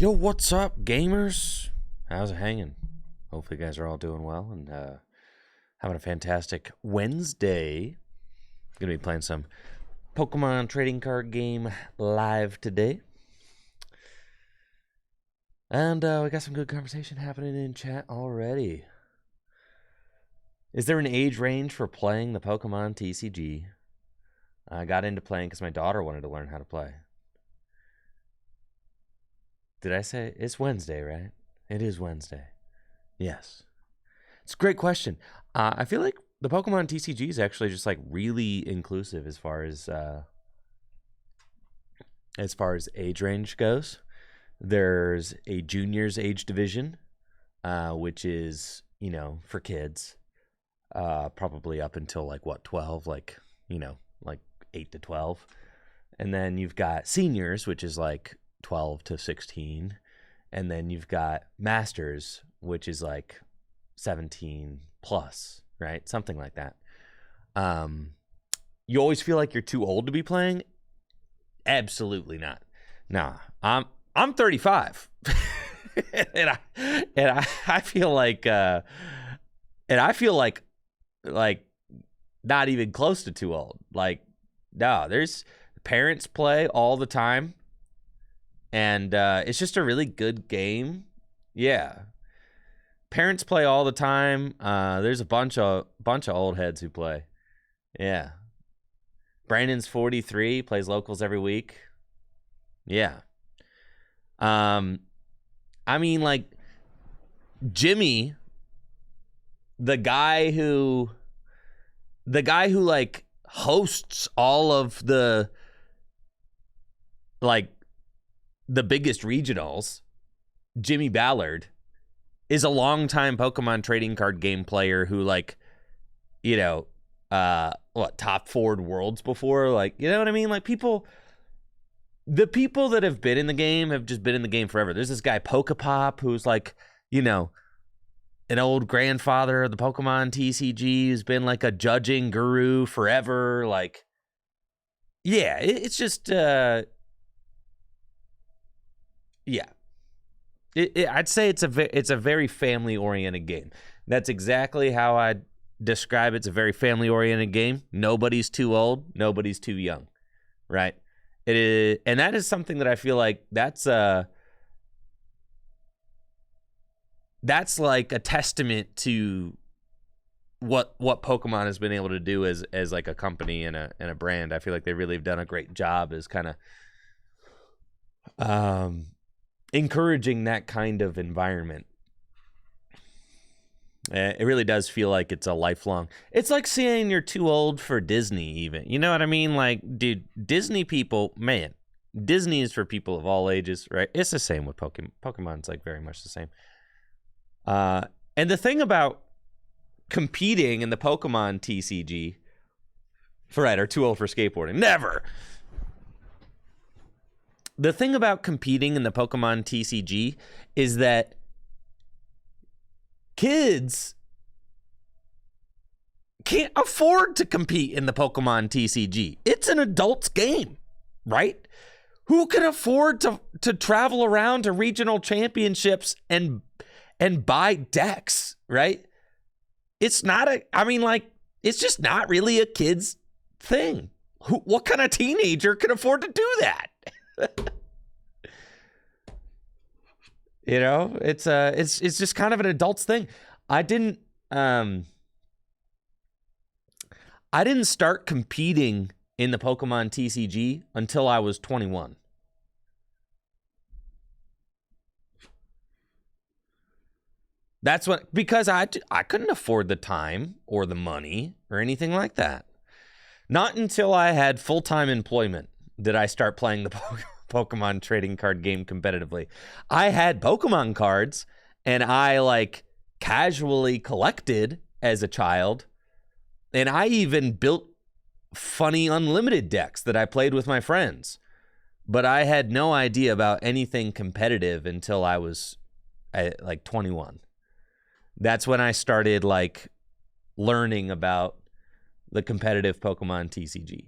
Yo, what's up, gamers? How's it hanging? Hopefully you guys are all doing well and having a fantastic Wednesday. Gonna be playing some Pokemon trading card game live today. And we got some good conversation happening in chat already. Is there an age range for playing the Pokemon TCG? I got into playing because my daughter wanted to learn how to play. Did I say it's Wednesday, right? It is Wednesday. Yes. It's a great question. I feel like the Pokemon TCG is actually just like really inclusive as far as age range goes. There's a juniors age division, which is, for kids, probably up until like 12, like 8 to 12. And then you've got seniors, which is like 12 to 16, and then you've got masters, which is like 17 plus, right? Something like that. You always feel like you're too old to be playing? Absolutely not. Nah, I'm 35, and I feel like not even close to too old. Like, no, there's parents play all the time. And it's just a really good game. Yeah. Parents play all the time. There's a bunch of old heads who play. Yeah. Brandon's 43, plays locals every week. Yeah. I mean, like, Jimmy, the guy who like hosts all of the biggest regionals, Jimmy Ballard, is a longtime Pokemon trading card game player who, top forward worlds before, you know what I mean? Like, the people that have been in the game have just been in the game forever. There's this guy, Pokepop, who's an old grandfather of the Pokemon TCG, who's been like a judging guru forever. Like, yeah, it's just, yeah, I'd say it's a very family-oriented game. That's exactly how I describe it. It's a very family-oriented game. Nobody's too old. Nobody's too young, right? It is, and that is something that I feel like that's like a testament to what Pokemon has been able to do as like a company and a brand. I feel like they really have done a great job as kind of encouraging that kind of environment. It really does feel like it's a lifelong. It's like saying you're too old for Disney, even. You know what I mean? Like, dude, Disney people, man, Disney is for people of all ages, right? It's the same with Pokemon. Pokemon's like very much the same. And the thing about competing in the Pokemon TCG, are too old for skateboarding. Never. The thing about competing in the Pokemon TCG is that kids can't afford to compete in the Pokemon TCG. It's an adult's game, right? Who can afford to travel around to regional championships and buy decks, right? It's not it's just not really a kid's thing. What kind of teenager can afford to do that? It's just kind of an adult's thing. I didn't start competing in the Pokemon TCG until I was 21. That's because I couldn't afford the time or the money or anything like that. Not until I had full-time employment did I start playing the Pokemon trading card game competitively. I had Pokemon cards, and I casually collected as a child, and I even built funny unlimited decks that I played with my friends. But I had no idea about anything competitive until I was 21. That's when I started learning about the competitive Pokemon TCG.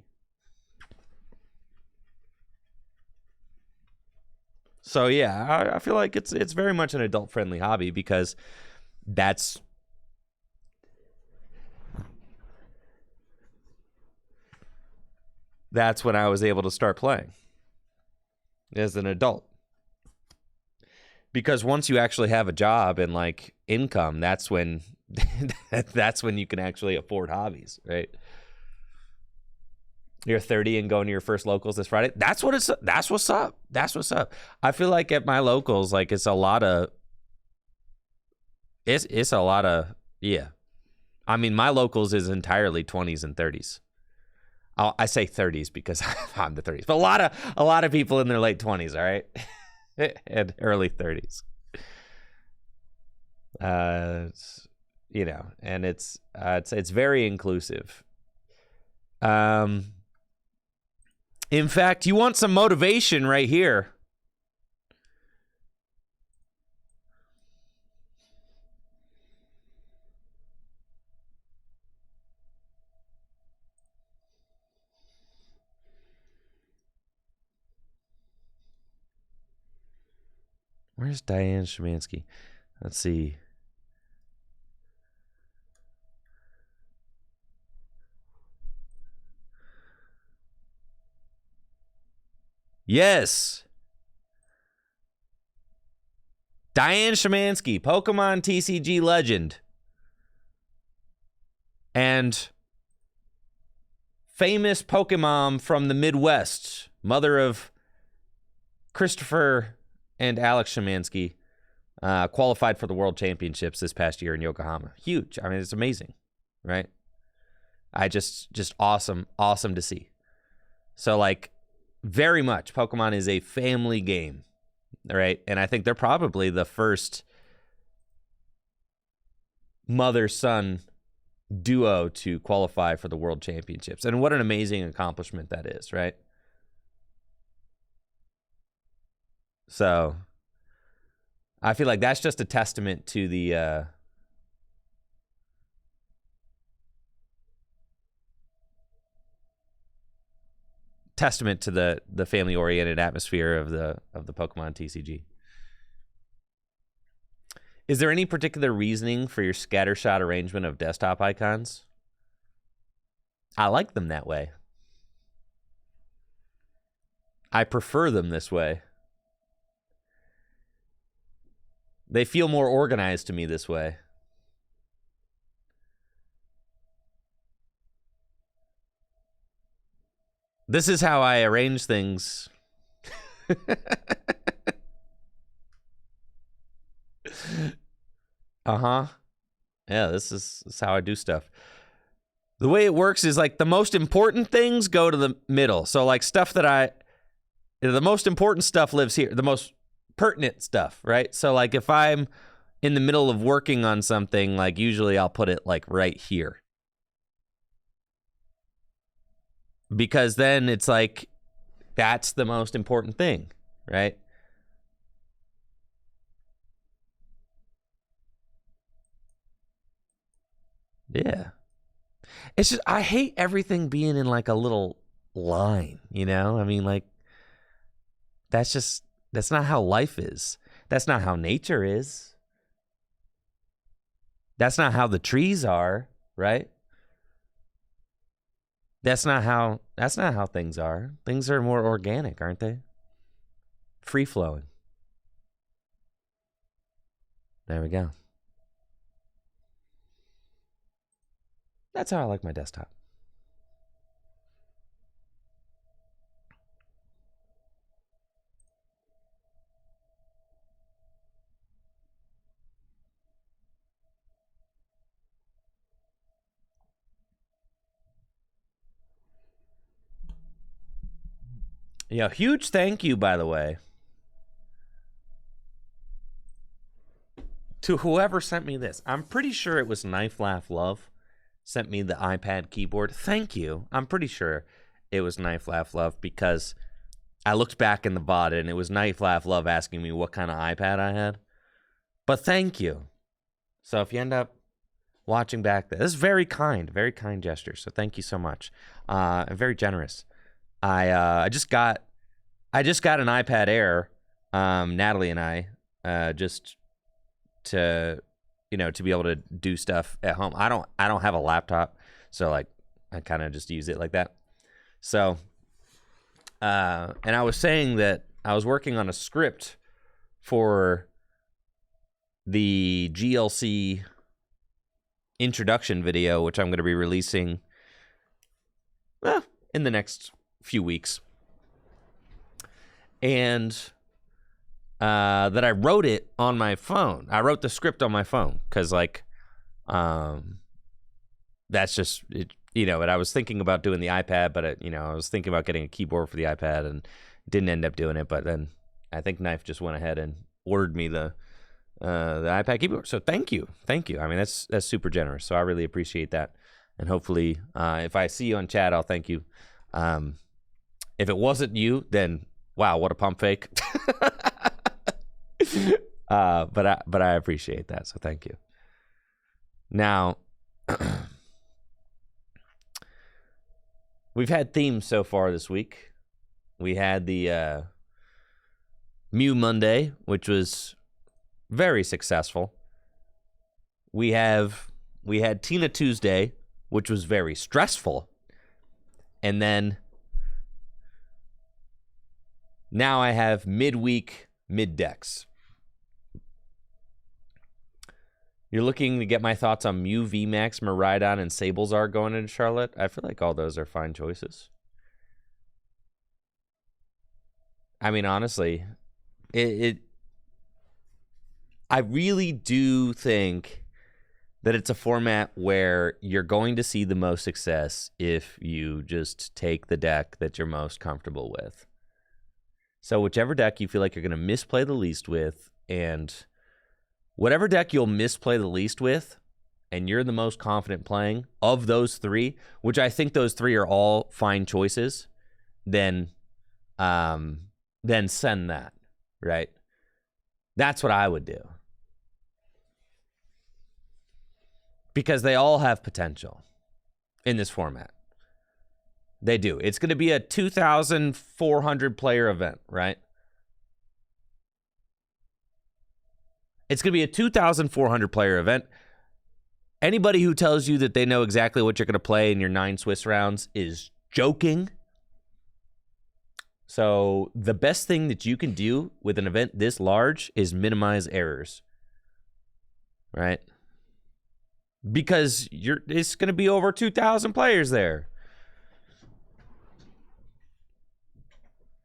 So yeah, I feel like it's very much an adult friendly hobby because that's when I was able to start playing as an adult. Because once you actually have a job and like income, that's when you can actually afford hobbies, right? You're 30 and going to your first locals this Friday. That's what's up. I feel like at my locals, like it's a lot of yeah. I mean, my locals is entirely 20s and 30s. I say 30s because I'm the 30s, but a lot of people in their late 20s, all right, and early 30s. You know, and it's very inclusive. In fact, you want some motivation right here. Where's Diane Shemansky? Let's see. Yes. Diane Shemansky, Pokemon TCG legend. And famous Pokemon from the Midwest, mother of Christopher and Alex Shemansky, qualified for the World Championships this past year in Yokohama. Huge. I mean, it's amazing, right? I just awesome to see. So like very much Pokemon is a family game, right? And I think they're probably the first mother-son duo to qualify for the World Championships. And what an amazing accomplishment that is, right? So I feel like that's just a testament to the family-oriented atmosphere of the Pokemon TCG. Is there any particular reasoning for your scattershot arrangement of desktop icons? I like them that way. I prefer them this way. They feel more organized to me this way. This is how I arrange things. Uh-huh. Yeah, this is how I do stuff. The way it works is like the most important things go to the middle. So like stuff that the most important stuff lives here. The most pertinent stuff, right? So like if I'm in the middle of working on something, like usually I'll put it like right here. Because then it's like, that's the most important thing, right? Yeah. It's just, I hate everything being in like a little line, you know? I mean, like, that's not how life is. That's not how nature is. That's not how the trees are, right? That's not how things are. Things are more organic, aren't they? Free flowing. There we go. That's how I like my desktop. Yeah, huge thank you, by the way, to whoever sent me this. I'm pretty sure it was Knife Laugh Love sent me the iPad keyboard. Thank you. I'm pretty sure it was Knife Laugh Love because I looked back in the VOD and it was Knife Laugh Love asking me what kind of iPad I had. But thank you. So if you end up watching back, this is very kind gesture. So thank you so much. I'm very generous. I just got an iPad Air Natalie and I, just to, to be able to do stuff at home. I don't have a laptop, so like I kind of just use it like that. So, and I was saying that I was working on a script for the GLC introduction video, which I'm going to be releasing in the next few weeks. And that I wrote it on my phone. I wrote the script on my phone because, like, that's just, but I was thinking about doing the iPad, but, I was thinking about getting a keyboard for the iPad and didn't end up doing it. But then I think Knife just went ahead and ordered me the iPad keyboard. So thank you. I mean, that's super generous. So I really appreciate that. And hopefully, if I see you on chat, I'll thank you. If it wasn't you, then wow, what a pump fake. But I appreciate that, so thank you. Now, we've had themes so far this week. We had the Mew Monday, which was very successful. We had Tina Tuesday, which was very stressful. And then now I have midweek mid-decks. You're looking to get my thoughts on Mew, VMAX, Miraidon, and Sablezar going into Charlotte? I feel like all those are fine choices. I mean, honestly, I really do think that it's a format where you're going to see the most success if you just take the deck that you're most comfortable with. So whichever deck you feel like you're going to misplay the least with, and whatever deck you'll misplay the least with, and you're the most confident playing of those three, which I think those three are all fine choices, then send that, right? That's what I would do. Because they all have potential in this format. They do. It's going to be a 2,400 player event, right? It's going to be a 2,400 player event. Anybody who tells you that they know exactly what you're going to play in your 9 Swiss rounds is joking. So the best thing that you can do with an event this large is minimize errors, right? Because it's going to be over 2,000 players there.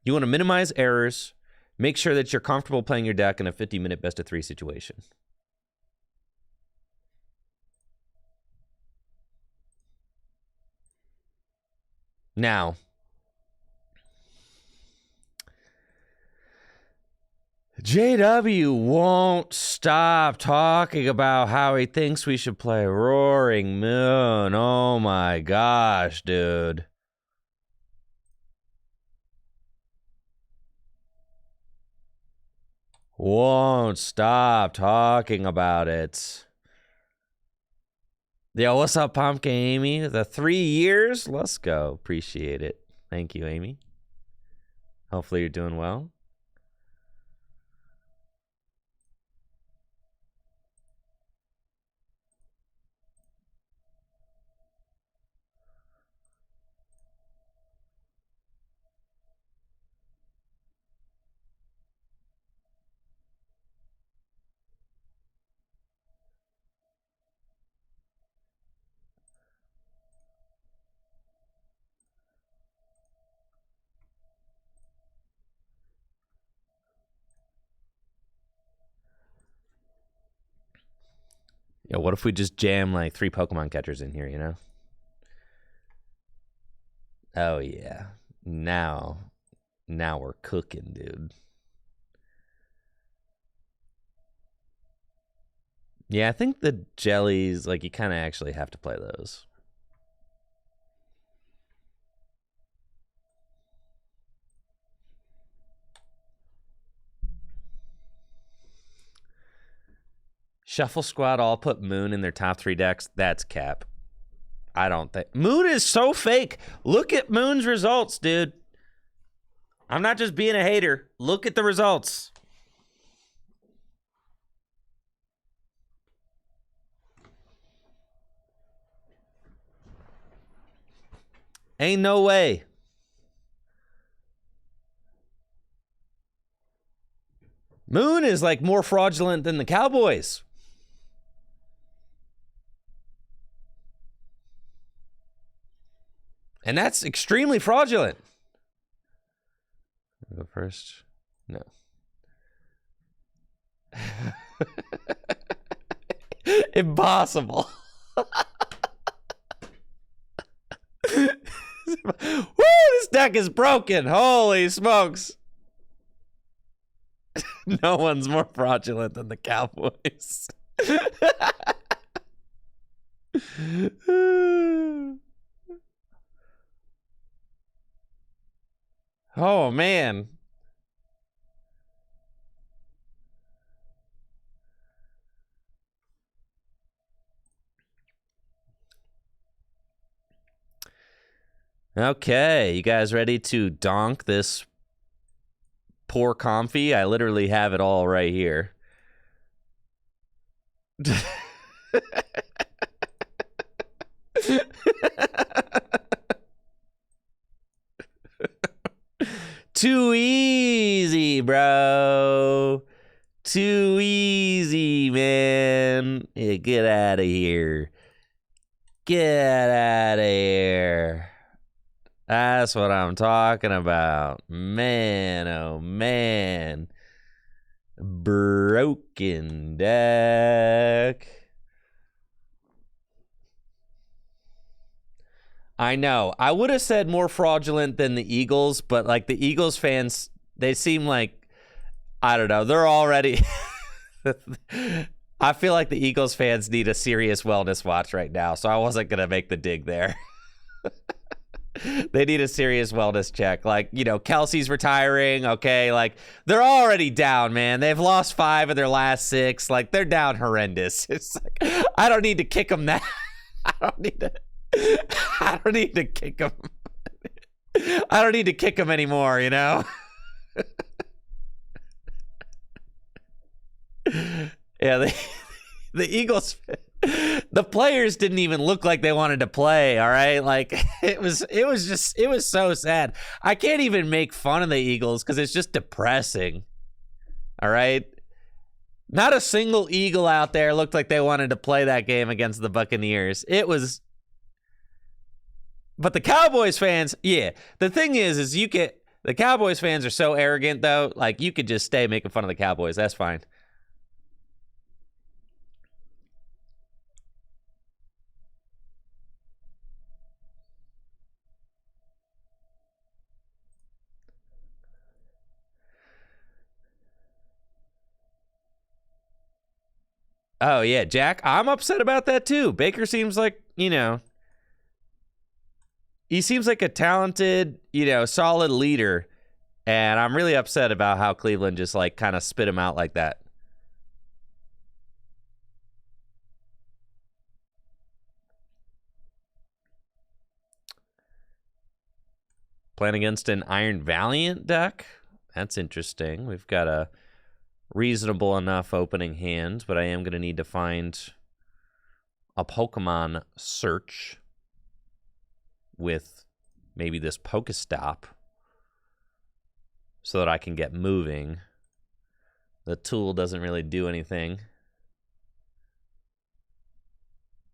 You want to minimize errors. Make sure that you're comfortable playing your deck in a 50-minute best-of-3 situation. Now, JW won't stop talking about how he thinks we should play Roaring Moon. Oh my gosh, dude. Won't stop talking about it. Yo, what's up, Pumpkin Amy? The 3 years? Let's go. Appreciate it. Thank you, Amy. Hopefully you're doing well. Yo, what if we just jam like 3 Pokemon catchers in here, you know? Oh, yeah. Now we're cooking, dude. Yeah, I think the jellies, like, you kind of actually have to play those. Shuffle Squad all put Moon in their top 3 decks. That's cap. I don't think. Moon is so fake. Look at Moon's results, dude. I'm not just being a hater. Look at the results. Ain't no way. Moon is like more fraudulent than the Cowboys. And that's extremely fraudulent. Go first. No. Impossible. Woo, this deck is broken. Holy smokes. No one's more fraudulent than the Cowboys. Oh, man. Okay, you guys ready to donk this poor Comfy? I literally have it all right here. Too easy, bro. Too easy, man. Yeah, get out of here. Get out of here. That's what I'm talking about. Man, oh man. Broken deck. I know. I would have said more fraudulent than the Eagles, but like the Eagles fans, they seem like, I don't know, they're already... I feel like the Eagles fans need a serious wellness watch right now, so I wasn't going to make the dig there. They need a serious wellness check. Like, you know, Kelsey's retiring, okay? Like, they're already down, man. They've lost 5 of their last 6. Like, they're down horrendous. It's like, I don't need to kick them that. I don't need to kick them. I don't need to kick them anymore, you know? Yeah, the Eagles... The players didn't even look like they wanted to play, all right? Like, it was so sad. I can't even make fun of the Eagles because it's just depressing, all right? Not a single Eagle out there looked like they wanted to play that game against the Buccaneers. It was... But the Cowboys fans, yeah. The thing is the Cowboys fans are so arrogant, though. Like, you could just stay making fun of the Cowboys. That's fine. Oh, yeah, Jack, I'm upset about that, too. Baker seems like, you know, he seems like a talented, you know, solid leader, and I'm really upset about how Cleveland just, like, kind of spit him out like that. Playing against an Iron Valiant deck? That's interesting. We've got a reasonable enough opening hand, but I am going to need to find a Pokemon search with maybe this Pokestop so that I can get moving. The tool doesn't really do anything.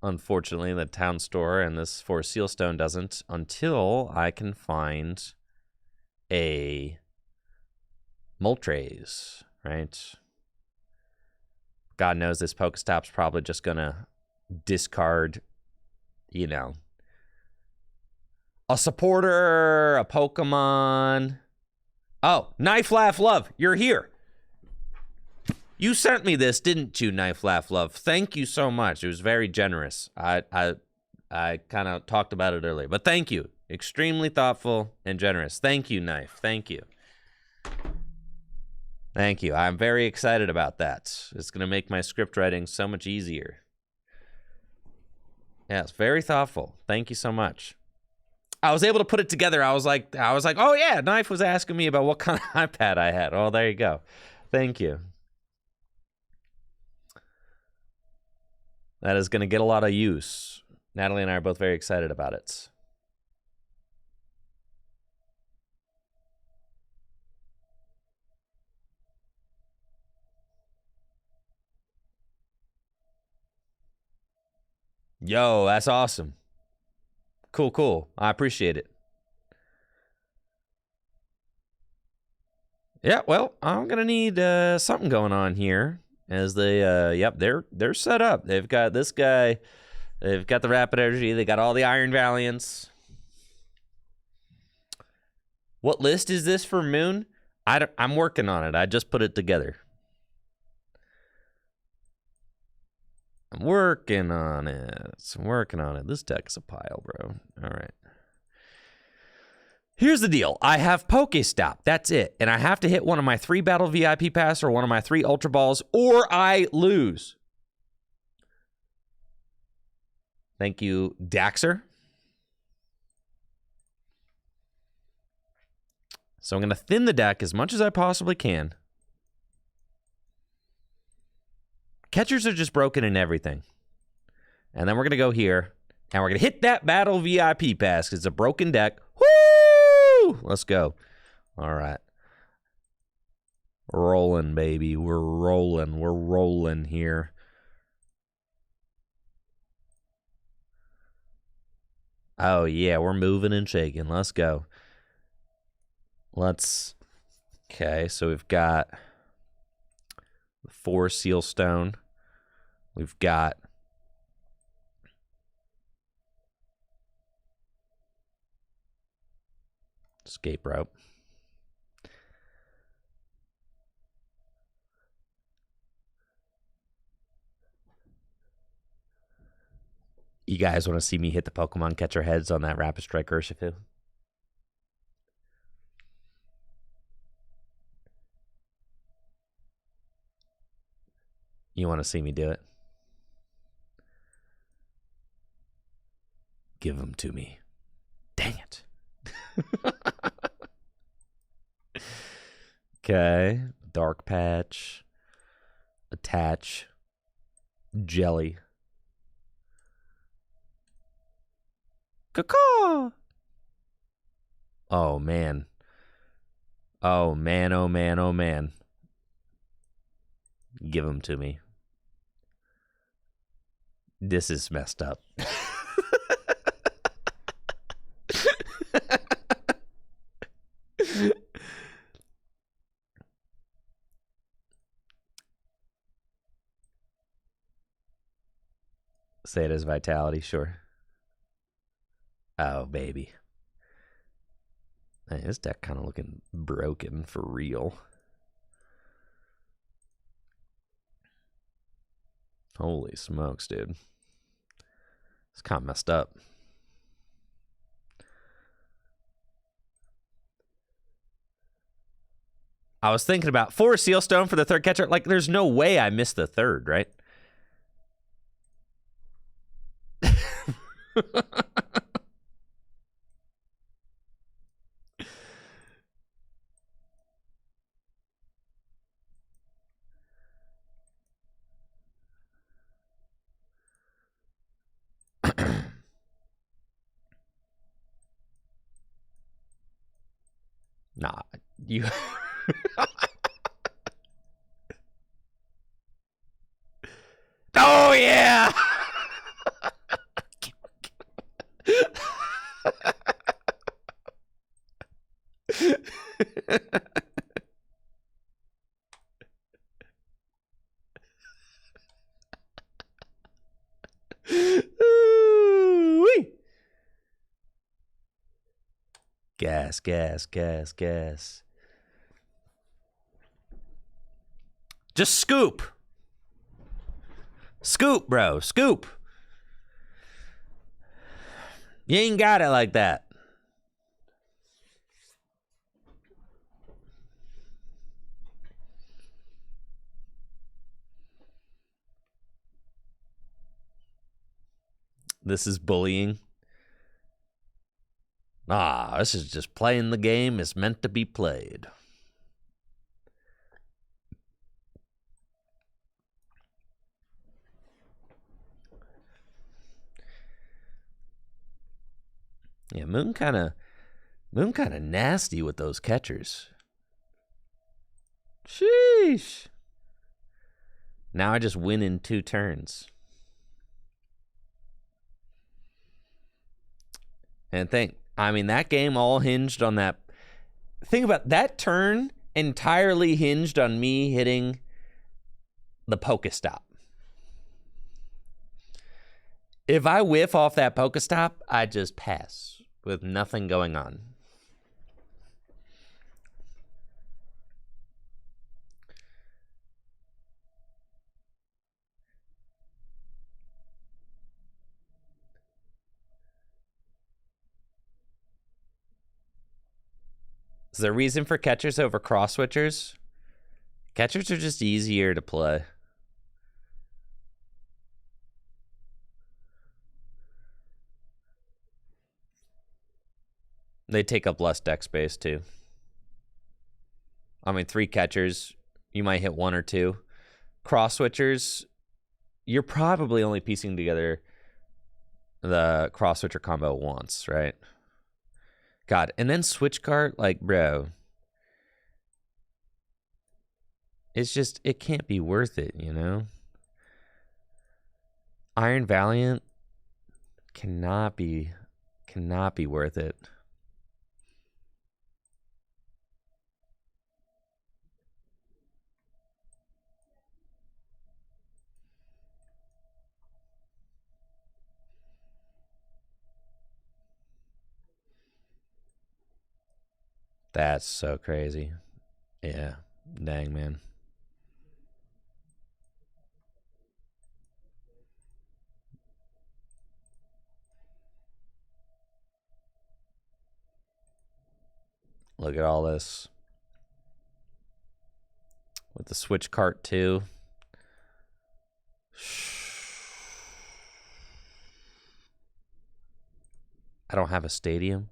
Unfortunately, the town store and this for Sealstone doesn't until I can find a Moltres, right? God knows this Pokestop's probably just gonna discard, you know, a supporter, a Pokemon. Oh, Knife, Laugh, Love, you're here. You sent me this, didn't you, Knife, Laugh, Love? Thank you so much. It was very generous. I kind of talked about it earlier, but thank you. Extremely thoughtful and generous. Thank you, Knife. Thank you. Thank you. I'm very excited about that. It's going to make my script writing so much easier. Yeah, it's very thoughtful. Thank you so much. I was able to put it together. I was like, oh yeah, Knife was asking me about what kind of iPad I had. Oh, there you go. Thank you. That is going to get a lot of use. Natalie and I are both very excited about it. Yo, that's awesome. Cool, cool. I appreciate it. Yeah, well, I'm gonna need something going on here. As they, yep, they're set up. They've got this guy. They've got the Rapid Energy. They got all the Iron Valiants. What list is this for Moon? I'm working on it. I just put it together. I'm working on it. I'm working on it. This deck is a pile, bro. All right. Here's the deal. I have Pokestop. That's it. And I have to hit one of my 3 Battle VIP Pass or one of my 3 Ultra Balls, or I lose. Thank you, Daxer. So I'm going to thin the deck as much as I possibly can. Catchers are just broken in everything. And then we're going to go here, and we're going to hit that Battle VIP Pass because it's a broken deck. Woo! Let's go. All right. Rolling, baby. We're rolling. We're rolling here. Oh, yeah. We're moving and shaking. Let's go. Okay, so we've got 4 Sealstone. We've got Escape Rope. You guys want to see me hit the Pokemon catcher heads on that Rapid Strike Urshifu? You want to see me do it? Give them to me. Dang it. Okay. Dark Patch. Attach. Jelly. Caw. Oh, man. Oh, man, oh, man, oh, man. Give them to me. This is messed up. Say it as Vitality, sure. Oh, baby. Hey, this deck kind of looking broken for real. Holy smokes, dude. It's kind of messed up. I was thinking about 4 Sealstone for the 3rd catcher. Like, there's no way I missed the 3rd, right? Nah, you... Oh, yeah! Ooh-wee. Gas, gas, gas, gas. Just scoop. Scoop, bro. Scoop. You ain't got it like that. This is bullying. Ah, this is just playing the game as meant to be played. Yeah, Moon kind of nasty with those catchers. Sheesh. Now I just win in 2 turns. And I mean, that game all hinged on that. Think about that turn entirely hinged on me hitting the Pokestop. If I whiff off that Pokestop, I just pass with nothing going on. Is there a reason for catchers over cross switchers? Catchers are just easier to play. They take up less deck space too. I mean, 3 catchers, you might hit 1 or 2. Cross switchers, you're probably only piecing together the cross switcher combo once, right? God, and then switch card, like, bro. It's just, it can't be worth it, you know? Iron Valiant cannot be worth it. That's so crazy. Yeah, dang, man. Look at all this. With the switch cart too. I don't have a stadium.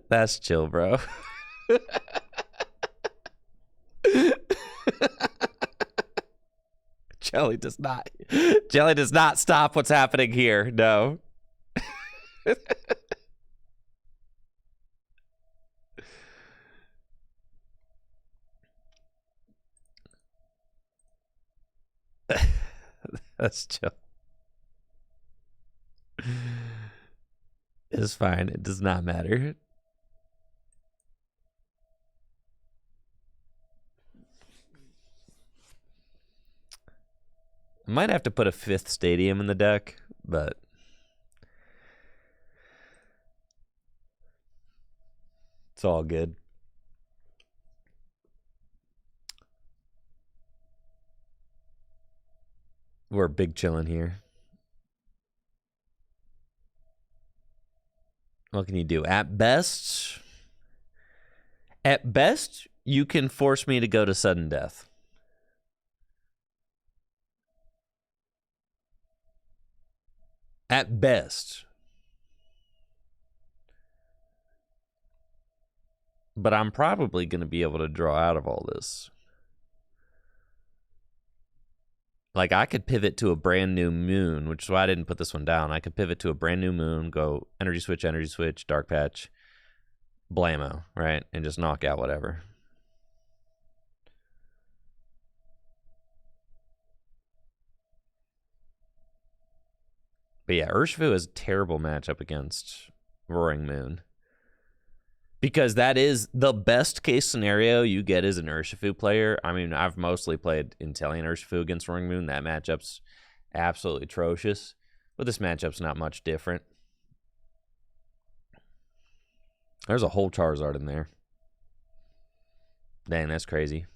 That's chill, bro. Jelly does not stop what's happening here. No. That's chill. It's fine. It does not matter. I might have to put a 5th stadium in the deck, but it's all good. We're big chilling here. What can you do? At best, you can force me to go to sudden death. At best. But I'm probably going to be able to draw out of all this. Like, I could pivot to a brand new moon, which is why I didn't put this one down. I could pivot to a brand new moon, go energy switch, dark patch, blammo, right? And just knock out whatever. But yeah, Urshifu is a terrible matchup against Roaring Moon. Because that is the best case scenario you get as an Urshifu player. I mean, I've mostly played Inteleon Urshifu against Roaring Moon. That matchup's absolutely atrocious. But this matchup's not much different. There's a whole Charizard in there. Dang, that's crazy.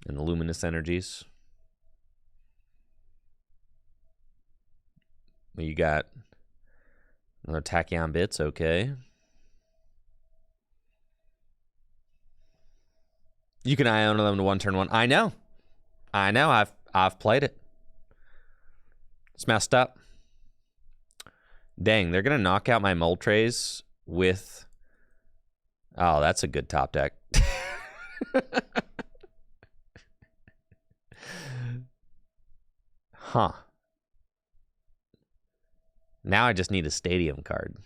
And the Luminous Energies. You got another Tachyon Bits, okay. You can Iona them to 1-turn-1. I know. I've played it. It's messed up. Dang, they're gonna knock out my Moltres with. Oh, that's a good top deck. Huh. Now I just need a stadium card.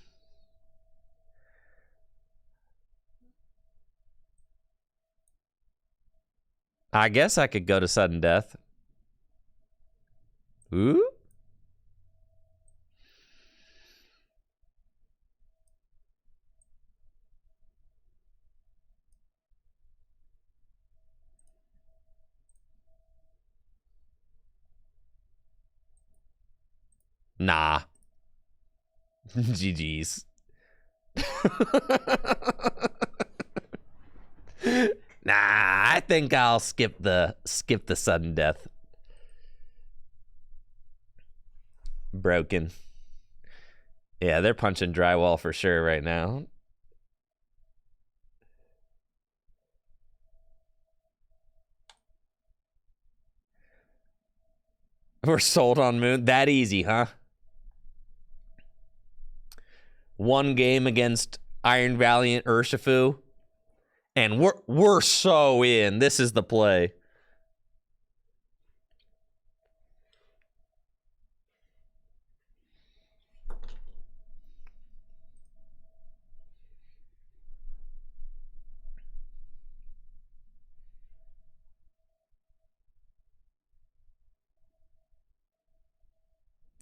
I guess I could go to sudden death. Ooh. Nah. GG's. Nah, I think I'll skip the sudden death. Broken. Yeah, they're punching drywall for sure right now. We're sold on Moon. That easy, huh? One game against Iron Valiant Urshifu, and we're so in. This is the play.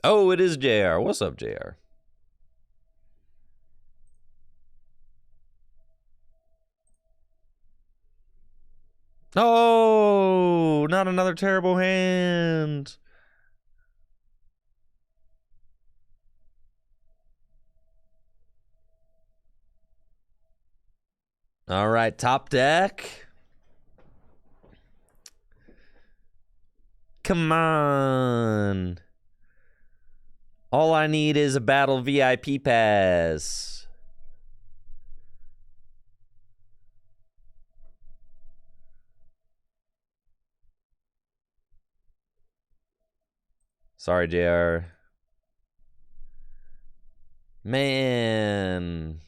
Oh, it is JR. What's up, JR? Oh, not another terrible hand. All right, top deck. Come on. All I need is a battle VIP pass. Sorry, JR. Man.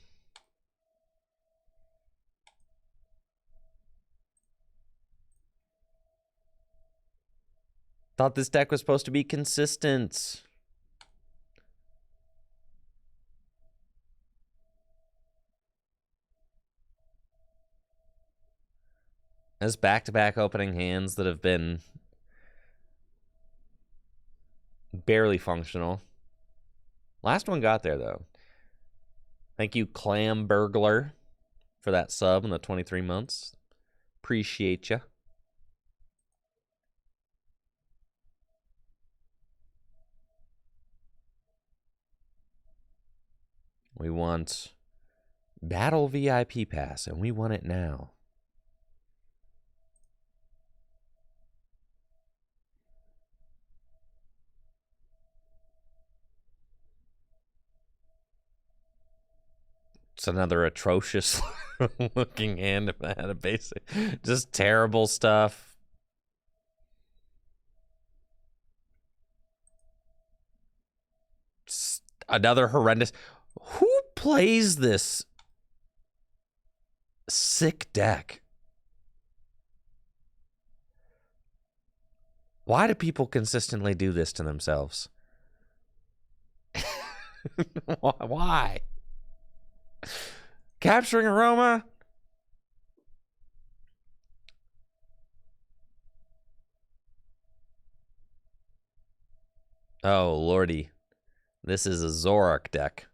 Thought this deck was supposed to be consistent. As back-to-back opening hands that have been barely functional. Last one got there, though. Thank you, Clam Burglar, for that sub in the 23 months. Appreciate ya. We want Battle VIP Pass, and we want it now. It's another atrocious looking hand if I had a basic. Just terrible stuff. Just another horrendous. Who plays this sick deck? Why do people consistently do this to themselves? Why? Capturing Aroma? Oh, lordy. This is a Zoroark deck.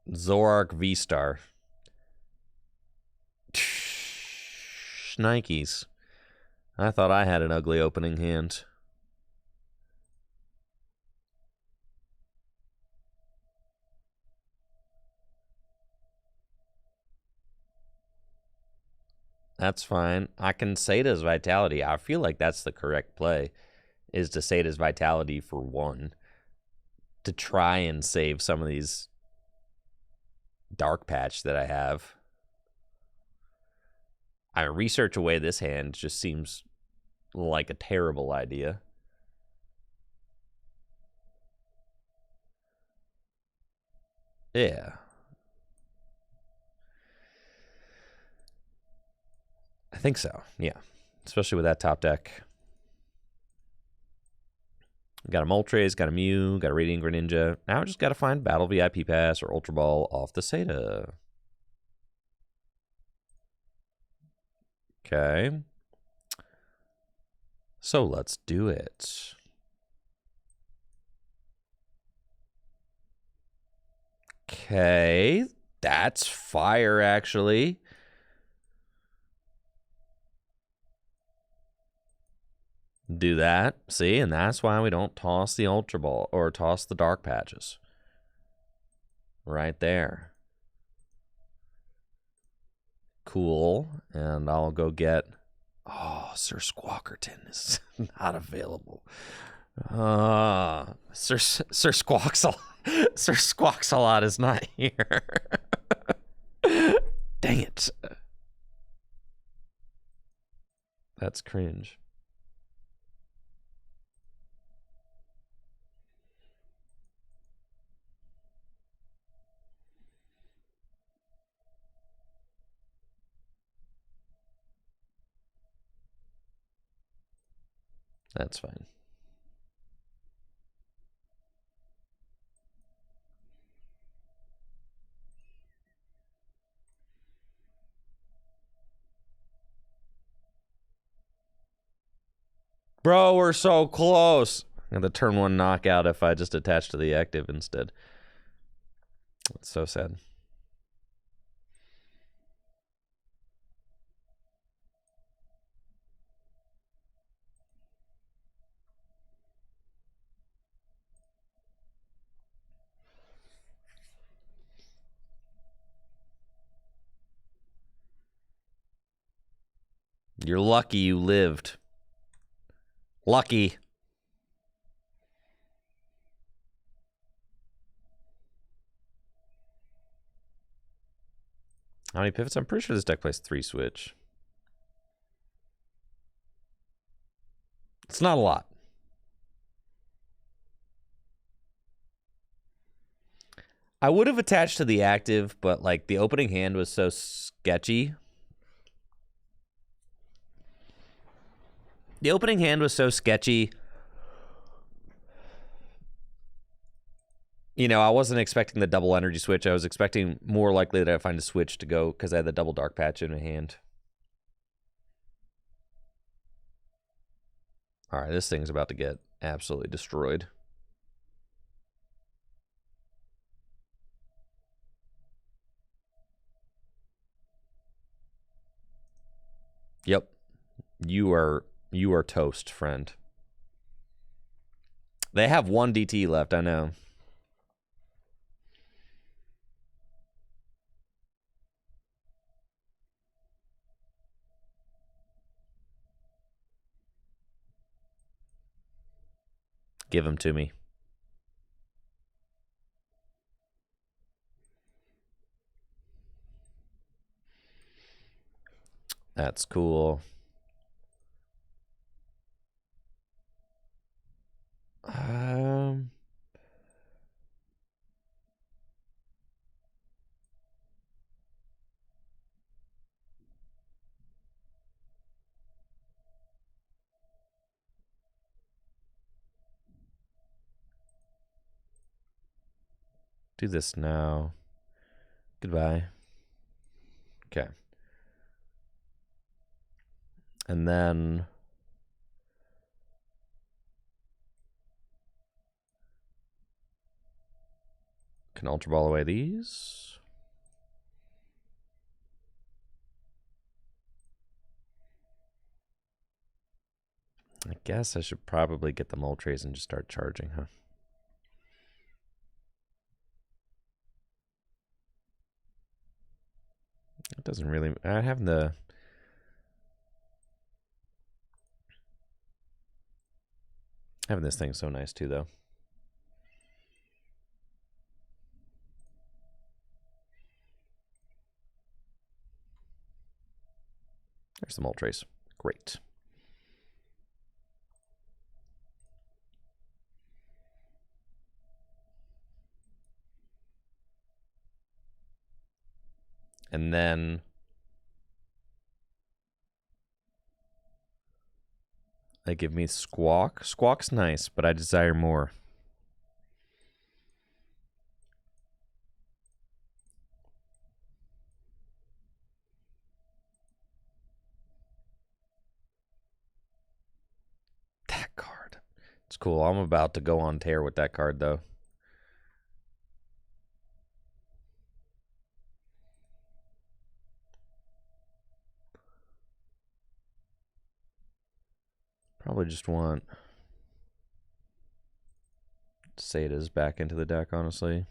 Zoroark V-Star. Shnikes. I thought I had an ugly opening hand. That's fine. I can Sata's Vitality. I feel like that's the correct play, is to Sata's Vitality for one, to try and save some of these Dark Patch that I have. I research away this hand just seems like a terrible idea. Yeah. I think so, yeah. Especially with that top deck. Got a Moltres, got a Mew, got a Radiant Greninja. Now I just got to find Battle VIP Pass or Ultra Ball off the SATA. Okay. So let's do it. Okay. That's fire, actually. Do that. See, and that's why we don't toss the Ultra Ball or toss the Dark Patches. Right there. Cool. And I'll go get... Oh, Sir Squawkerton is not available. Sir Squawksalot. Sir Squawksalot is not here. Dang it. That's cringe. That's fine. Bro, we're so close. I'm gonna turn 1 knockout if I just attach to the active instead. It's so sad. You're lucky you lived. Lucky. How many pivots? I'm pretty sure this deck plays 3 switch. It's not a lot. I would have attached to the active, but like the opening hand was so sketchy. The opening hand was so sketchy. You know, I wasn't expecting the double energy switch. I was expecting more likely that I'd find a switch to go because I had the double dark patch in my hand. All right, this thing's about to get absolutely destroyed. Yep. You are toast, friend. They have 1 DT left, I know. Give them to me. That's cool. Do this now. Goodbye. Okay. And then can Ultra Ball away these. I guess I should probably get the Moltres and just start charging, huh? It doesn't really... I have the... Having this thing's so nice too, though. There's the Moltres. Great. And then They give me Squawk. Squawk's nice, but I desire more. That card. It's cool. I'm about to go on tear with that card, though. Probably just want Sada's back into the deck, honestly.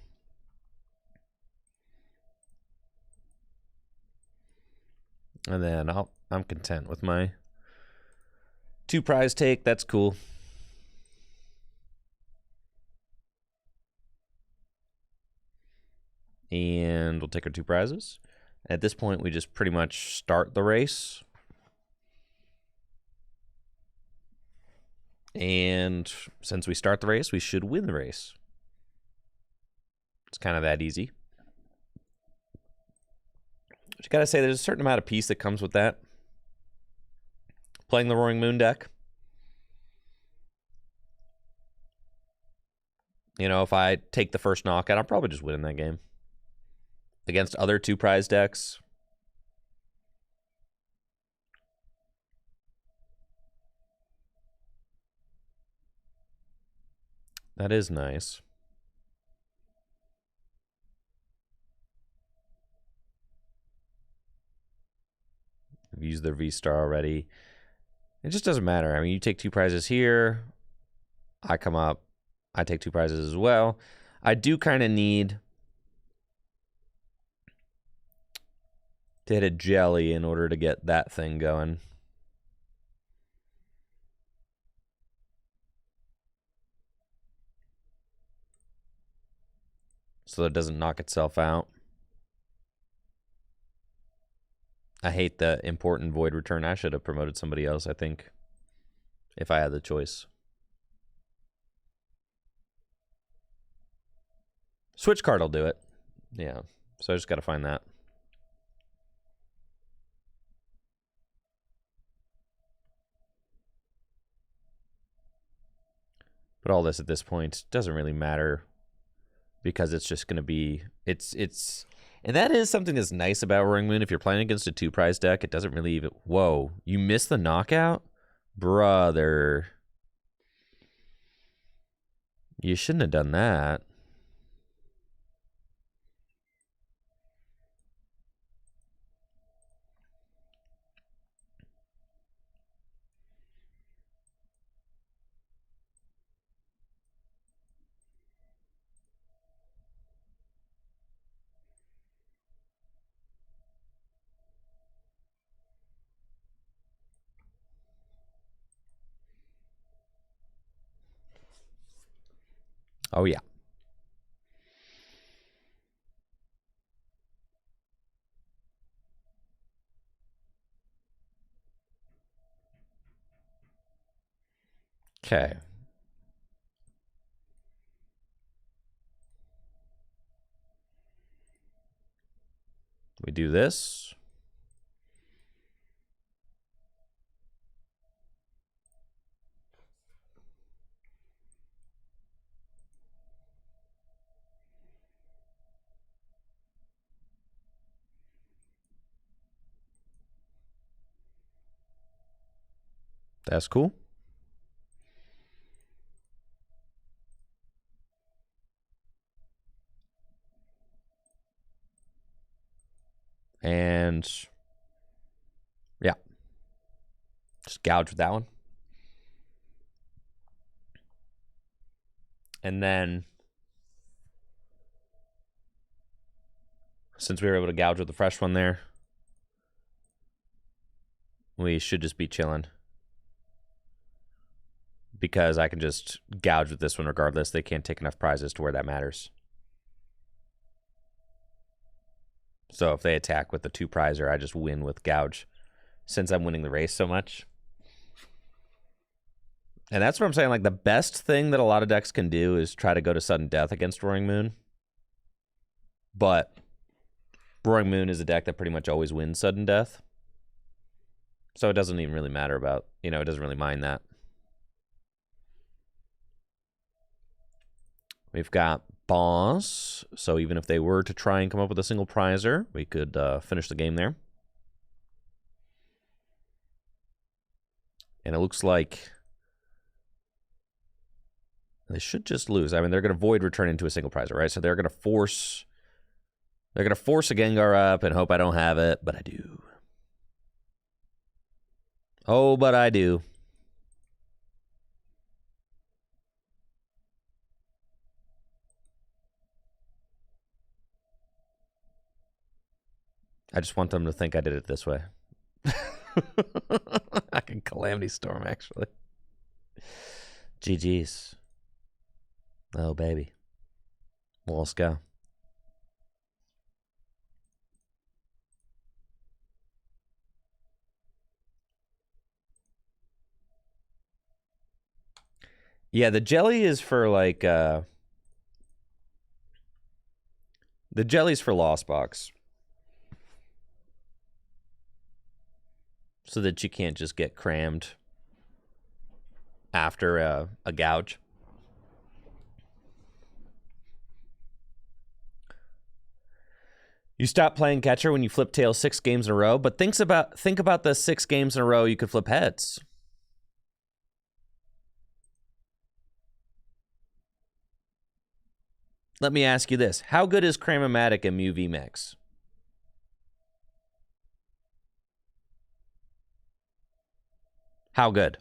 And then I'm content with my 2 prize take. That's cool. And we'll take our 2 prizes. At this point, we just pretty much start the race. And since we start the race, we should win the race. It's kind of that easy. But you gotta say, there's a certain amount of peace that comes with that. Playing the Roaring Moon deck. You know, if I take the first knockout, I'm probably just winning that game. Against other 2 prize decks. That is nice. I've used their V-Star already. It just doesn't matter. I mean, you take 2 prizes here. I come up. I take 2 prizes as well. I do kind of need to hit a jelly in order to get that thing going. So that it doesn't knock itself out. I hate the important void return. I should have promoted somebody else, I think, if I had the choice. Switch card will do it. Yeah, so I just got to find that. But all this at this point doesn't really matter because it's just going to be, and that is something that's nice about Roaring Moon. If you're playing against a 2 prize deck, it doesn't really even, whoa, you missed the knockout? Brother. You shouldn't have done that. Oh, yeah. Okay. We do this. That's cool. And yeah, just gouge with that one. And then since we were able to gouge with the fresh one there, we should just be chilling. Because I can just gouge with this one regardless. They can't take enough prizes to where that matters. So if they attack with the 2 prizer, I just win with gouge. Since I'm winning the race so much. And that's what I'm saying. Like, the best thing that a lot of decks can do is try to go to sudden death against Roaring Moon. But Roaring Moon is a deck that pretty much always wins sudden death. So it doesn't even really matter about, it doesn't really mind that. We've got Boss, so even if they were to try and come up with a single prizer, we could finish the game there. And it looks like they should just lose. I mean, they're going to void return into a single prizer, right? So they're going to force... They're going to force a Gengar up and hope I don't have it, but I do. Oh, but I do. I just want them to think I did it this way. I can Calamity Storm, actually. GG's. Oh, baby. Well, let's go. Yeah, the jelly is for, like, the jelly's for Lost Box. So that you can't just get crammed after a gouge. You stop playing catcher when you flip tails 6 games in a row, but think about the 6 games in a row you could flip heads. Let me ask you this. How good is Cram-O-Matic and Mew VMAX? How good?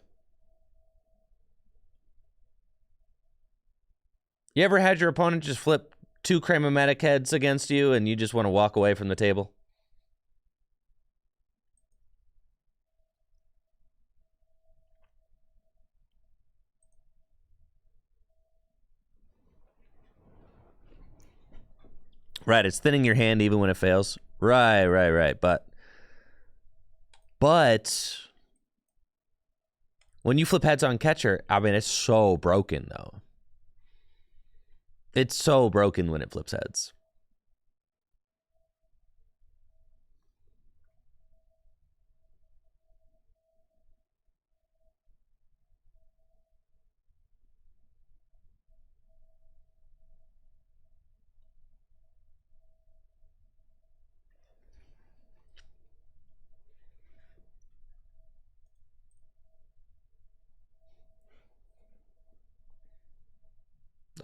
You ever had your opponent just flip 2 Cram-O-Matic heads against you and you just want to walk away from the table? Right, it's thinning your hand even when it fails. Right. But when you flip heads on catcher, I mean, it's so broken, though. It's so broken when it flips heads.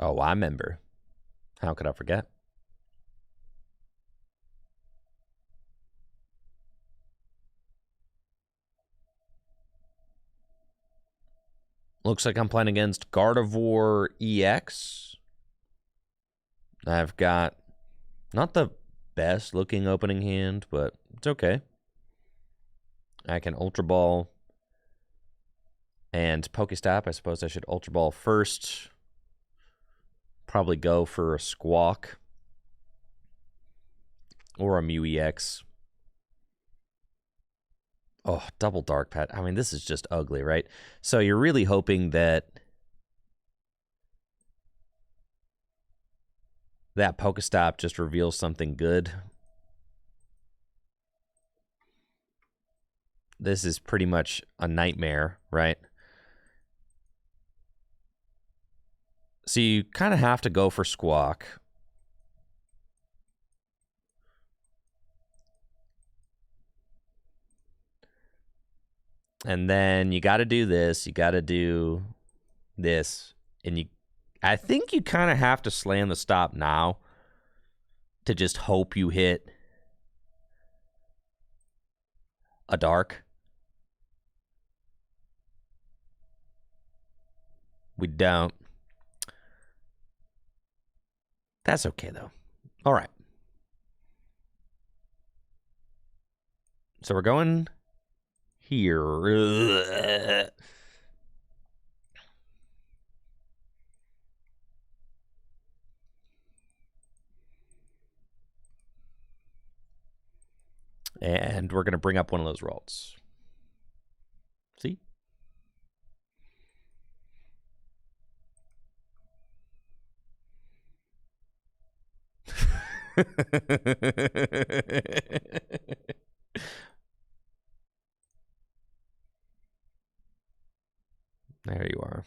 Oh, I remember. How could I forget? Looks like I'm playing against Gardevoir EX. I've got not the best looking opening hand, but it's okay. I can Ultra Ball and Pokestop. I suppose I should Ultra Ball first. Probably go for a Squawk or a Mew EX. Oh, double Dark Pet. I mean, this is just ugly, right? So you're really hoping that Pokestop just reveals something good. This is pretty much a nightmare, right? So you kind of have to go for Squawk. And then you got to do this. You got to do this. And I think you kind of have to slam the stop now to just hope you hit a dark. We don't. That's okay, though. All right. So we're going here. And we're going to bring up one of those rolls. See? There you are.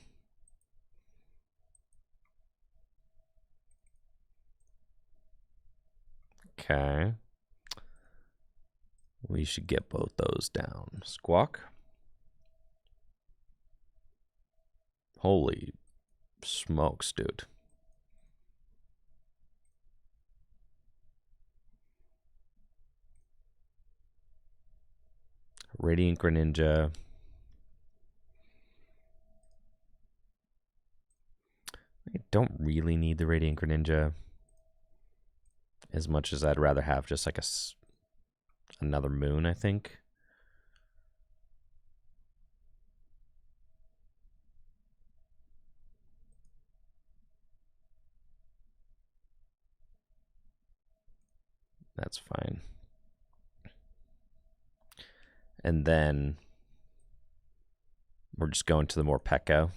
Okay. We should get both those down. Squawk. Holy smokes, dude. Radiant Greninja. I don't really need the Radiant Greninja as much as I'd rather have just like another moon, I think. That's fine. And then we're just going to the Morpeko.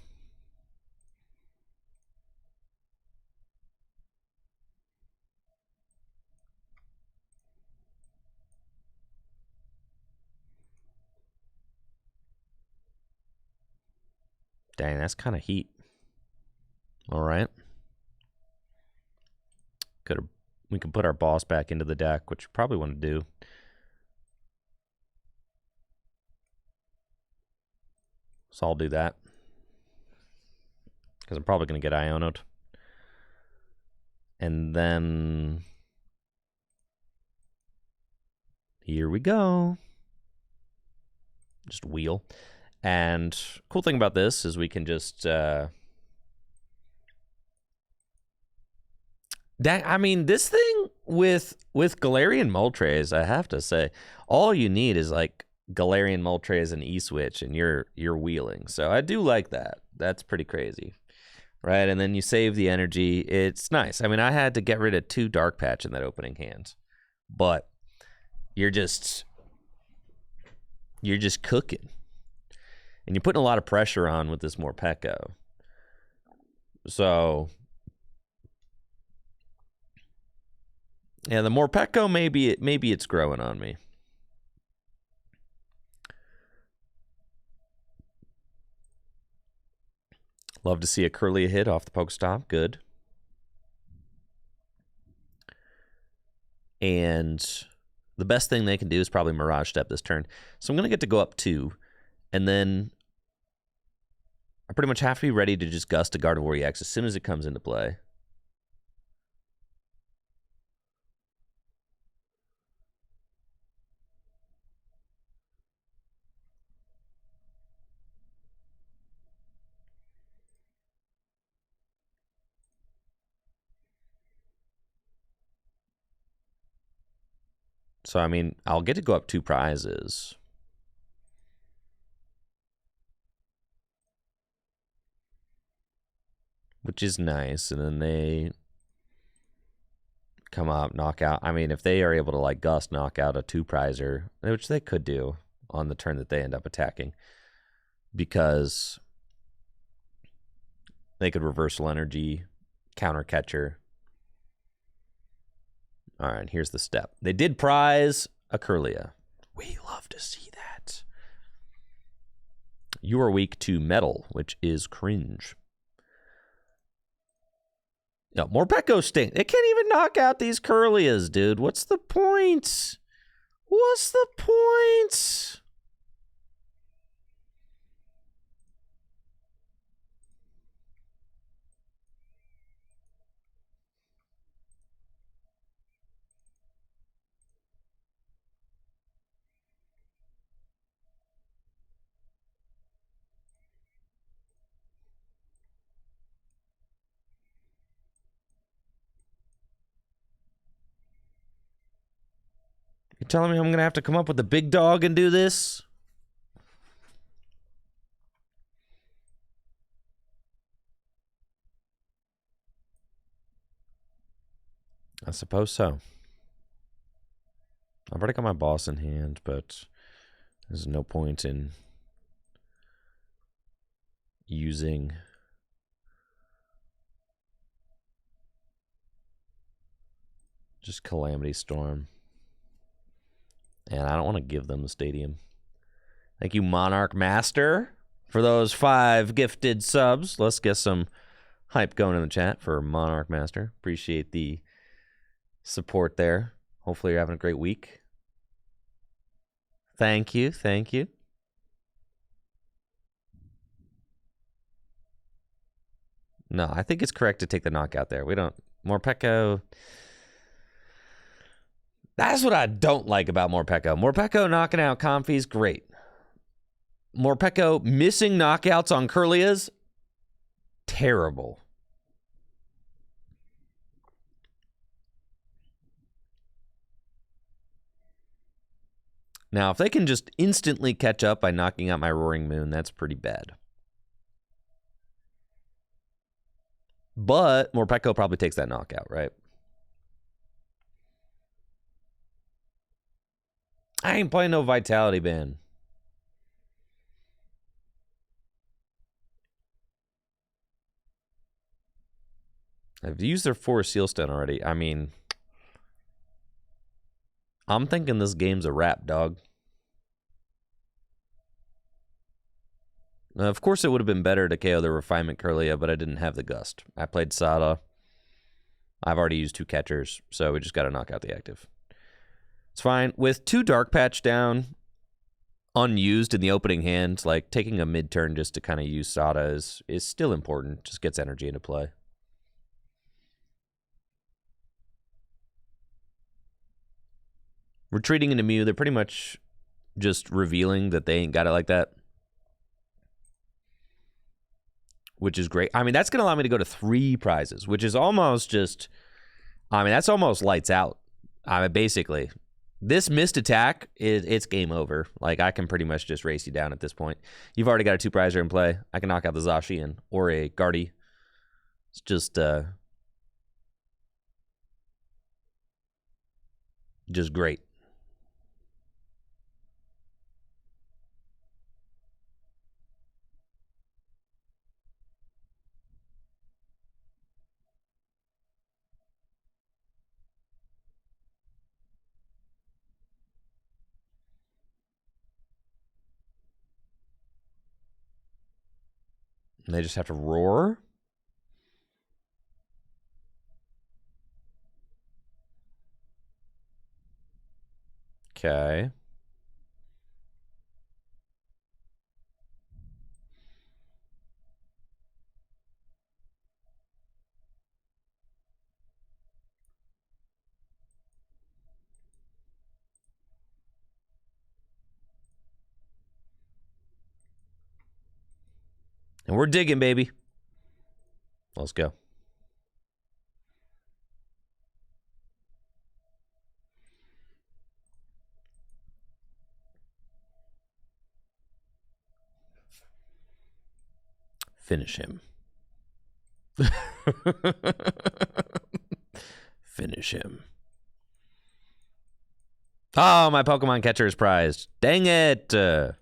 Dang, that's kind of heat. All right. We can put our boss back into the deck, which we probably want to do. So I'll do that. Because I'm probably going to get Ionoed. And then here we go. Just wheel. And cool thing about this is we can just I mean, this thing with Galarian Moltres, I have to say, all you need is like Galarian Moltres and E-Switch, and you're wheeling. So I do like that. That's pretty crazy, right? And then you save the energy. It's nice. I mean, I had to get rid of 2 Dark Patch in that opening hand, but you're just cooking, and you're putting a lot of pressure on with this Morpeko. So yeah, the Morpeko, maybe it's growing on me. Love to see a Kirlia hit off the Pokestop. Good. And the best thing they can do is probably Mirage Step this turn. So I'm going to get to go up 2. And then I pretty much have to be ready to just Gust a Gardevoir EX as soon as it comes into play. So, I mean, I'll get to go up 2 prizes. Which is nice. And then they come up, knock out. I mean, if they are able to, like, Gust, knock out a 2-prizer, which they could do on the turn that they end up attacking. Because they could Reversal Energy, Counter Catcher. All right, here's the step. They did prize a Kirlia. We love to see that. You are weak to metal, which is cringe. No, Morpeko stink. It can't even knock out these Kirlias, dude. What's the point? What's the point? You're telling me I'm going to have to come up with a big dog and do this? I suppose so. I've already got my boss in hand, but there's no point in using just Calamity Storm. And I don't want to give them the stadium. Thank you, Monarch Master, for those 5 gifted subs. Let's get some hype going in the chat for Monarch Master. Appreciate the support there. Hopefully you're having a great week. Thank you. Thank you. No, I think it's correct to take the knockout there. We don't... Morpeko... That's what I don't like about Morpeko. Morpeko knocking out Comfy's great. Morpeko missing knockouts on Kirlias, terrible. Now, if they can just instantly catch up by knocking out my Roaring Moon, that's pretty bad. But Morpeko probably takes that knockout, right? I ain't playing no Vitality Band. I've used their 4 Sealstone already. I mean, I'm thinking this game's a wrap, dog. Of course, it would have been better to KO the Refinement Kirlia, but I didn't have the Gust. I played Sada. I've already used 2 catchers, so we just got to knock out the active. It's fine. With 2 Dark Patch down, unused in the opening hand, like taking a mid-turn just to kind of use Sada is still important. Just gets energy into play. Retreating into Mew, they're pretty much just revealing that they ain't got it like that. Which is great. I mean, that's going to allow me to go to 3 prizes, which is almost just... I mean, that's almost lights out. I mean, basically... This missed attack, it's game over. Like, I can pretty much just race you down at this point. You've already got a 2-prizer in play. I can knock out the Zacian or a Guardy. It's just great. And they just have to roar. Okay. And we're digging, baby. Let's go. Finish him. Finish him. Oh, my Pokemon catcher is prized. Dang it. Dang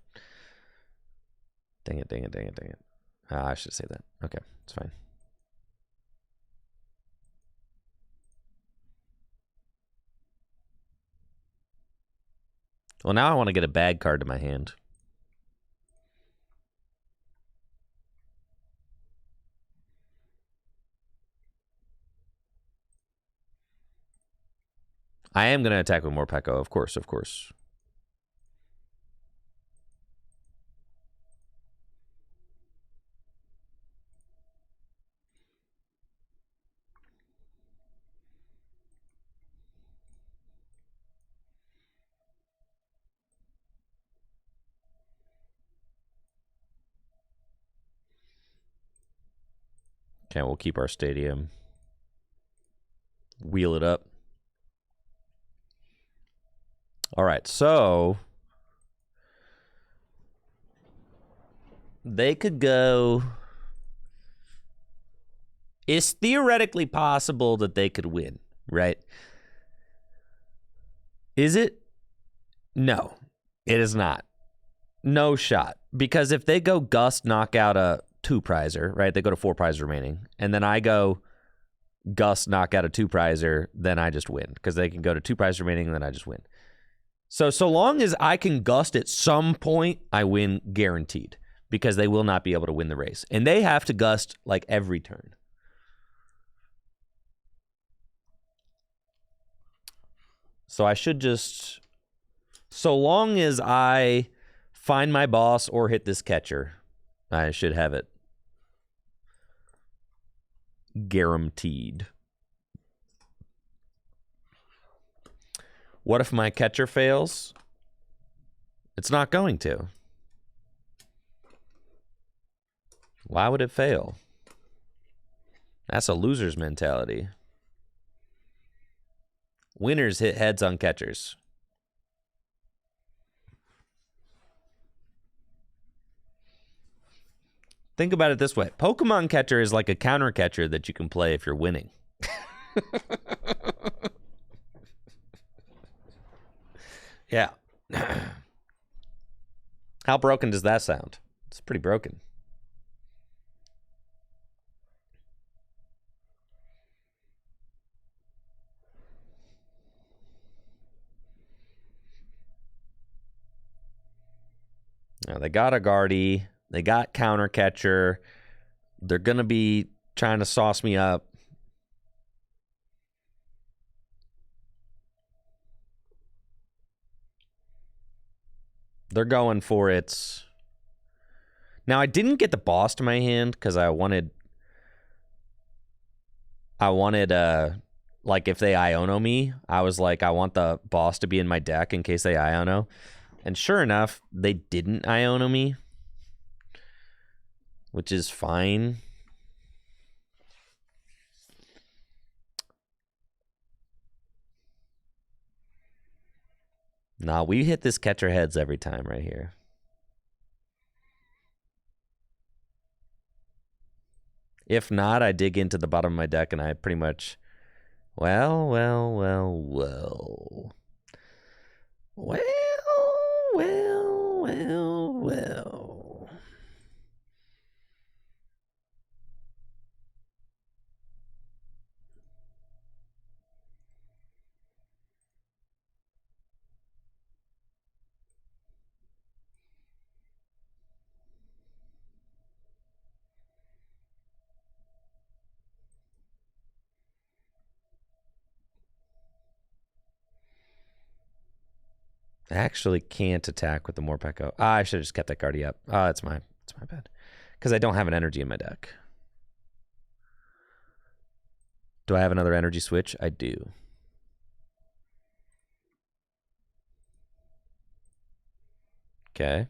it. I should say that. Okay, it's fine. Well, now I want to get a bag card to my hand. I am going to attack with Morpeko, of course. Okay, we'll keep our stadium. Wheel it up. All right, so they could go... It's theoretically possible that they could win, right? Is it? No, it is not. No shot. Because if they go Gust, knock out a 2-prizer, right? They go to 4 prizes remaining. And then I go Gust, knock out a 2-prizer, then I just win. Because they can go to 2 prizes remaining, and then I just win. So long as I can Gust at some point, I win guaranteed. Because they will not be able to win the race. And they have to Gust like every turn. So I should just... So long as I find my boss or hit this catcher, I should have it. Guaranteed. What if my catcher fails? It's not going to. Why would it fail? That's a loser's mentality. Winners hit heads on catchers. Think about it this way. Pokemon catcher is like a counter catcher that you can play if you're winning. Yeah. How broken does that sound? It's pretty broken. Now, they got a Guardy. They got counter catcher. They're going to be trying to sauce me up. They're going for it. Now, I didn't get the boss to my hand because I wanted, like, if they Iono me, I was like, I want the boss to be in my deck in case they Iono. And sure enough, they didn't Iono me, which is fine. Nah, we hit this catcher heads every time right here. If not, I dig into the bottom of my deck and I pretty much... Well. I actually can't attack with the Morpeko. I should have just kept that Guardy up. That's my bad. Because I don't have an energy in my deck. Do I have another energy switch? I do. Okay.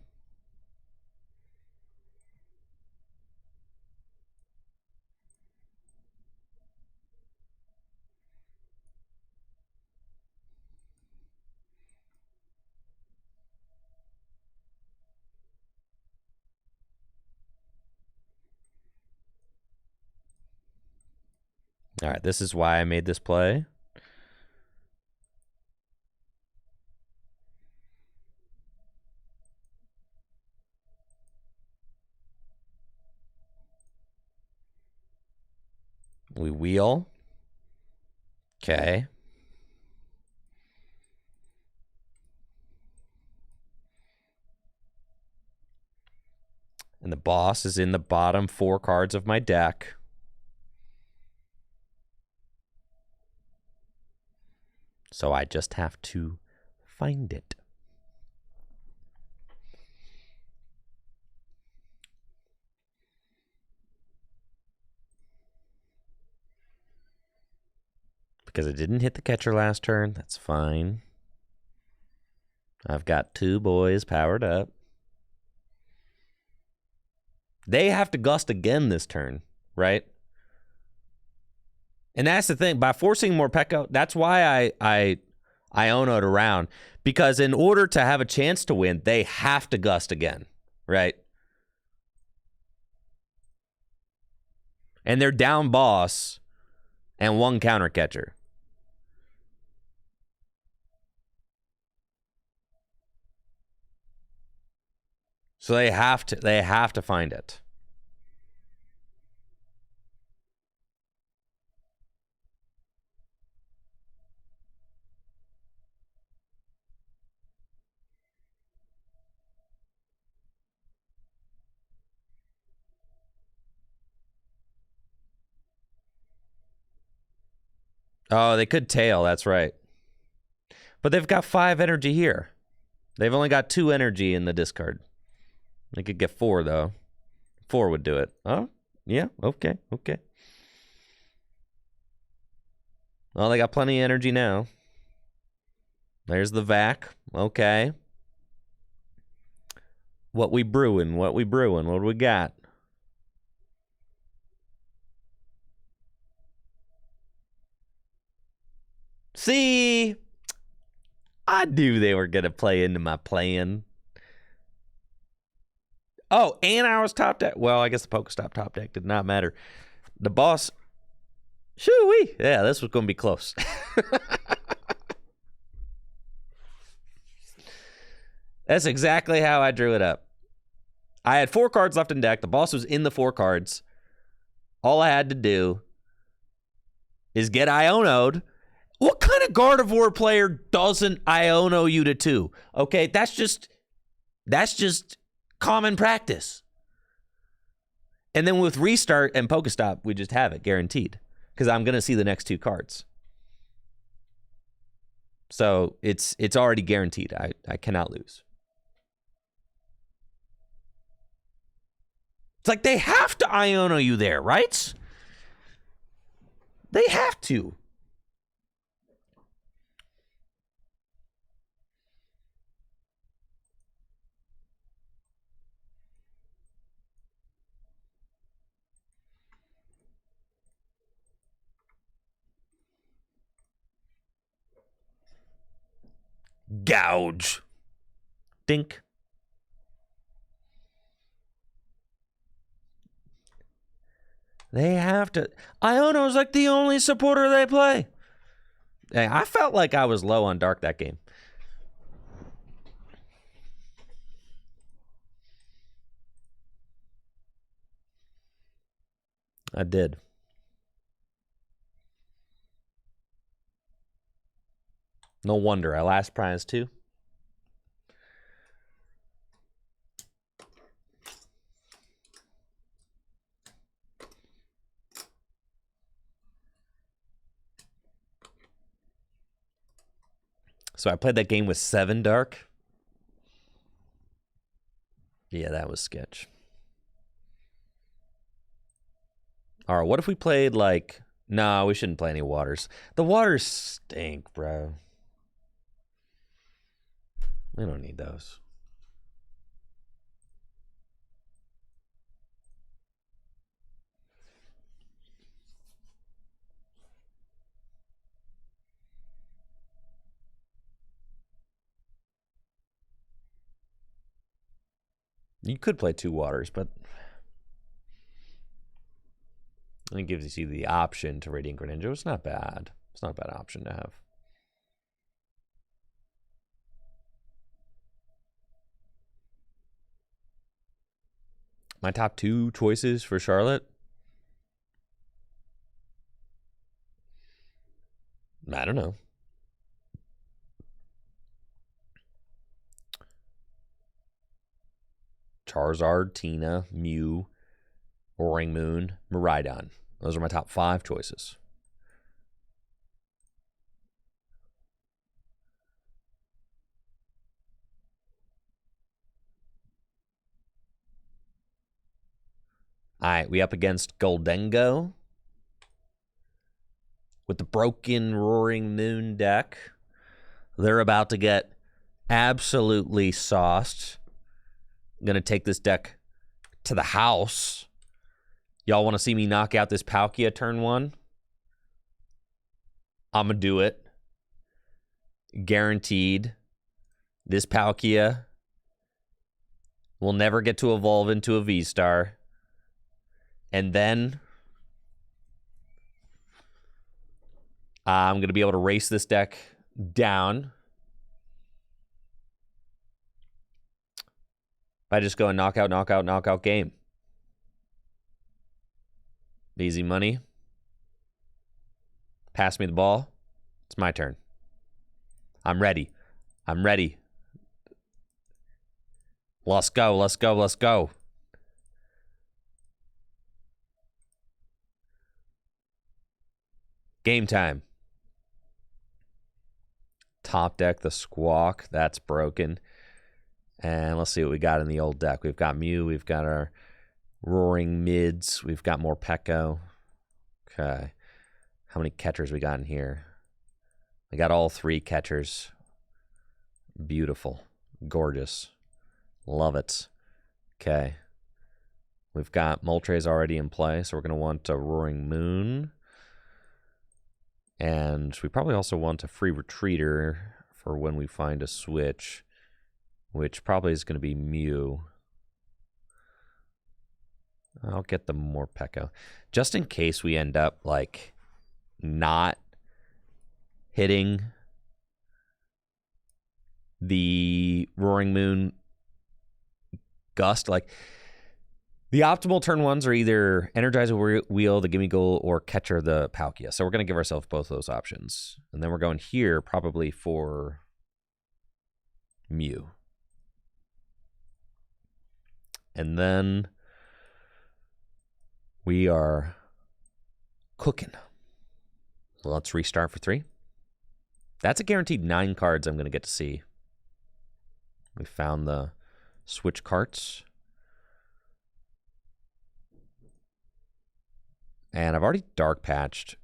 All right, this is why I made this play. We wheel. Okay. And the boss is in the bottom 4 cards of my deck. So I just have to find it. Because I didn't hit the catcher last turn. That's fine. I've got 2 boys powered up. They have to gust again this turn, right? And that's the thing. By forcing Morpeko, that's why I Iono'd around. Because in order to have a chance to win, they have to gust again, right? And they're down boss and 1 counter catcher. So they have to find it. Oh, they could tail, that's right. But they've got 5 energy here. They've only got 2 energy in the discard. They could get 4, though. 4 would do it. Oh, yeah, okay. Well, they got plenty of energy now. There's the vac. Okay. What we brewing? What do we got? See? I knew they were going to play into my plan. Oh, and I was top deck. Well, I guess the Pokestop top deck did not matter. The boss... Shoo-wee. Yeah, this was going to be close. That's exactly how I drew it up. I had 4 cards left in deck. The boss was in the 4 cards. All I had to do is get Iono'd. What kind of Gardevoir player doesn't Iono you to 2? Okay, that's just common practice. And then with Restart and Pokestop, we just have it guaranteed. Because I'm going to see the next 2 cards. So it's already guaranteed. I cannot lose. It's like they have to Iono you there, right? They have to. Gouge. Dink. They have to. Iono's like the only supporter they play. Hey, I felt like I was low on Dark that game. I did. No wonder. I last prize too. So I played that game with 7 Dark. Yeah, that was sketch. All right, what if we played like... No, we shouldn't play any waters. The waters stink, bro. We don't need those. You could play 2 waters, but it gives you the option to Radiant Greninja. It's not bad. It's not a bad option to have. My top 2 choices for Charlotte? I don't know. Charizard, Tina, Mew, Roaring Moon, Miraidon. Those are my top 5 choices. All right, we up against Goldengo with the broken Roaring Moon deck. They're about to get absolutely sauced. I'm going to take this deck to the house. Y'all want to see me knock out this Palkia turn 1? I'm going to do it. Guaranteed. This Palkia will never get to evolve into a V-Star. And then I'm going to be able to race this deck down. If I just go and knockout game. Easy money. Pass me the ball. It's my turn. I'm ready. I'm ready. Let's go, let's go, let's go. Game time. top deck, the Squawk. That's broken. And let's see what we got in the old deck. We've got Mew. We've got our Roaring Mids. We've got more Pekko. Okay. How many catchers we got in here? I got all 3 catchers. Beautiful. Gorgeous. Love it. Okay. We've got Moltres already in play, so we're going to want a Roaring Moon. And we probably also want a free Retreater for when we find a switch, which probably is going to be Mew. I'll get the more Pekko. Just in case we end up, like, not hitting the Roaring Moon Gust. Like, the optimal turn 1s are either Energize a Wheel, the Gimme Goal, or Catcher the Palkia. So we're going to give ourselves both those options. And then we're going here probably for Mew. And then we are cooking. Let's restart for 3. That's a guaranteed 9 cards I'm going to get to see. We found the switch carts. And I've already dark patched.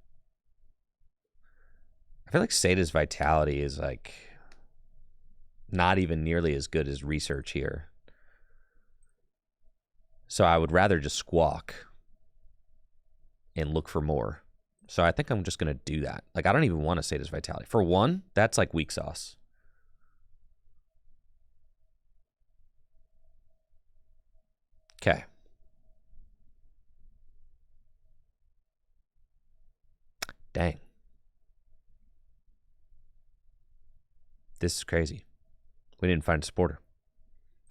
I feel like Sada's Vitality is like not even nearly as good as Research here. So I would rather just Squawk and look for more. So I think I'm just going to do that. Like, I don't even want to Sada's Vitality. For 1, that's like weak sauce. Okay. Dang. This is crazy. We didn't find a supporter.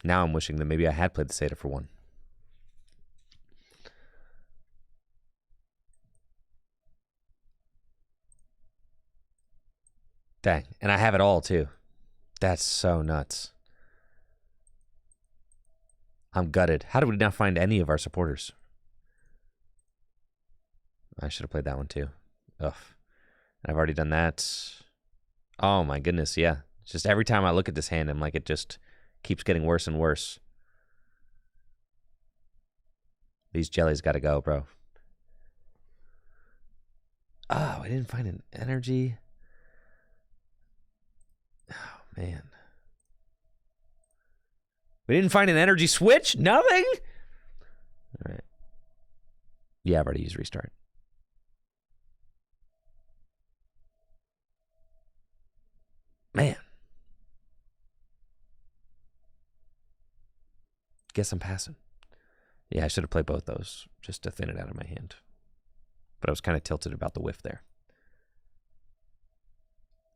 Now I'm wishing that maybe I had played the Sada for 1. Dang. And I have it all, too. That's so nuts. I'm gutted. How did we not find any of our supporters? I should have played that one, too. Ugh. I've already done that. Oh, my goodness, yeah. It's just every time I look at this hand, I'm like, it just keeps getting worse and worse. These jellies got to go, bro. Oh, I didn't find an energy. Oh, man. We didn't find an energy switch? Nothing? All right. Yeah, I've already used restart. Man. Guess I'm passing. Yeah, I should have played both those just to thin it out of my hand. But I was kind of tilted about the whiff there.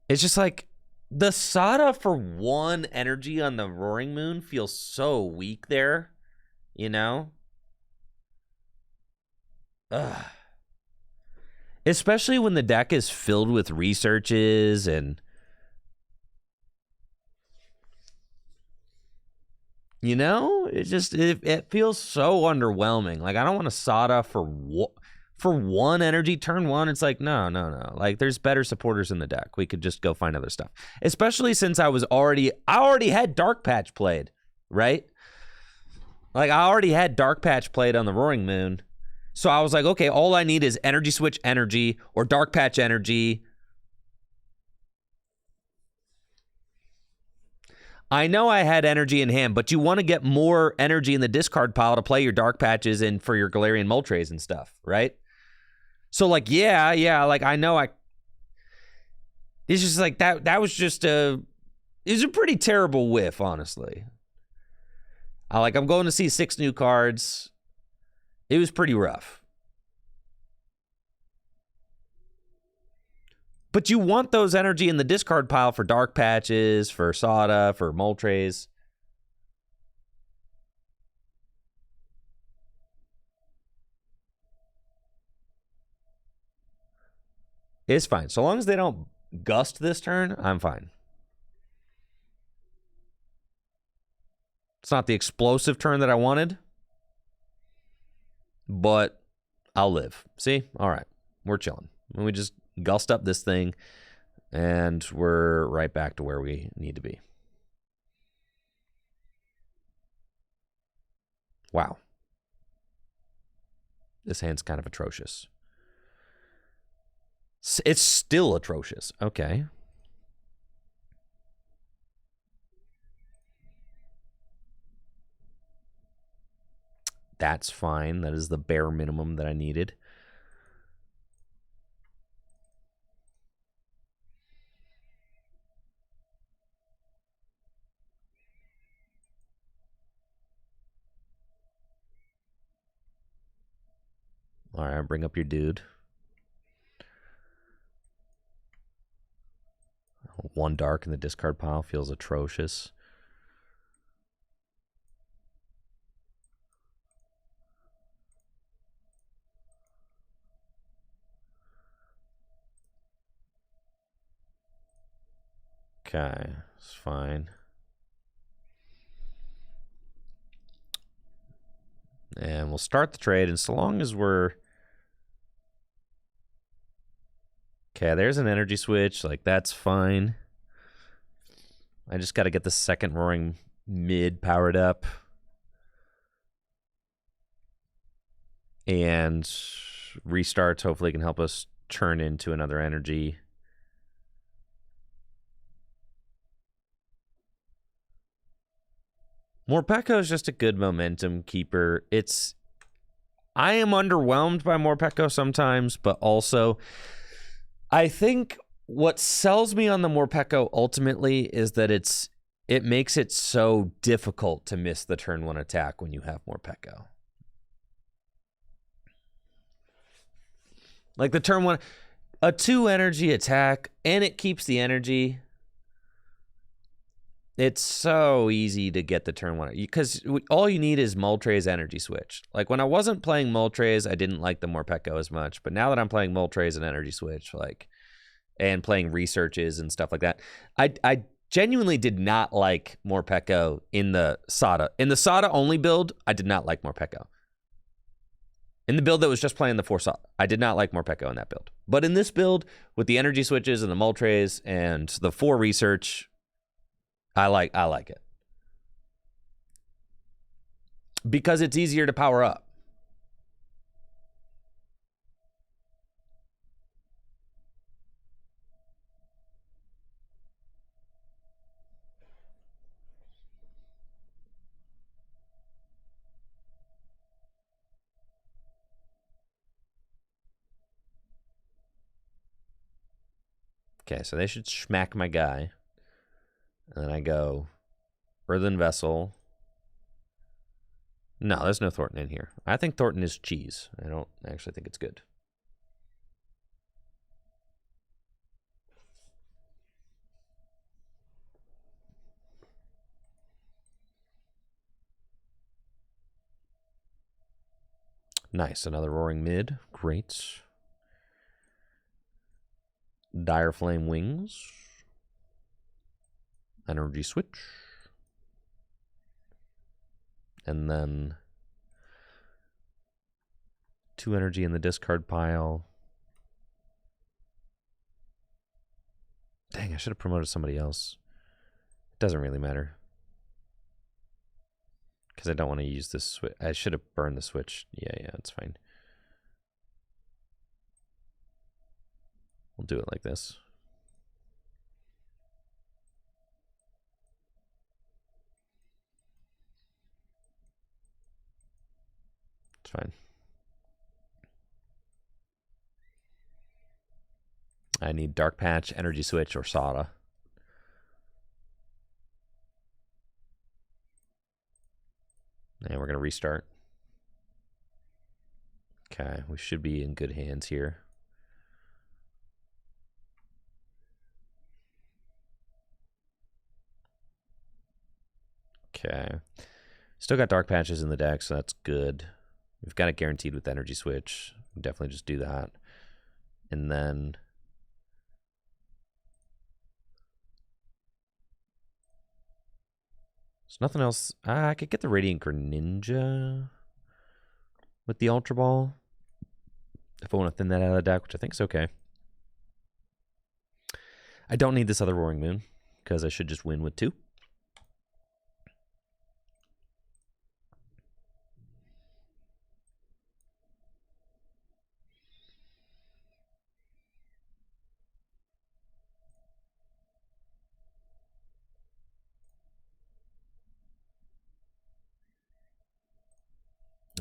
It's just like the Sada for 1 energy on the Roaring Moon feels so weak there, you know? Ugh. Especially when the deck is filled with researches and, you know, it feels so underwhelming. Like, I don't want a Sada for 1 energy turn 1. It's like, no. Like, there's better supporters in the deck. We could just go find other stuff. Especially since I already had Dark Patch played, right? Like, I already had Dark Patch played on the Roaring Moon. So I was like, okay, all I need is Energy Switch energy or Dark Patch energy. I know I had energy in hand, but you want to get more energy in the discard pile to play your Dark Patches and for your Galarian Moltres and stuff, right? So, like, yeah, like, I know it's just like that was just it was a pretty terrible whiff, honestly. I'm going to see 6 new cards. It was pretty rough. But you want those energy in the discard pile for Dark Patches, for Sada, for Moltres. It's fine. So long as they don't gust this turn, I'm fine. It's not the explosive turn that I wanted, but I'll live. See? All right. We're chilling. We just gust up this thing. And we're right back to where we need to be. Wow. This hand's kind of atrocious. It's still atrocious. Okay. That's fine. That is the bare minimum that I needed. All right, bring up your dude. One dark in the discard pile feels atrocious. Okay, it's fine. And we'll start the trade, and so long as we're... Okay, there's an energy switch. Like, that's fine. I just got to get the second roaring mid powered up. And restarts hopefully can help us turn into another energy. Morpeko is just a good momentum keeper. I am underwhelmed by Morpeko sometimes, but also I think what sells me on the Morpeko ultimately is that it makes it so difficult to miss the turn 1 attack when you have Morpeko. Like the turn 1, a 2 energy attack, and it keeps the energy. It's so easy to get the turn 1 because all you need is Moltres energy switch. Like when I wasn't playing Moltres, I didn't like the Morpeko as much, but now that I'm playing Moltres and energy switch, like, and playing researches and stuff like that, I genuinely did not like Morpeko in the Sada. In the Sada only build, I did not like Morpeko. In the build that was just playing the 4 Sada, I did not like Morpeko in that build. But in this build, with the energy switches and the Moltres and the 4 research, I like it. Because it's easier to power up. Okay, so they should smack my guy. And then I go Earthen Vessel. No, there's no Thornton in here. I think Thornton is cheese. I don't actually think it's good. Nice, another Roaring Mid. Great. Dire Flame Wings. Energy Switch. And then 2 energy in the discard pile. Dang, I should have promoted somebody else. It doesn't really matter. Because I don't want to use this switch. I should have burned the switch. Yeah, it's fine. We'll do it like this. It's fine. I need Dark Patch, Energy Switch, or Sada. And we're going to restart. Okay, we should be in good hands here. Okay. Still got Dark Patches in the deck, so that's good. We've got it guaranteed with Energy Switch. Definitely just do that. And then... there's nothing else. I could get the Radiant Greninja with the Ultra Ball if I want to thin that out of the deck, which I think is okay. I don't need this other Roaring Moon because I should just win with 2.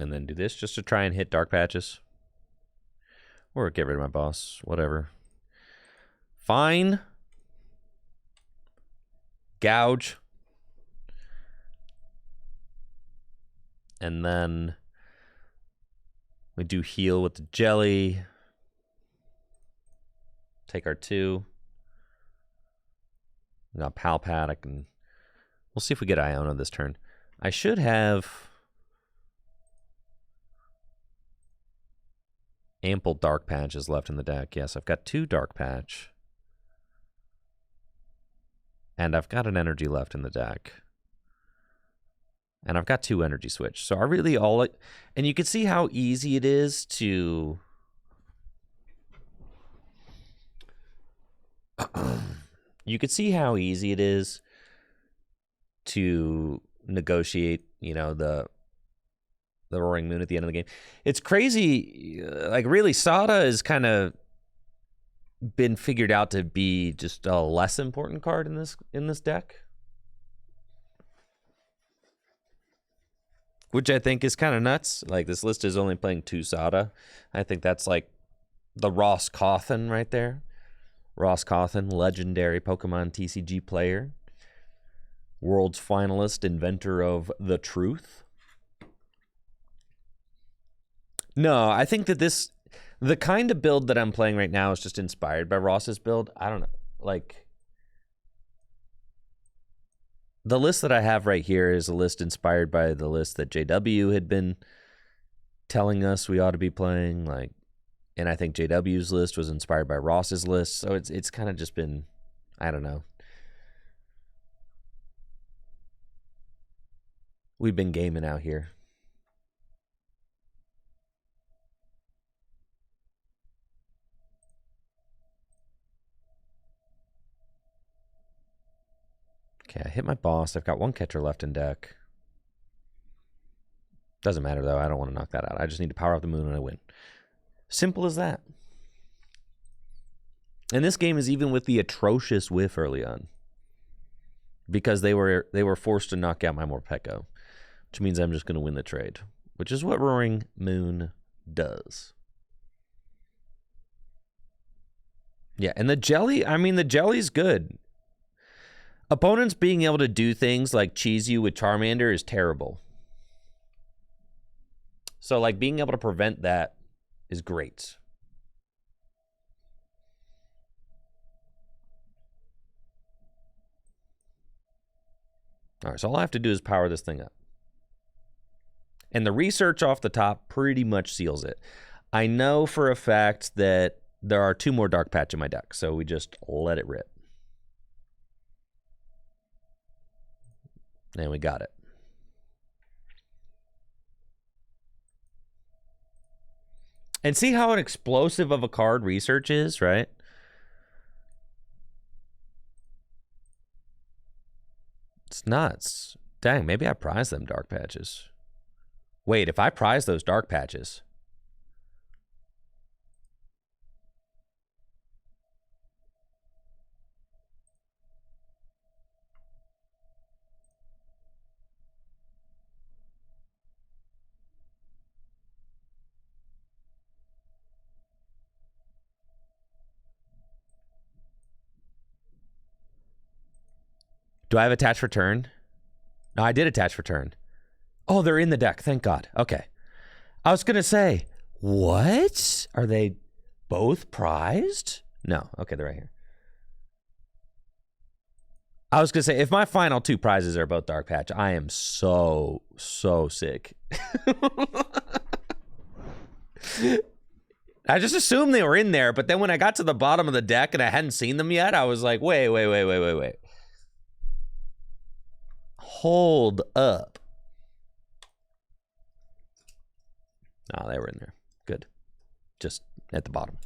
And then do this just to try and hit dark patches. Or get rid of my boss. Whatever. Fine. Gouge. And then we do heal with the jelly. Take our 2. We got Pal Pad. We'll see if we get Iona this turn. I should have ample dark patches left in the deck. Yes, I've got 2 dark patch. And I've got an energy left in the deck. And I've got 2 energy switch. So I really and you can see how easy it is to you could see how easy it is to negotiate, you know, the Roaring Moon at the end of the game. It's crazy. Like, really, Sada is kind of been figured out to be just a less important card in this deck, which I think is kind of nuts. Like, this list is only playing 2 Sada. I think that's like the Ross Cawthon right there. Ross Cawthon, legendary Pokemon TCG player, world's finalist, inventor of the truth. No, I think that the kind of build that I'm playing right now is just inspired by Ross's build. I don't know. Like, the list that I have right here is a list inspired by the list that JW had been telling us we ought to be playing. Like, and I think JW's list was inspired by Ross's list. So it's kind of just been, I don't know. We've been gaming out here. Okay, I hit my boss. I've got 1 catcher left in deck. Doesn't matter, though. I don't want to knock that out. I just need to power up the moon and I win. Simple as that. And this game is even with the atrocious whiff early on, because they were forced to knock out my Morpeko, which means I'm just going to win the trade, which is what Roaring Moon does. Yeah, and the jelly, I mean, the jelly's good. Opponents being able to do things like cheese you with Charmander is terrible. So, like, being able to prevent that is great. All right, so all I have to do is power this thing up. And the research off the top pretty much seals it. I know for a fact that there are 2 more Dark Patch in my deck, so we just let it rip. And we got it. And see how explosive of a card research is, right? It's nuts. Dang, maybe I prize them dark patches. Wait, if I prize those dark patches. Do I have attach return? No, I did attach return. Oh, they're in the deck. Thank God. Okay. I was going to say, what? Are they both prized? No. Okay, they're right here. I was going to say, if my final 2 prizes are both Dark Patch, I am so sick. I just assumed they were in there, but then when I got to the bottom of the deck and I hadn't seen them yet, I was like, wait. Hold up. Oh, they were in there. Good. Just at the bottom.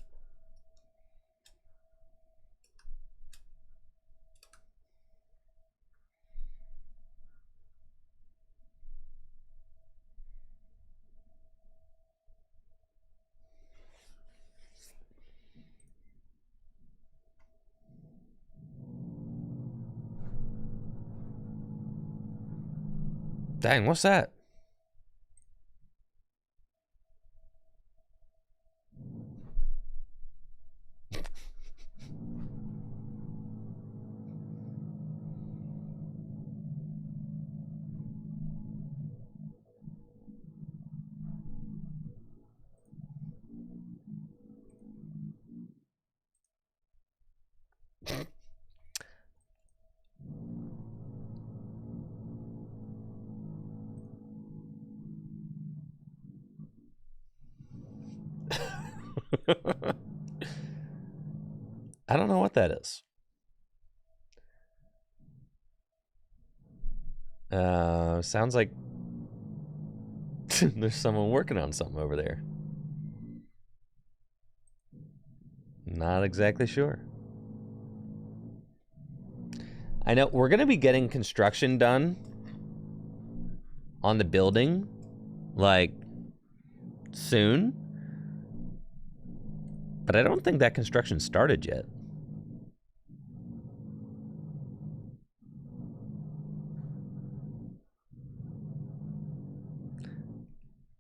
Dang, what's that? I don't know what that is. Sounds like there's someone working on something over there. Not exactly sure. I know we're going to be getting construction done on the building, like, soon. But I don't think that construction started yet.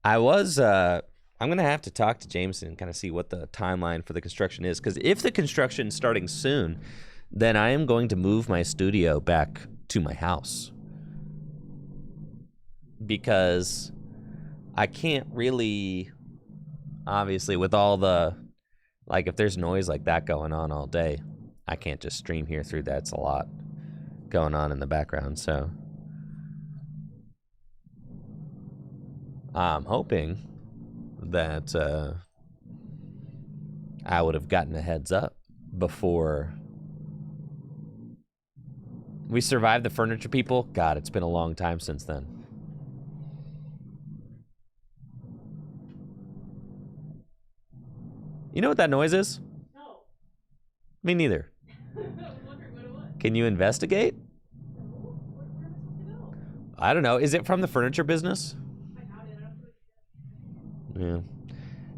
I'm going to have to talk to Jameson and kind of see what the timeline for the construction is. Because if the construction is starting soon, then I am going to move my studio back to my house. Because I can't really, obviously, with all the, like, if there's noise like that going on all day, I can't just stream here through that. It's a lot going on in the background, so I'm hoping that I would have gotten a heads up before we survived the furniture people. God, it's been a long time since then. You know what that noise is? No. Me neither. I was wondering what it was. Can you investigate? No? Where am I supposed to go? I don't know. Is it from the furniture business? I doubt it. I don't know. Yeah.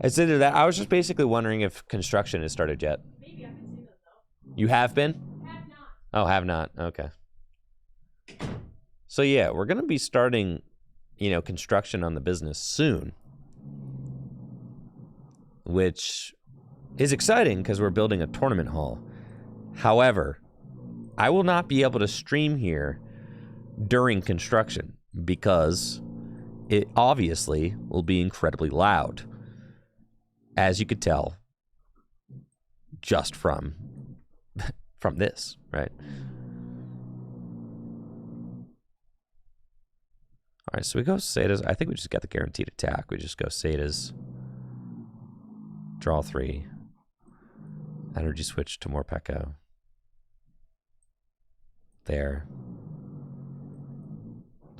It's either that. I was just basically wondering if construction has started yet. Maybe I can see that though. You have been? Have not. Oh, have not. Okay. So yeah, we're gonna be starting, construction on the business soon, which is exciting because we're building a tournament hall. However, I will not be able to stream here during construction because it obviously will be incredibly loud, as you could tell just from this, right? All right, so we go Setas. I think we just got the guaranteed attack. We just go Setas, draw 3, energy switch to Morpeko. There.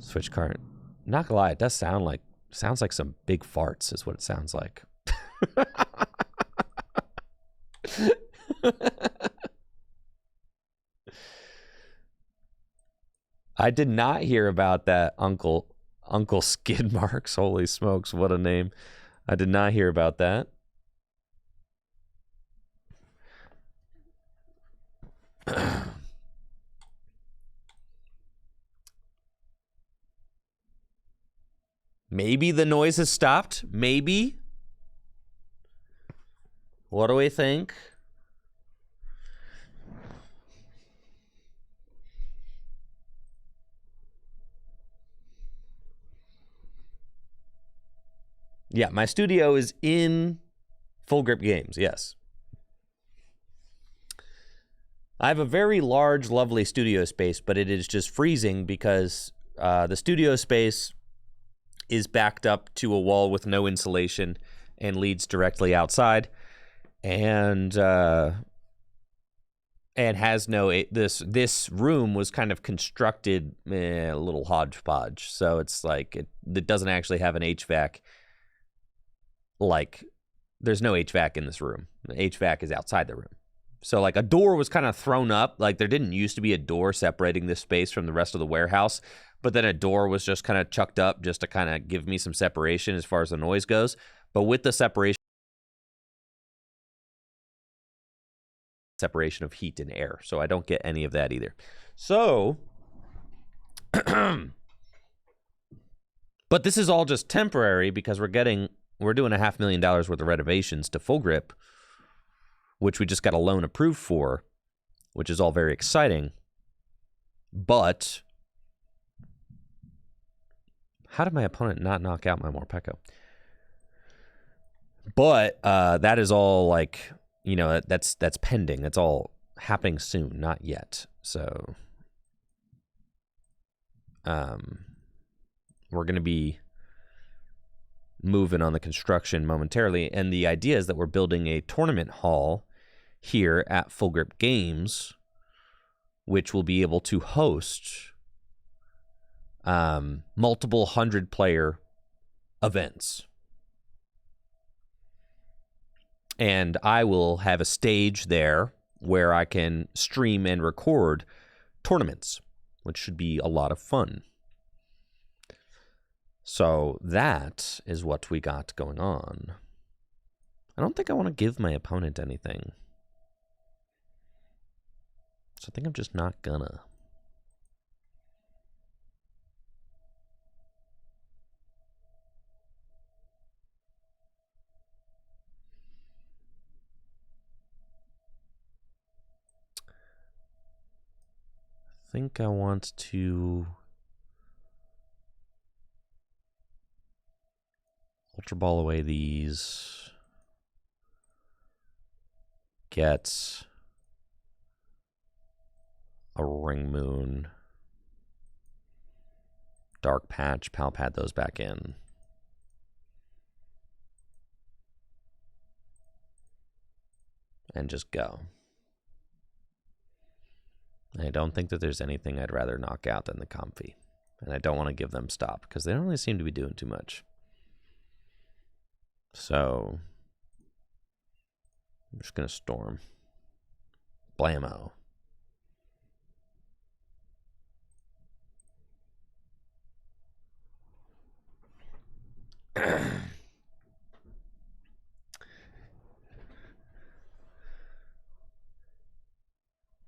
Switch card. Not gonna lie, it does sounds like some big farts is what it sounds like. I did not hear about that Uncle Skid Marks. Holy smokes, what a name. I did not hear about that. Maybe the noise has stopped. Maybe. What do we think? Yeah, my studio is in Full Grip Games, yes. I have a very large, lovely studio space, but it is just freezing because the studio space is backed up to a wall with no insulation and leads directly outside, and has no. This room was kind of constructed a little hodgepodge, so it's like it doesn't actually have an HVAC. Like, there's no HVAC in this room. The HVAC is outside the room. So, like, a door was kind of thrown up. Like, there didn't used to be a door separating this space from the rest of the warehouse, but then a door was just kind of chucked up just to kind of give me some separation as far as the noise goes. But with the separation of heat and air, so I don't get any of that either. So But this is all just temporary because we're doing $500,000 worth of renovations to Full Grip, which we just got a loan approved for, which is all very exciting. But how did my opponent not knock out my Morpeko? But that is all like, you know, that's pending. It's all happening soon, not yet. So we're going to be moving on the construction momentarily. And the idea is that we're building a tournament hall here at Full Grip Games, which will be able to host multiple 100-player events. And I will have a stage there where I can stream and record tournaments, which should be a lot of fun. So that is what we got going on. I don't think I want to give my opponent anything. So I think I'm just not gonna. I think I want to Ultra Ball away these. Get a Ring Moon. Dark Patch, Pal Pad those back in. And just go. I don't think that there's anything I'd rather knock out than the Comfy. And I don't want to give them stop because they don't really seem to be doing too much. So I'm just going to Storm. Blammo.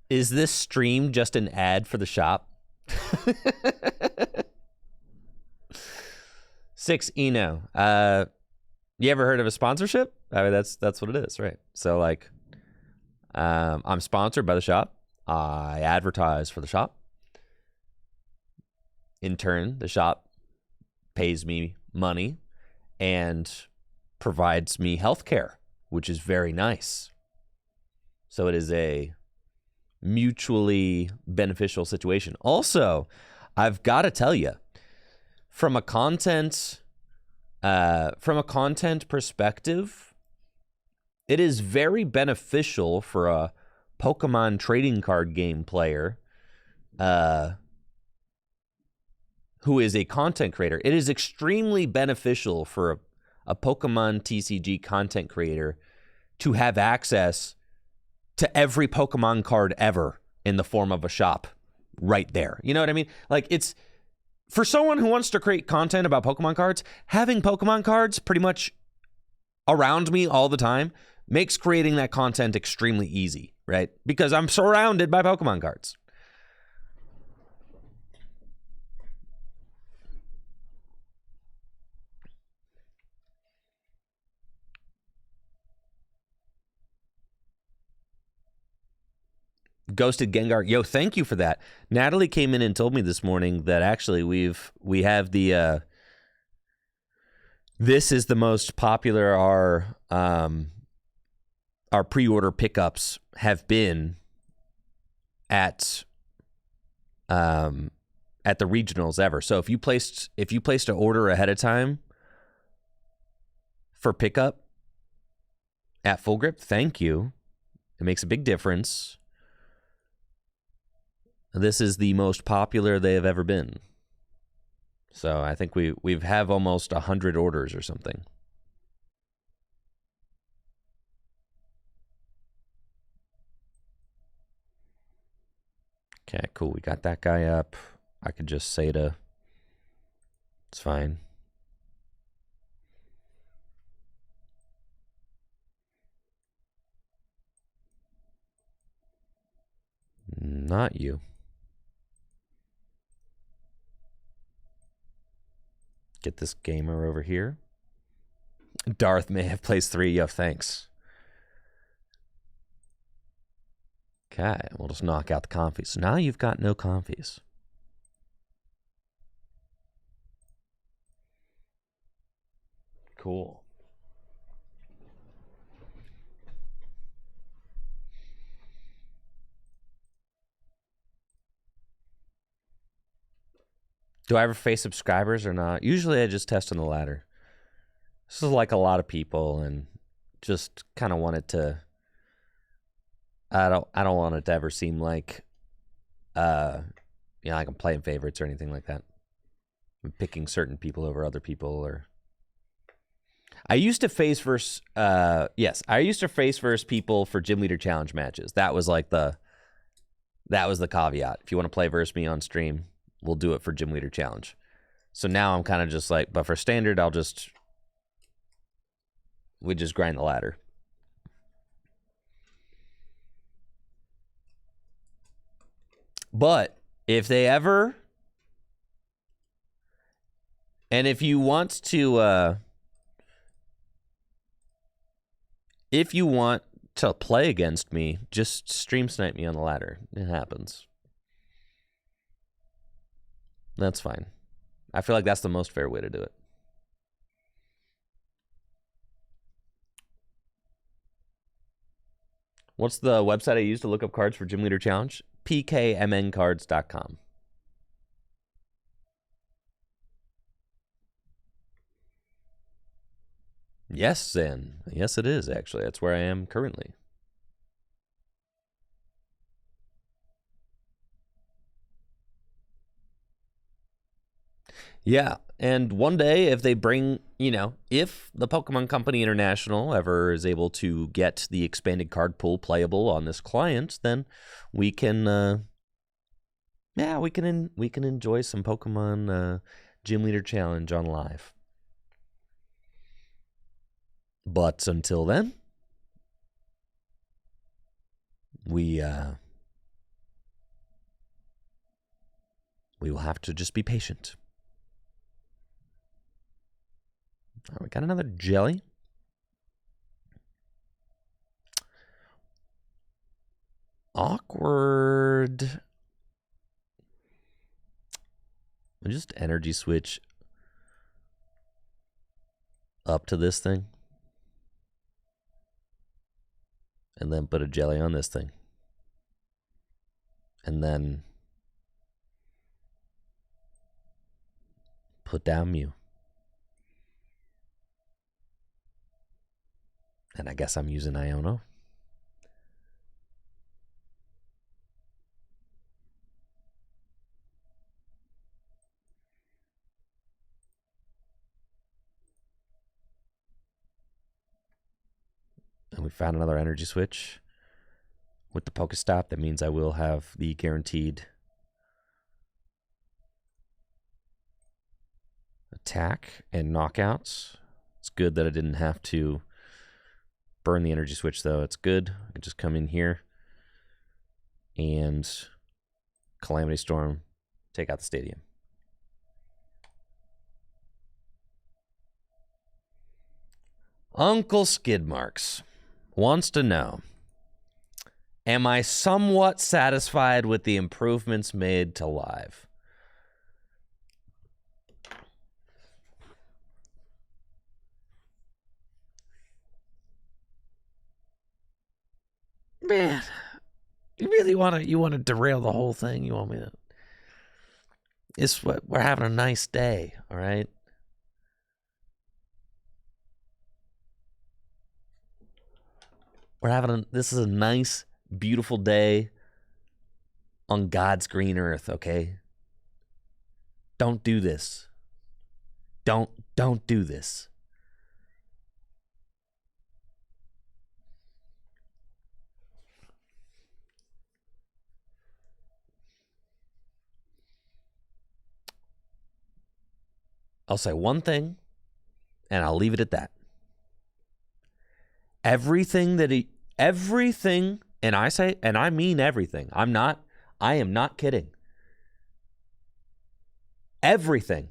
Is this stream just an ad for the shop? 6 Eno. You ever heard of a sponsorship? I mean, that's what it is, right? So like, I'm sponsored by the shop. I advertise for the shop. In turn, the shop pays me money and provides me health care, which is very nice. So it is a mutually beneficial situation. Also, I've got to tell you, from a content perspective, it is very beneficial for a Pokemon trading card game player who is a content creator. It is extremely beneficial for a Pokemon TCG content creator to have access to every Pokemon card ever in the form of a shop right there. You know what I mean? Like, it's for someone who wants to create content about Pokemon cards, having Pokemon cards pretty much around me all the time makes creating that content extremely easy, right? Because I'm surrounded by Pokemon cards. Ghosted Gengar. Yo, thank you for that. Natalie came in and told me this morning that actually we have the this is the most popular our pre-order pickups have been at the regionals ever. So if you placed an order ahead of time for pickup at Full Grip, thank you. It makes a big difference. This is the most popular they have ever been. So I think we've have almost 100 orders or something. Okay, cool. We got that guy up. I could just say to. It's fine. Not you. Get this gamer over here. Darth may have placed 3. Yo, thanks. Okay, we'll just knock out the confies. So now you've got no confies. Cool. Do I ever face subscribers or not? Usually I just test on the ladder. This is like a lot of people, and just kind of want it to. I don't want it to ever seem like, like I'm playing favorites or anything like that. I'm picking certain people over other people, or. I used to face versus. Yes, I used to face versus people for gym leader challenge matches. That was like the. That was the caveat. If you want to play versus me on stream, we'll do it for gym leader challenge. So now I'm kind of just like, but for standard, we just grind the ladder. But if they ever, and if you want to play against me, just stream snipe me on the ladder. It happens. That's fine. I feel like that's the most fair way to do it. What's the website I use to look up cards for Gym Leader Challenge? pkmncards.com. Yes, Zen. Yes, it is, actually. That's where I am currently. Yeah, and one day if they bring, if the Pokemon Company International ever is able to get the expanded card pool playable on this client, then we can, we can enjoy some Pokemon Gym Leader Challenge on live. But until then, we will have to just be patient. All right, we got another jelly. Awkward. We'll just energy switch up to this thing. And then put a jelly on this thing. And then put down Mew. And I guess I'm using Iono. And we found another energy switch. With the Pokestop, that means I will have the guaranteed attack and knockouts. It's good that I didn't have to burn the energy switch, though. It's good. I can just come in here and Calamity Storm, take out the stadium. Uncle Skidmarks wants to know, am I somewhat satisfied with the improvements made to live? Man, you really want to derail the whole thing? You want me to? It's what we're having a nice day, all right? This is a nice, beautiful day on God's green earth, okay? Don't do this. Don't do this. I'll say one thing, and I'll leave it at that. Everything, and I mean everything. I am not kidding. Everything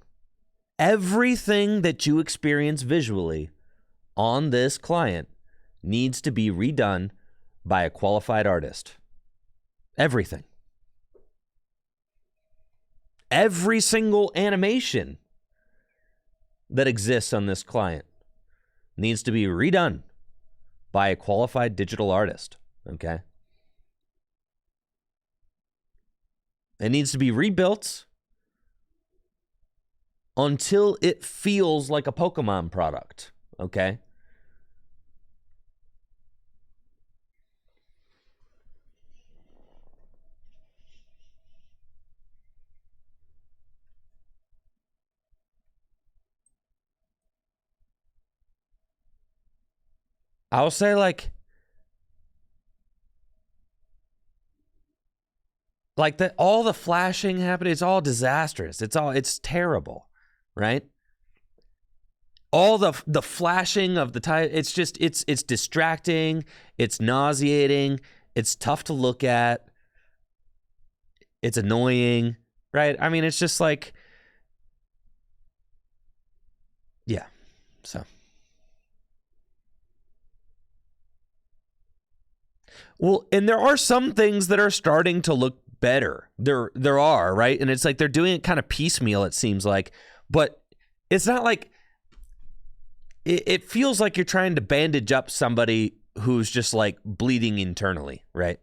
Everything that you experience visually on this client needs to be redone by a qualified artist. Everything. Every single animation that exists on this client needs to be redone by a qualified digital artist, okay? It needs to be rebuilt until it feels like a Pokemon product, okay? I'll say like that all the flashing happening, it's all disastrous. It's terrible, right? All the flashing of the type, it's distracting, it's nauseating, it's tough to look at, it's annoying, right? I mean, it's just like, yeah, so. Well, and there are some things that are starting to look better. There are, right? And it's like they're doing it kind of piecemeal, it seems like. But it's not like it feels like you're trying to bandage up somebody who's just like bleeding internally, right?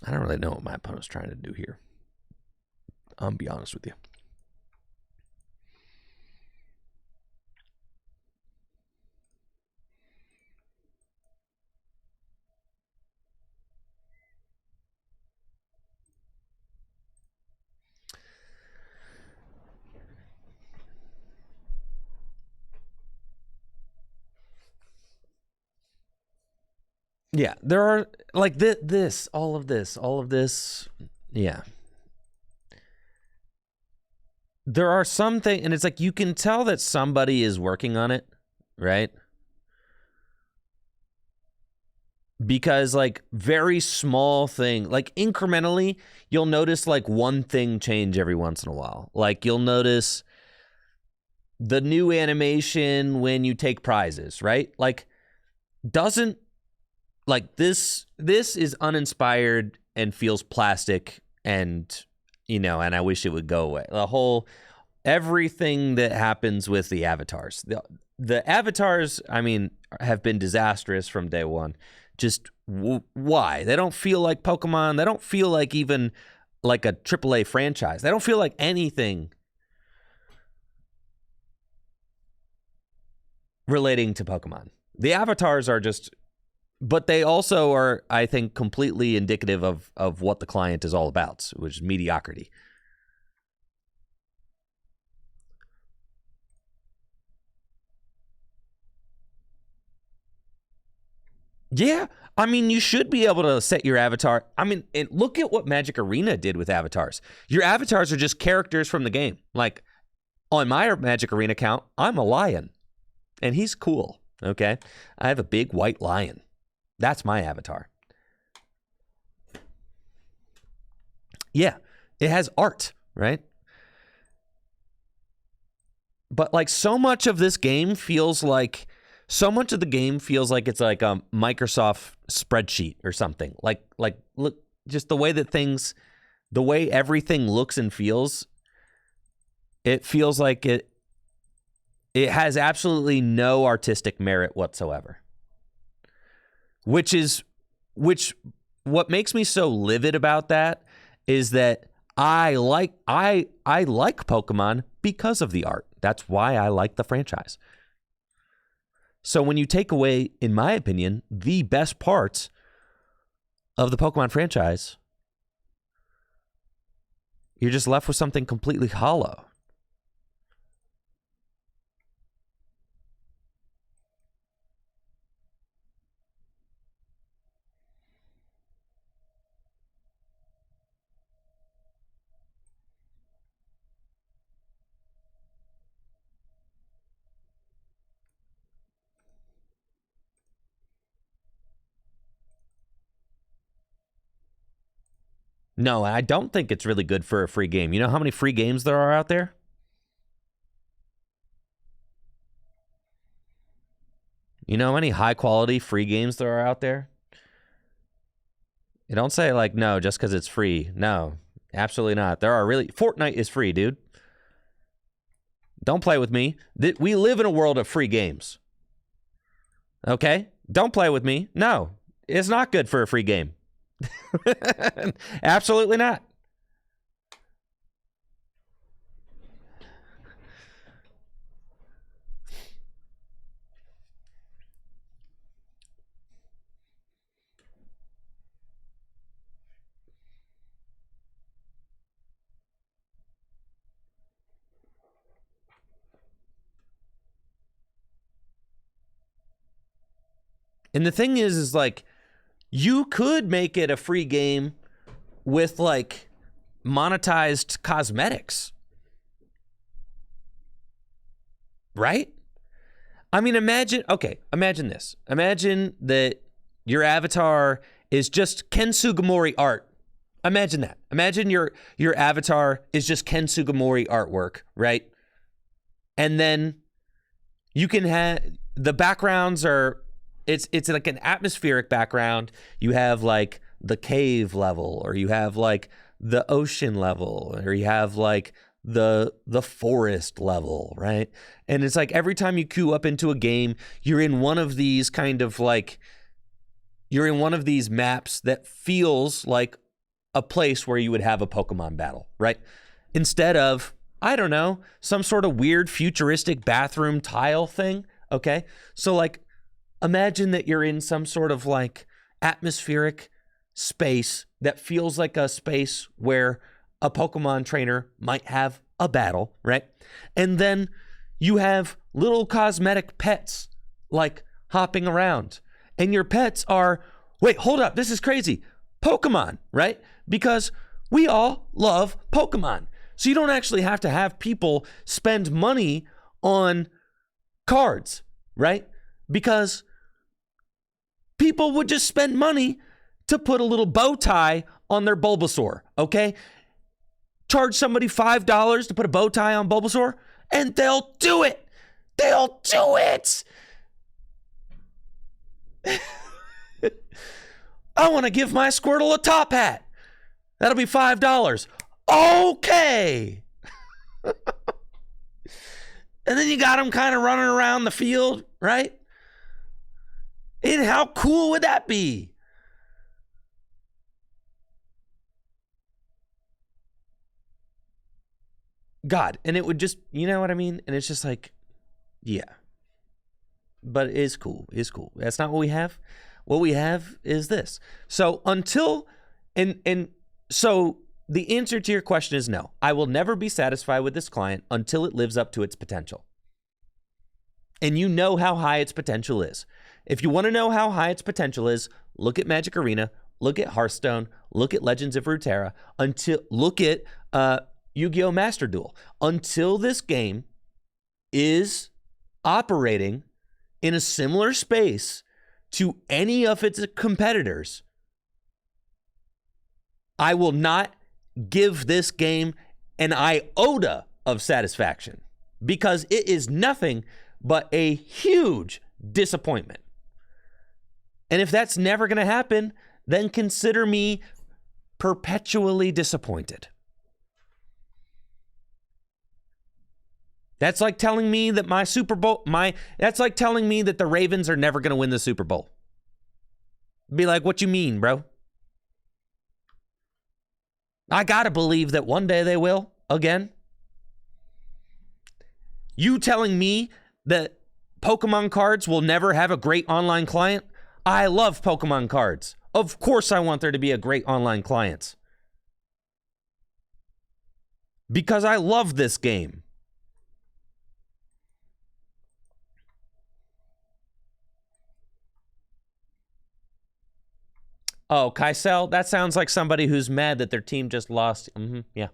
I don't really know what my opponent's trying to do here. I'll be honest with you. Yeah, there are like all of this. Yeah. There are some things, and it's like you can tell that somebody is working on it, right? Because like very small thing, like incrementally, you'll notice like one thing change every once in a while. Like you'll notice the new animation when you take prizes, right? Like doesn't like this is uninspired and feels plastic and and I wish it would go away. Everything that happens with the avatars. The avatars, I mean, have been disastrous from day one. Just why? They don't feel like Pokemon. They don't feel like even like a AAA franchise. They don't feel like anything relating to Pokemon. The avatars are just, but they also are, I think, completely indicative of what the client is all about, which is mediocrity. Yeah, I mean, you should be able to set your avatar. I mean, and look at what Magic Arena did with avatars. Your avatars are just characters from the game. Like, on my Magic Arena account, I'm a lion, and he's cool, okay? I have a big white lion. That's my avatar. Yeah, it has art, right? But, like, so much of this game feels like... So much of the game feels like it's like a Microsoft spreadsheet or something. Like look, just the way everything looks and feels. it feels like it has absolutely no artistic merit whatsoever. Which what makes me so livid about that is that I like Pokemon because of the art. That's why I like the franchise. So when you take away, in my opinion, the best parts of the Pokemon franchise, you're just left with something completely hollow. No, I don't think it's really good for a free game. You know how many free games there are out there? You know how many high-quality free games there are out there? You don't say, like, no, just because it's free. No, absolutely not. There are really... Fortnite is free, dude. Don't play with me. We live in a world of free games. Okay? Don't play with me. No, it's not good for a free game. Absolutely not. And the thing is like, you could make it a free game with like monetized cosmetics. Right? I mean, imagine this. Imagine that your avatar is just Ken Sugimori art. Imagine that. Imagine your avatar is just Ken Sugimori artwork, right? And then you can have the backgrounds are it's like an atmospheric background. You have like the cave level, or you have like the ocean level, or you have like the forest level, right? And it's like every time you queue up into a game, you're in one of these kind of like you're in one of these maps that feels like a place where you would have a Pokemon battle, right? Instead of, I don't know, some sort of weird futuristic bathroom tile thing, okay? So like imagine that you're in some sort of like atmospheric space that feels like a space where a Pokemon trainer might have a battle, right? And then you have little cosmetic pets like hopping around. And your pets are, wait, hold up, this is crazy, Pokemon, right? Because we all love Pokemon. So you don't actually have to have people spend money on cards, right? Because people would just spend money to put a little bow tie on their Bulbasaur, okay? Charge somebody $5 to put a bow tie on Bulbasaur, and they'll do it. They'll do it. I want to give my Squirtle a top hat. That'll be $5. Okay. And then you got him kind of running around the field, right? And how cool would that be? God, and it would just, you know what I mean? And it's just like, yeah. But it is cool. It's cool. That's not what we have. What we have is this. So until, and so the answer to your question is no. I will never be satisfied with this client until it lives up to its potential. And you know how high its potential is. If you want to know how high its potential is, look at Magic Arena, look at Hearthstone, look at Legends of Runeterra, look at Yu-Gi-Oh! Master Duel. Until this game is operating in a similar space to any of its competitors, I will not give this game an iota of satisfaction, because it is nothing but a huge disappointment. And if that's never going to happen, then consider me perpetually disappointed. That's like telling me that that's like telling me that the Ravens are never going to win the Super Bowl. Be like, what you mean, bro? I got to believe that one day they will again. You telling me that Pokemon cards will never have a great online client? I love Pokemon cards. Of course I want there to be a great online client. Because I love this game. Oh, Kaisel, that sounds like somebody who's mad that their team just lost. Yeah.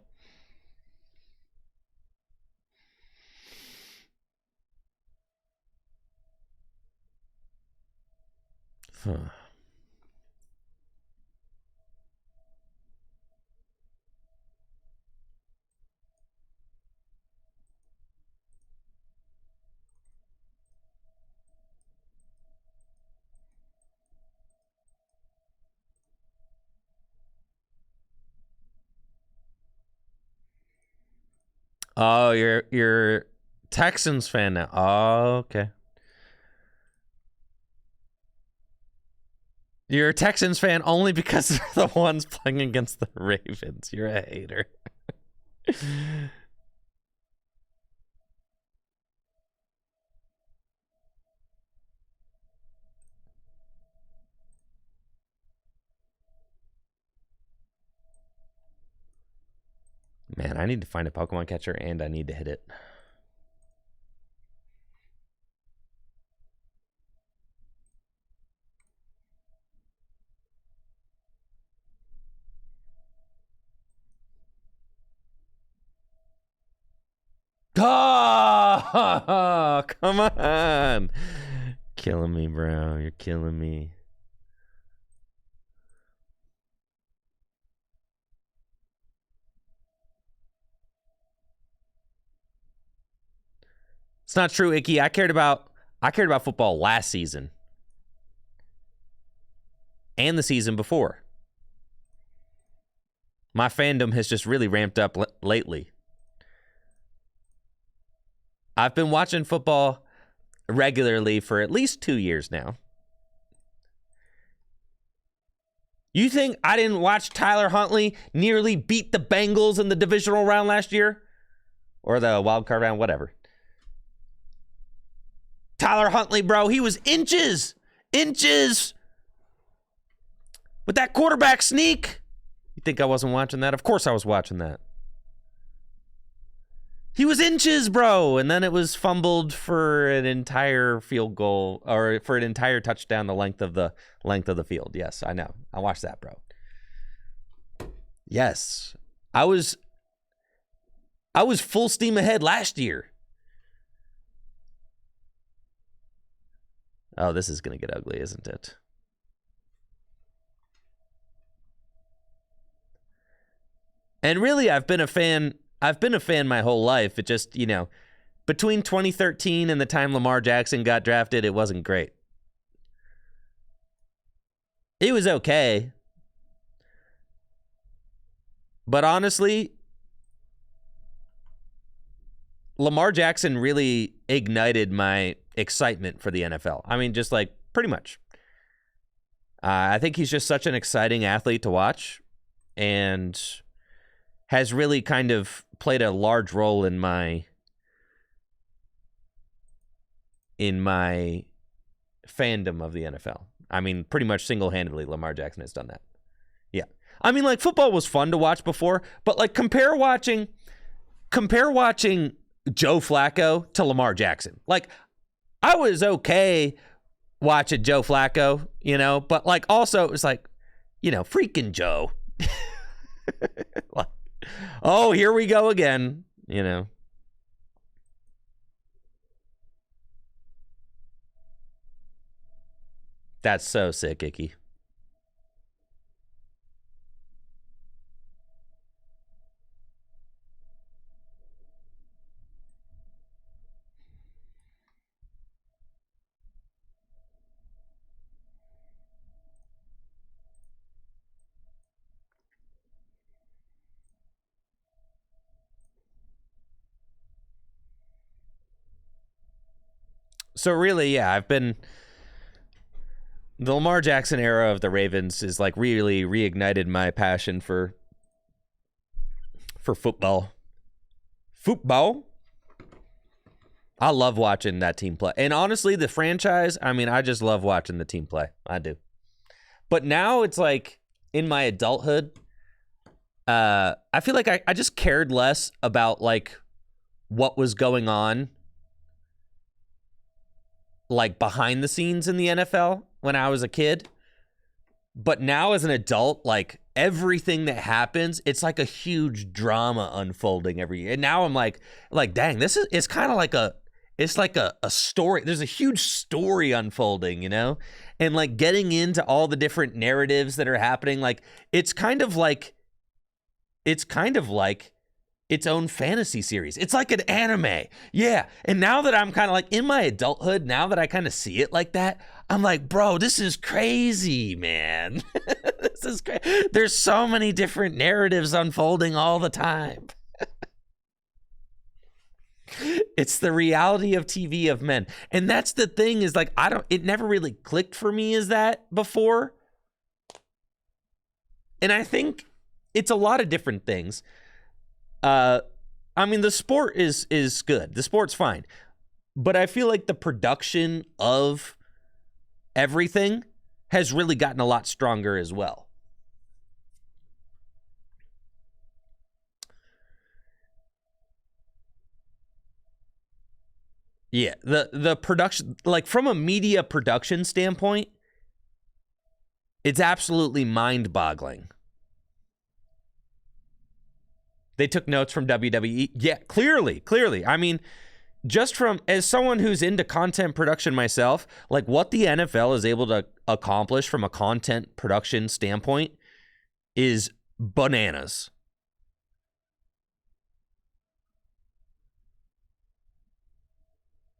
Oh, you're Texans fan now. Oh, okay. You're a Texans fan only because they're the ones playing against the Ravens. You're a hater. Man, I need to find a Pokemon catcher and I need to hit it. Oh, come on. Killing me, bro. You're killing me. It's not true, Icky. I cared about football last season. And the season before. My fandom has just really ramped up lately. I've been watching football regularly for at least 2 years now. You think I didn't watch Tyler Huntley nearly beat the Bengals in the divisional round last year? Or the wild card round, whatever. Tyler Huntley, bro, he was inches with that quarterback sneak. You think I wasn't watching that? Of course I was watching that. He was inches, bro, and then it was fumbled for an entire field goal or for an entire touchdown the length of the field. Yes, I know. I watched that, bro. Yes. I was full steam ahead last year. Oh, this is going to get ugly, isn't it? And really, I've been a fan my whole life. It just, between 2013 and the time Lamar Jackson got drafted, it wasn't great. It was okay. But honestly, Lamar Jackson really ignited my excitement for the NFL. I mean, just like pretty much. I think he's just such an exciting athlete to watch and has really kind of played a large role in my fandom of the NFL. I mean, pretty much single-handedly, Lamar Jackson has done that. Yeah. I mean, like, football was fun to watch before, but like compare watching Joe Flacco to Lamar Jackson. Like, I was okay watching Joe Flacco, but like also it was like, freaking Joe. Like, oh, here we go again, That's so sick, Icky. So really, yeah, I've been the Lamar Jackson era of the Ravens is like really reignited my passion for football. Football. I love watching that team play. And honestly, the franchise, I mean, I just love watching the team play. I do. But now it's like in my adulthood, I feel like I just cared less about like what was going on like behind the scenes in the NFL when I was a kid. But now as an adult, like everything that happens, it's like a huge drama unfolding every year. And now I'm like dang, this is it's kind of like it's like a story. There's a huge story unfolding, you know? And like getting into all the different narratives that are happening, like it's kind of like its own fantasy series. It's like an anime. Yeah. And now that I'm kind of like in my adulthood, now that I kind of see it like that, I'm like, bro, this is crazy, man. This is crazy. There's so many different narratives unfolding all the time. It's the reality of TV of men. And that's the thing is like, it never really clicked for me as that before. And I think it's a lot of different things. I mean, the sport is good. The sport's fine. But I feel like the production of everything has really gotten a lot stronger as well. Yeah, the production, like from a media production standpoint, it's absolutely mind-boggling. They took notes from WWE. Yeah, clearly. I mean, just from as someone who's into content production myself, like what the NFL is able to accomplish from a content production standpoint is bananas.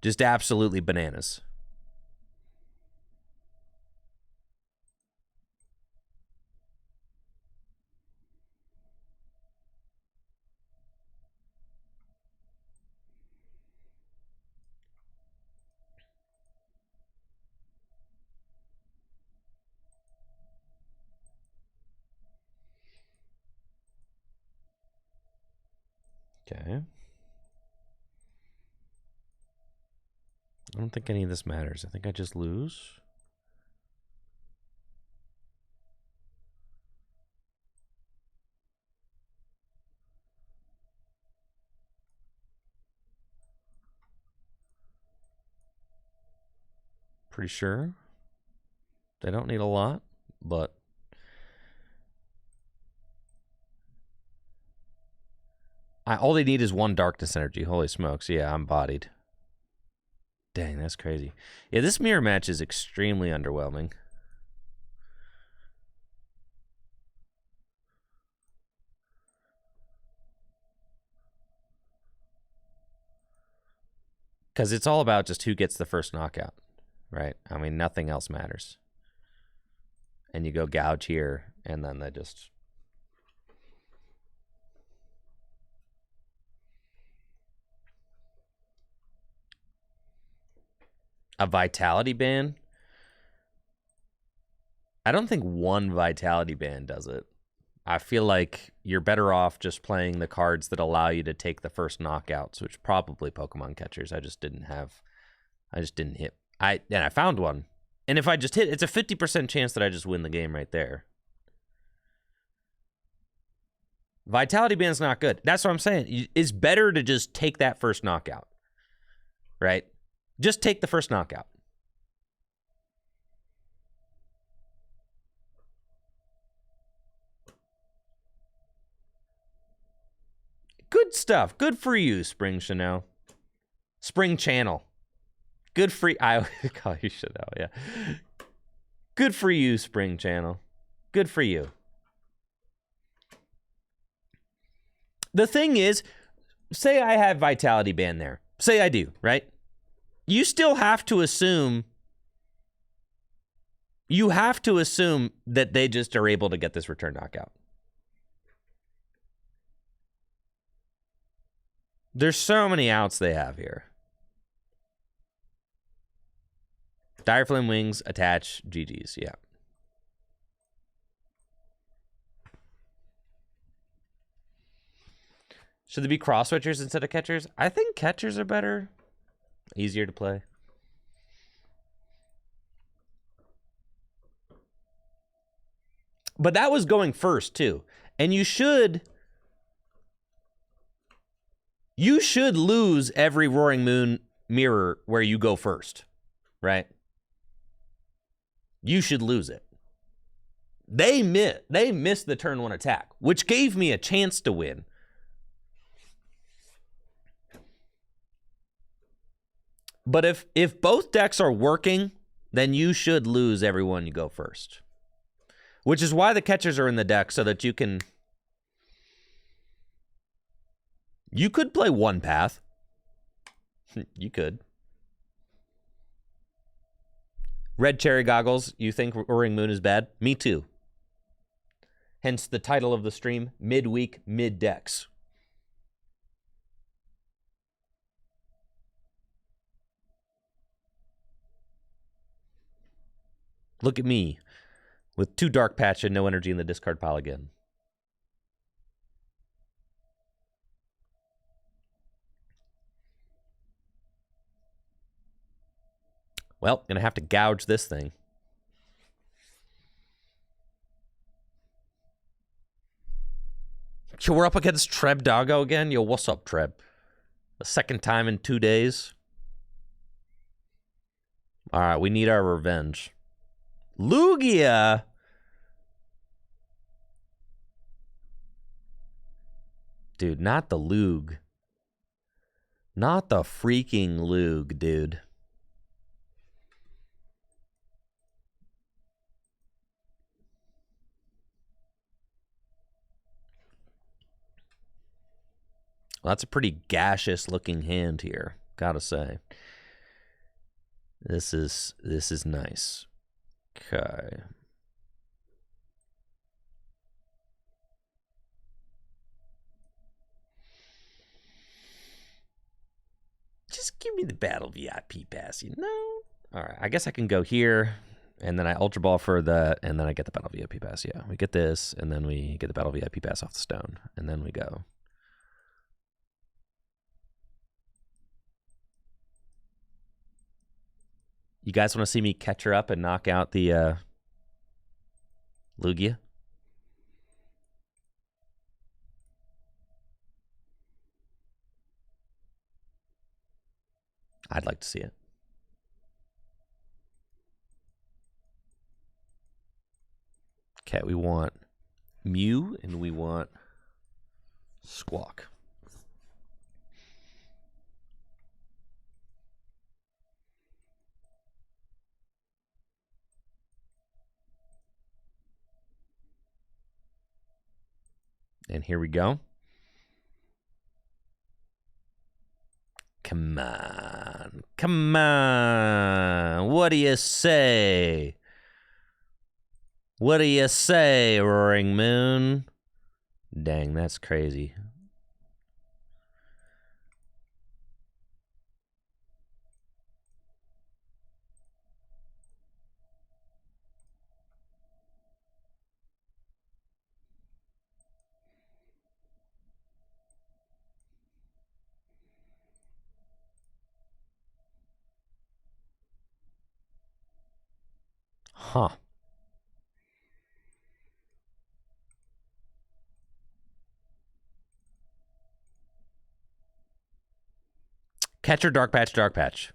Just absolutely bananas. Okay. I don't think any of this matters. I think I just lose. Pretty sure. They don't need a lot, but all they need is one darkness energy. Holy smokes. Yeah, I'm bodied. Dang, that's crazy. Yeah, this mirror match is extremely underwhelming. Because it's all about just who gets the first knockout, right? I mean, nothing else matters. And you go gouge here, and then they just... A vitality band? I don't think one vitality band does it. I feel like you're better off just playing the cards that allow you to take the first knockouts, which probably Pokemon catchers. I just didn't hit. I found one. And if I just hit, it's a 50% chance that I just win the game right there. Vitality band's not good. That's what I'm saying. It's better to just take that first knockout. Right? Just take the first knockout. Good stuff. Good for you, Spring Chanel. Spring Channel. Good for you. I call you Chanel, yeah. Good for you, Spring Channel. Good for you. The thing is, say I have Vitality Band there. Say I do, right? You still have to assume... You have to assume that they just are able to get this return knockout. There's so many outs they have here. Dire Flame Wings, attach, GG's, yeah. Should there be cross switchers instead of catchers? I think catchers are better. Easier to play. But that was going first, too. And you should lose every Roaring Moon mirror where you go first, right? You should lose it. They missed the turn 1 attack, which gave me a chance to win. But if both decks are working, then you should lose every one you go first. Which is why the catchers are in the deck, so that you can... You could play one path. You could. Red Cherry Goggles, you think Roaring Moon is bad? Me too. Hence the title of the stream, Midweek Mid-Decks. Look at me, with 2 Dark Patch and no energy in the discard pile again. Well, gonna have to gouge this thing. Yo, we're up against Treb Doggo again? Yo, what's up, Treb? The second time in 2 days. All right, we need our revenge. Lugia! Dude, not the Lug. Not the freaking Lug, dude. Well, that's a pretty gaseous looking hand here, gotta say. This is nice. Okay. Just give me the battle VIP pass, you know? All right, I guess I can go here, and then I Ultra Ball for the, and then I get the battle VIP pass, yeah. We get this, and then we get the battle VIP pass off the stone, and then we go. You guys want to see me catch her up and knock out the Lugia? I'd like to see it. Okay, we want Mew and we want Squawk. And here we go. Come on. Come on. What do you say? What do you say, Roaring Moon? Dang, that's crazy. Huh. Catcher, Dark Patch, Dark Patch.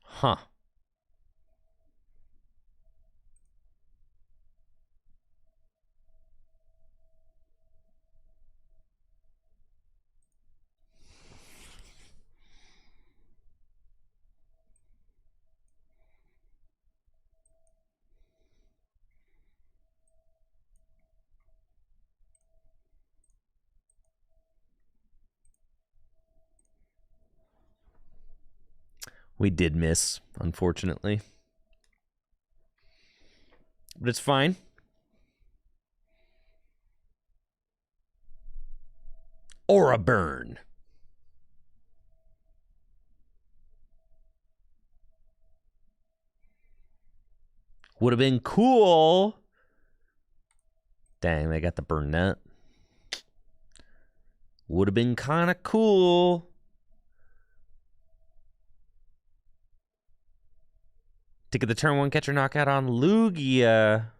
Huh. We did miss, unfortunately. But it's fine. Aura Burn. Would have been cool. Dang, they got the Burnett. Would have been kind of cool. To get the turn one catcher knockout on Lugia.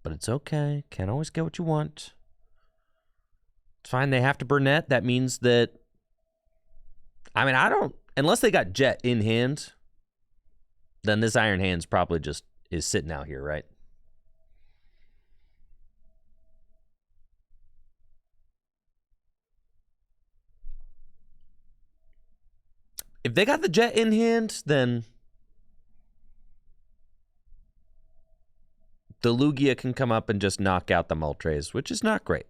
But it's okay. Can't always get what you want. It's fine. They have to Burnett. That means that... I mean, I don't... Unless they got Jet in hand, then this Iron Hands probably just is sitting out here, right? If they got the Jet in hand, then the Lugia can come up and just knock out the Moltres, which is not great.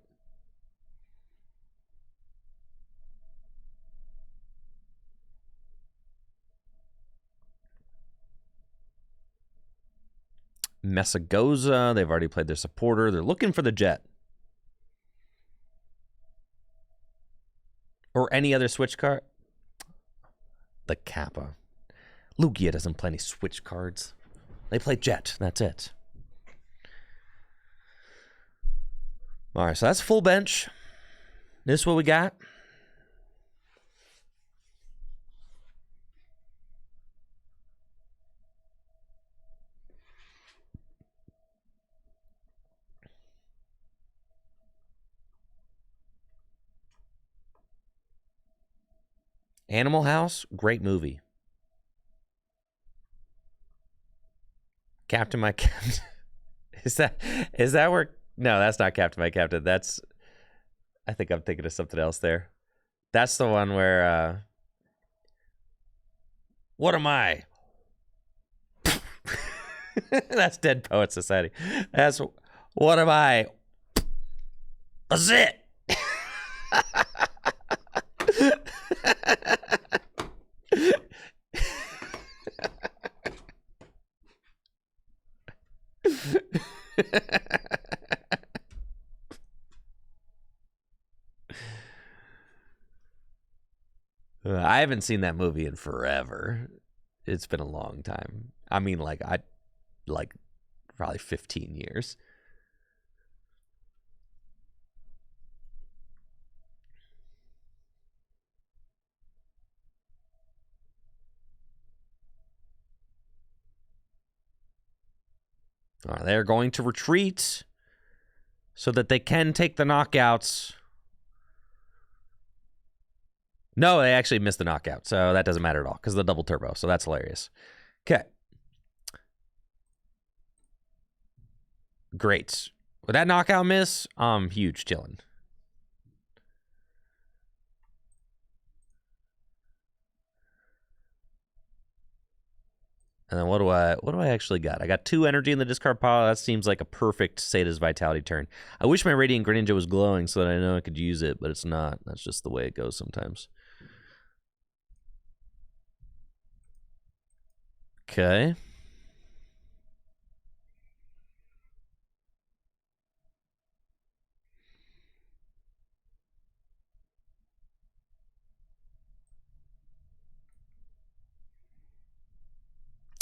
Messagoza, they've already played their supporter. They're looking for the Jet. Or any other switch card. The Kappa. Lugia doesn't play any switch cards. They play Jet. That's it. All right, so that's full bench. This is what we got. Animal House, great movie. Captain My Captain. Is that where... No, that's not Captain My Captain. That's... I think I'm thinking of something else there. That's the one where... What am I? That's Dead Poet Society. That's... What am I? That's it! I haven't seen that movie in forever. It's been a long time. I mean, like probably 15 years. They're going to retreat so that they can take the knockouts. No, they actually missed the knockout, so that doesn't matter at all because of the double turbo, so that's hilarious. Okay. Great. With that knockout miss, huge chilling. And then what do I actually got? I got 2 energy in the discard pile. That seems like a perfect Sata's Vitality turn. I wish my Radiant Greninja was glowing so that I know I could use it, but it's not. That's just the way it goes sometimes. Okay.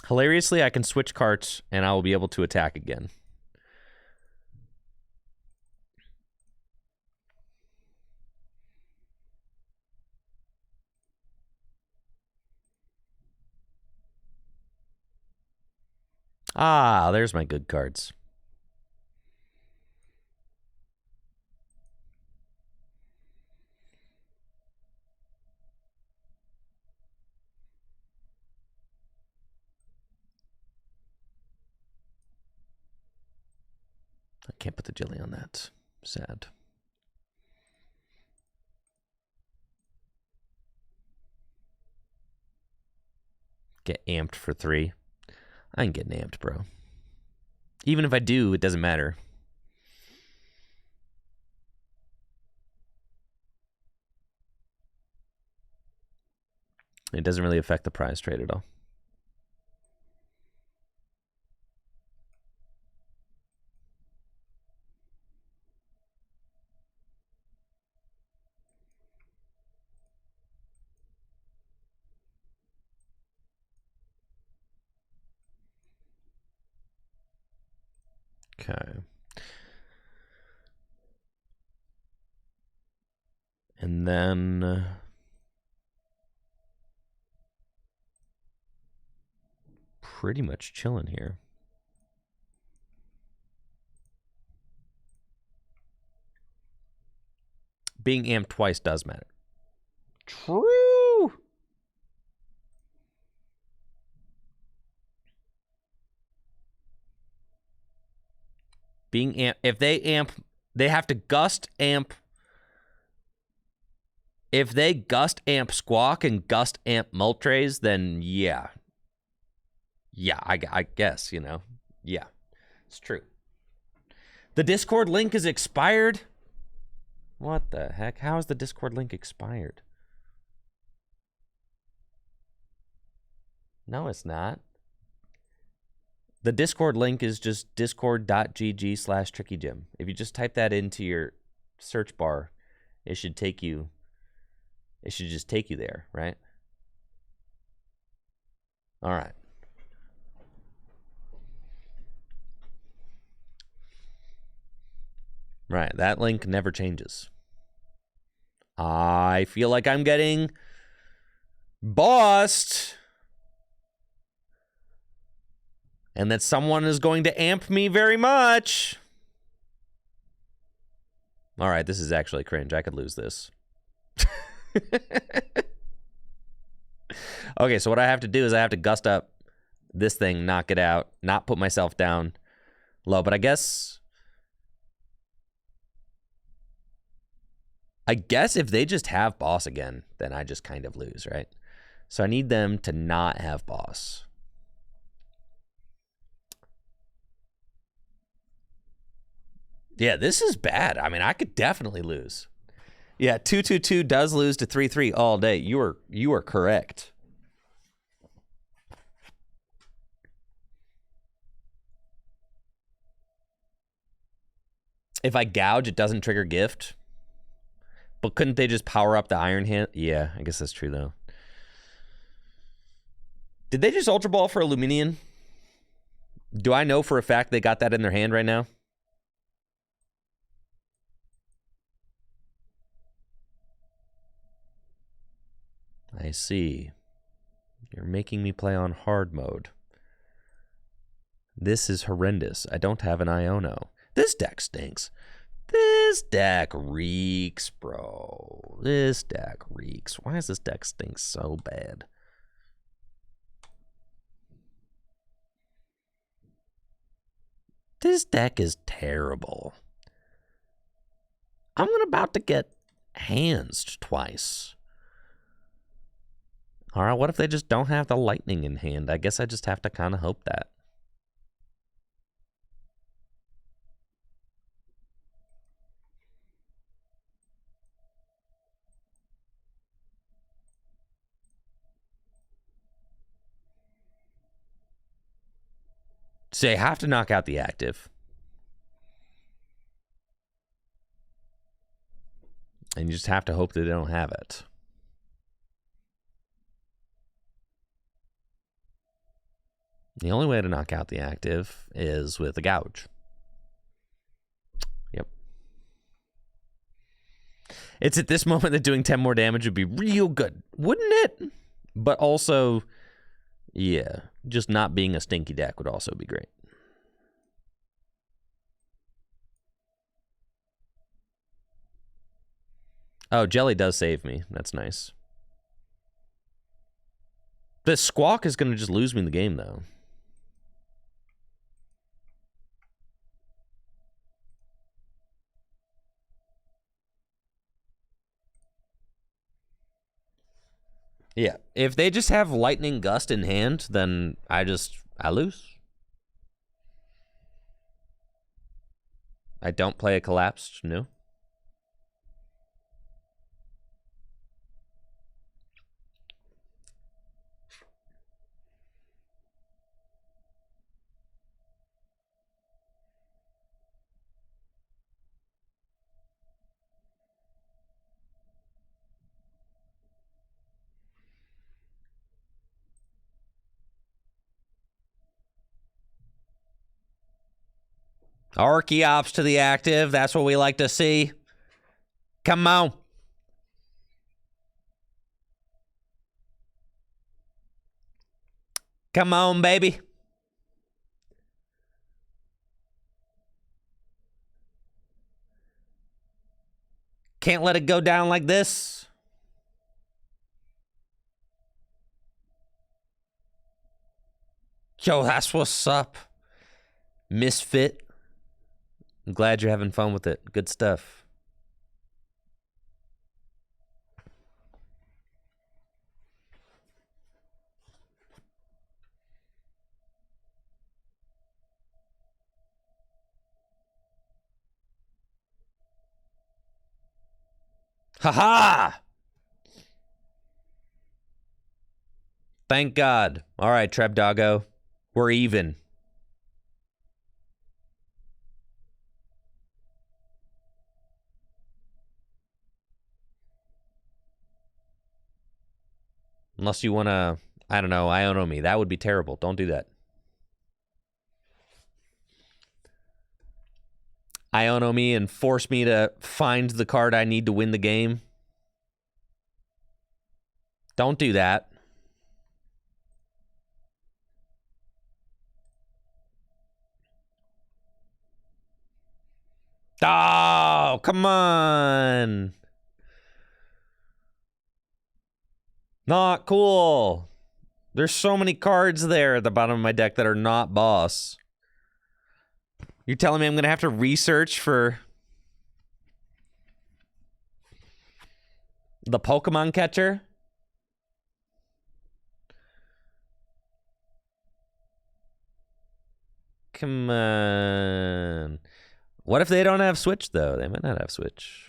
Hilariously, I can switch carts and I will be able to attack again. Ah, there's my good cards. I can't put the jelly on that. Sad. Get amped for 3. I ain't getting amped, bro. Even if I do, it doesn't matter. It doesn't really affect the prize trade at all. Okay. And then pretty much chilling here. Being amped twice does matter. True. Being amp, if they amp, they have to gust amp. If they gust amp Squawk and gust amp Moltres, then yeah. Yeah, I guess, you know. Yeah, it's true. The Discord link is expired? What the heck? How is the Discord link expired? No, it's not. The Discord link is just discord.gg/trickygym. If you just type that into your search bar, it should take you. It should just take you there, right? All right. Right, that link never changes. I feel like I'm getting bossed. And that someone is going to amp me very much. All right, this is actually cringe. I could lose this. Okay, so what I have to do is I have to gust up this thing, knock it out, not put myself down low. But I guess if they just have boss again, then I just kind of lose, right? So I need them to not have boss. Yeah, this is bad. I mean, I could definitely lose. Yeah, 2/2/2 does lose to 3/3 all day. You are correct. If I gouge, it doesn't trigger gift. But couldn't they just power up the Iron Hand? Yeah, I guess that's true, though. Did they just Ultra Ball for Illuminion? Do I know for a fact they got that in their hand right now? I see. You're making me play on hard mode. This is horrendous. I don't have an Iono. This deck stinks. This deck reeks, bro. This deck reeks. Why does this deck stink so bad? This deck is terrible. I'm about to get handsed twice. All right, what if they just don't have the lightning in hand? I guess I just have to kind of hope that. So they have to knock out the active. And you just have to hope that they don't have it. The only way to knock out the active is with a gouge. Yep. It's at this moment that doing 10 more damage would be real good, wouldn't it? But also, yeah, just not being a stinky deck would also be great. Oh, Jelly does save me. That's nice. The Squawk is going to just lose me the game, though. Yeah, if they just have Lightning Gust in hand, then I lose. I don't play a Collapsed, no. Archeops to the active. That's what we like to see. Come on. Come on, baby. Can't let it go down like this. Yo, that's what's up. Misfit. I'm glad you're having fun with it. Good stuff. Ha-ha! Thank God. All right, Treb Doggo. We're even. Unless you want to, I don't know, Iono me. That would be terrible. Don't do that. Iono me and force me to find the card I need to win the game. Don't do that. Oh, come on. Not cool. There's so many cards there at the bottom of my deck that are not boss. You're telling me I'm going to have to research for the Pokemon catcher? Come on. What if they don't have Switch, though? They might not have Switch.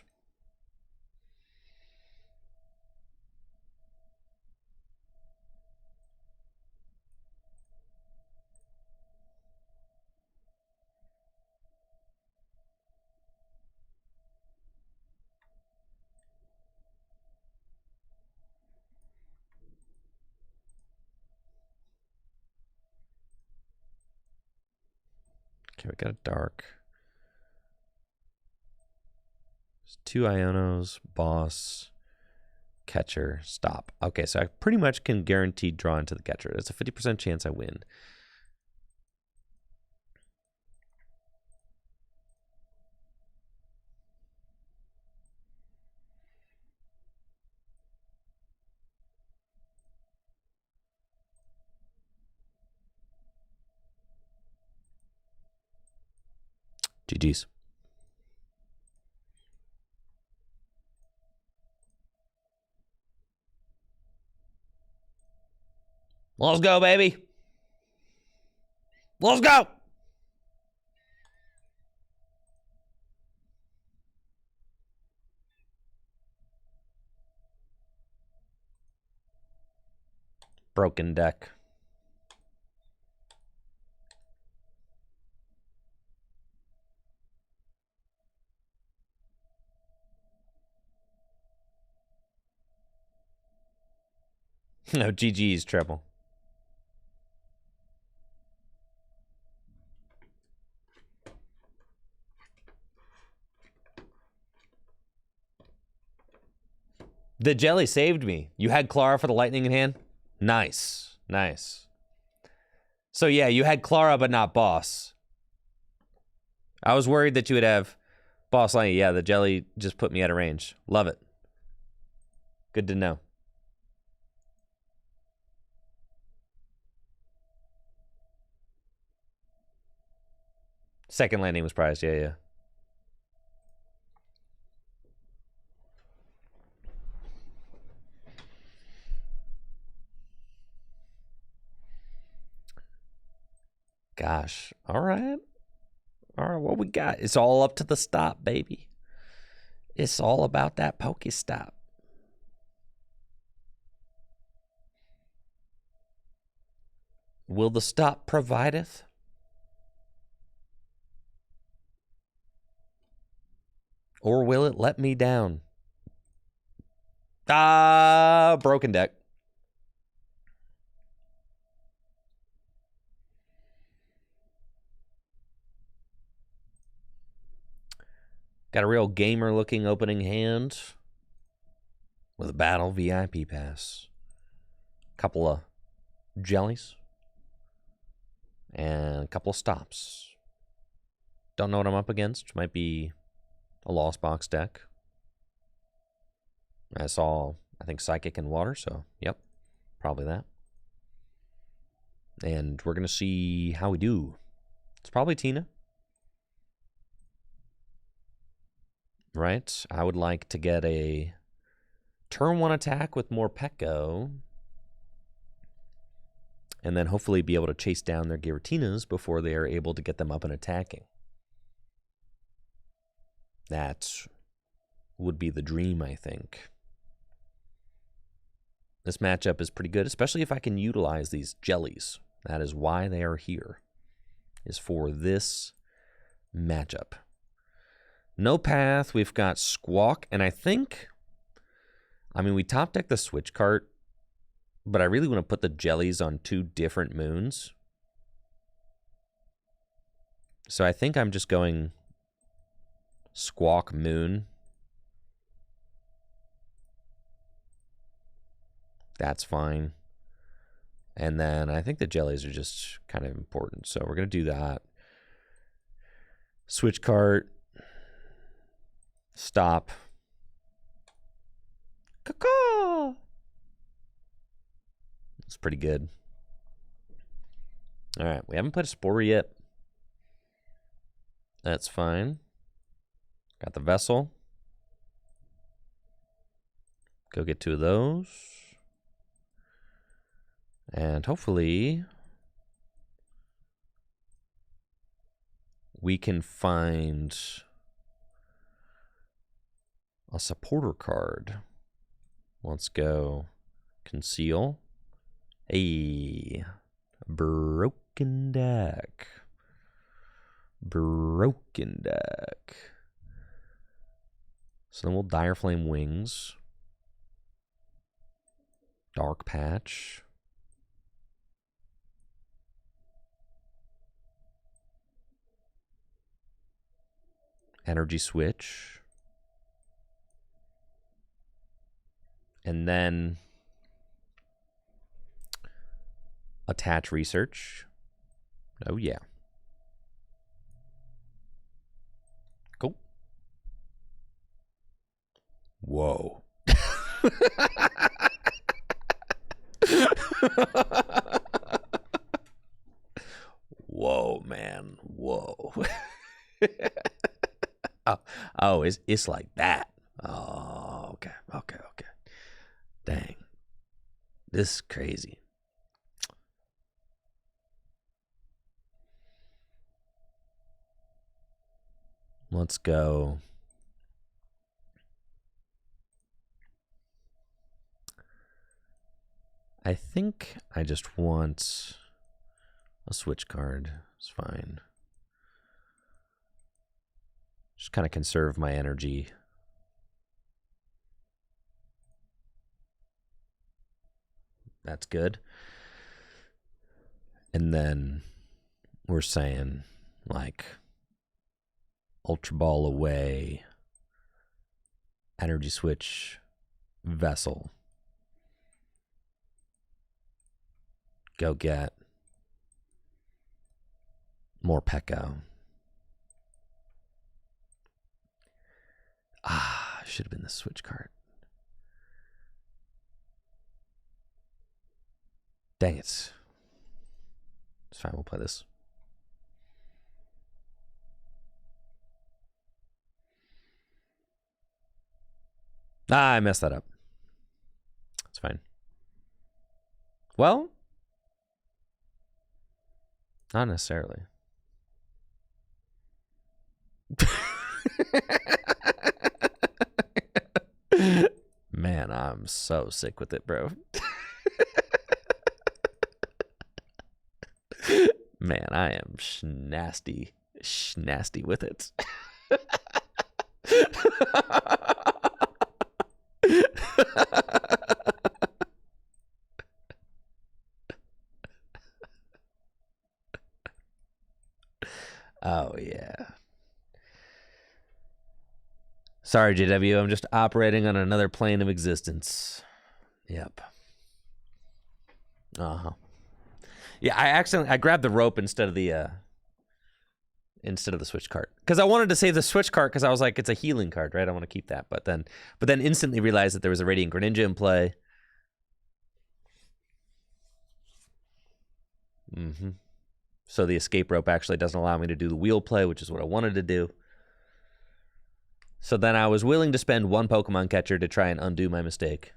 Okay, we got a dark. There's 2 Ionos, boss, catcher, stop. Okay, so I pretty much can guarantee draw into the catcher. There's a 50% chance I win. GG's. Let's go, baby. Let's go. Broken deck. No, GG's, treble. The jelly saved me. You had Clara for the lightning in hand? Nice. Nice. So yeah, you had Clara but not boss. I was worried that you would have boss lightning. Yeah, the jelly just put me out of range. Love it. Good to know. Second landing was prized. Yeah, yeah. Gosh. All right. All right, what we got? It's all up to the stop, baby. It's all about that Pokestop. Will the stop provideth? Or will it let me down? Ah, broken deck. Got a real gamer-looking opening hand with a battle VIP pass. Couple of jellies. And a couple of stops. Don't know what I'm up against. Might be a Lost Box deck. I saw, I think, Psychic and Water, so yep, probably that. And we're going to see how we do. It's probably Tina. Right? I would like to get a turn 1 attack with more Pekko. And then hopefully be able to chase down their Giratinas before they are able to get them up and attacking. That would be the dream, I think. This matchup is pretty good, especially if I can utilize these jellies. That is why they are here, is for this matchup. No path, we've got Squawk, and I think, I mean, we top deck the switch cart, but I really want to put the jellies on 2 different moons. So I think I'm just going Squawk Moon. That's fine. And then I think the jellies are just kind of important. So we're going to do that. Switch cart. Stop. Caw. It's pretty good. All right. We haven't put a Spore yet. That's fine. Got the Vessel. Go get 2 of those. And hopefully we can find a supporter card. Let's go Conceal. Hey, broken deck. Broken deck. So then we'll Dire Flame Wings. Dark Patch. Energy Switch. And then attach Research. Oh, yeah. Cool. Whoa. Whoa, man. Whoa. Oh, it's like that. Oh, okay. Dang. This is crazy. Let's go. I think I just want a switch card. It's fine. Just kind of conserve my energy. That's good. And then we're saying, like, Ultra Ball away, Energy Switch, Vessel. Go get more Pekko. Ah, should have been the switch card. Dang it. It's fine, we'll play this. Ah, I messed that up. It's fine. Well, not necessarily. Man, I'm so sick with it, bro. Man, I am nasty with it. Oh, yeah. Sorry, JW. I'm just operating on another plane of existence. Yep. Uh-huh. Yeah, I grabbed the rope instead of the switch card because I wanted to save the switch card because I was like, it's a healing card, right? I want to keep that, but then instantly realized that there was a Radiant Greninja in play. So the escape rope actually doesn't allow me to do the wheel play, which is what I wanted to do. So then I was willing to spend one Pokemon catcher to try and undo my mistake.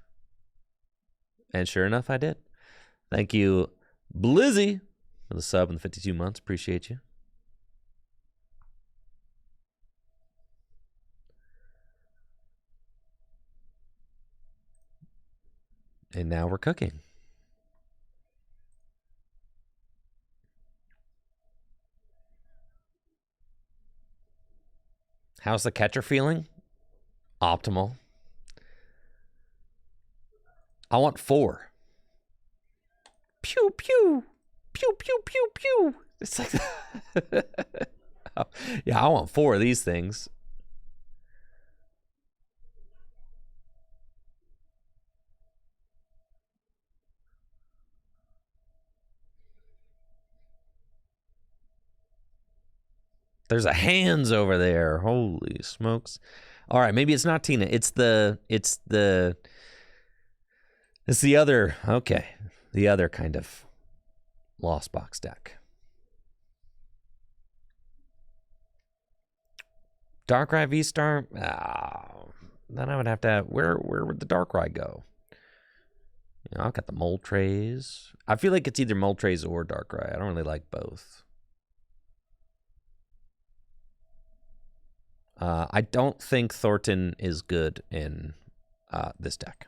And sure enough, I did. Thank you, Blizzy, for the sub and the 52 months. Appreciate you. And now we're cooking. How's the catcher feeling? Optimal. I want 4. Pew, pew. Pew, pew, pew, pew. It's like, yeah, I want 4 of these things. There's a hands over there. Holy smokes. All right, maybe it's not Tina. It's the other, okay. The other kind of Lost Box deck. Darkrai V-Star? Then I would have to, where would the Darkrai go? You know, I've got the Moltres. I feel like it's either Moltres or Darkrai. I don't really like both. I don't think Thornton is good in this deck.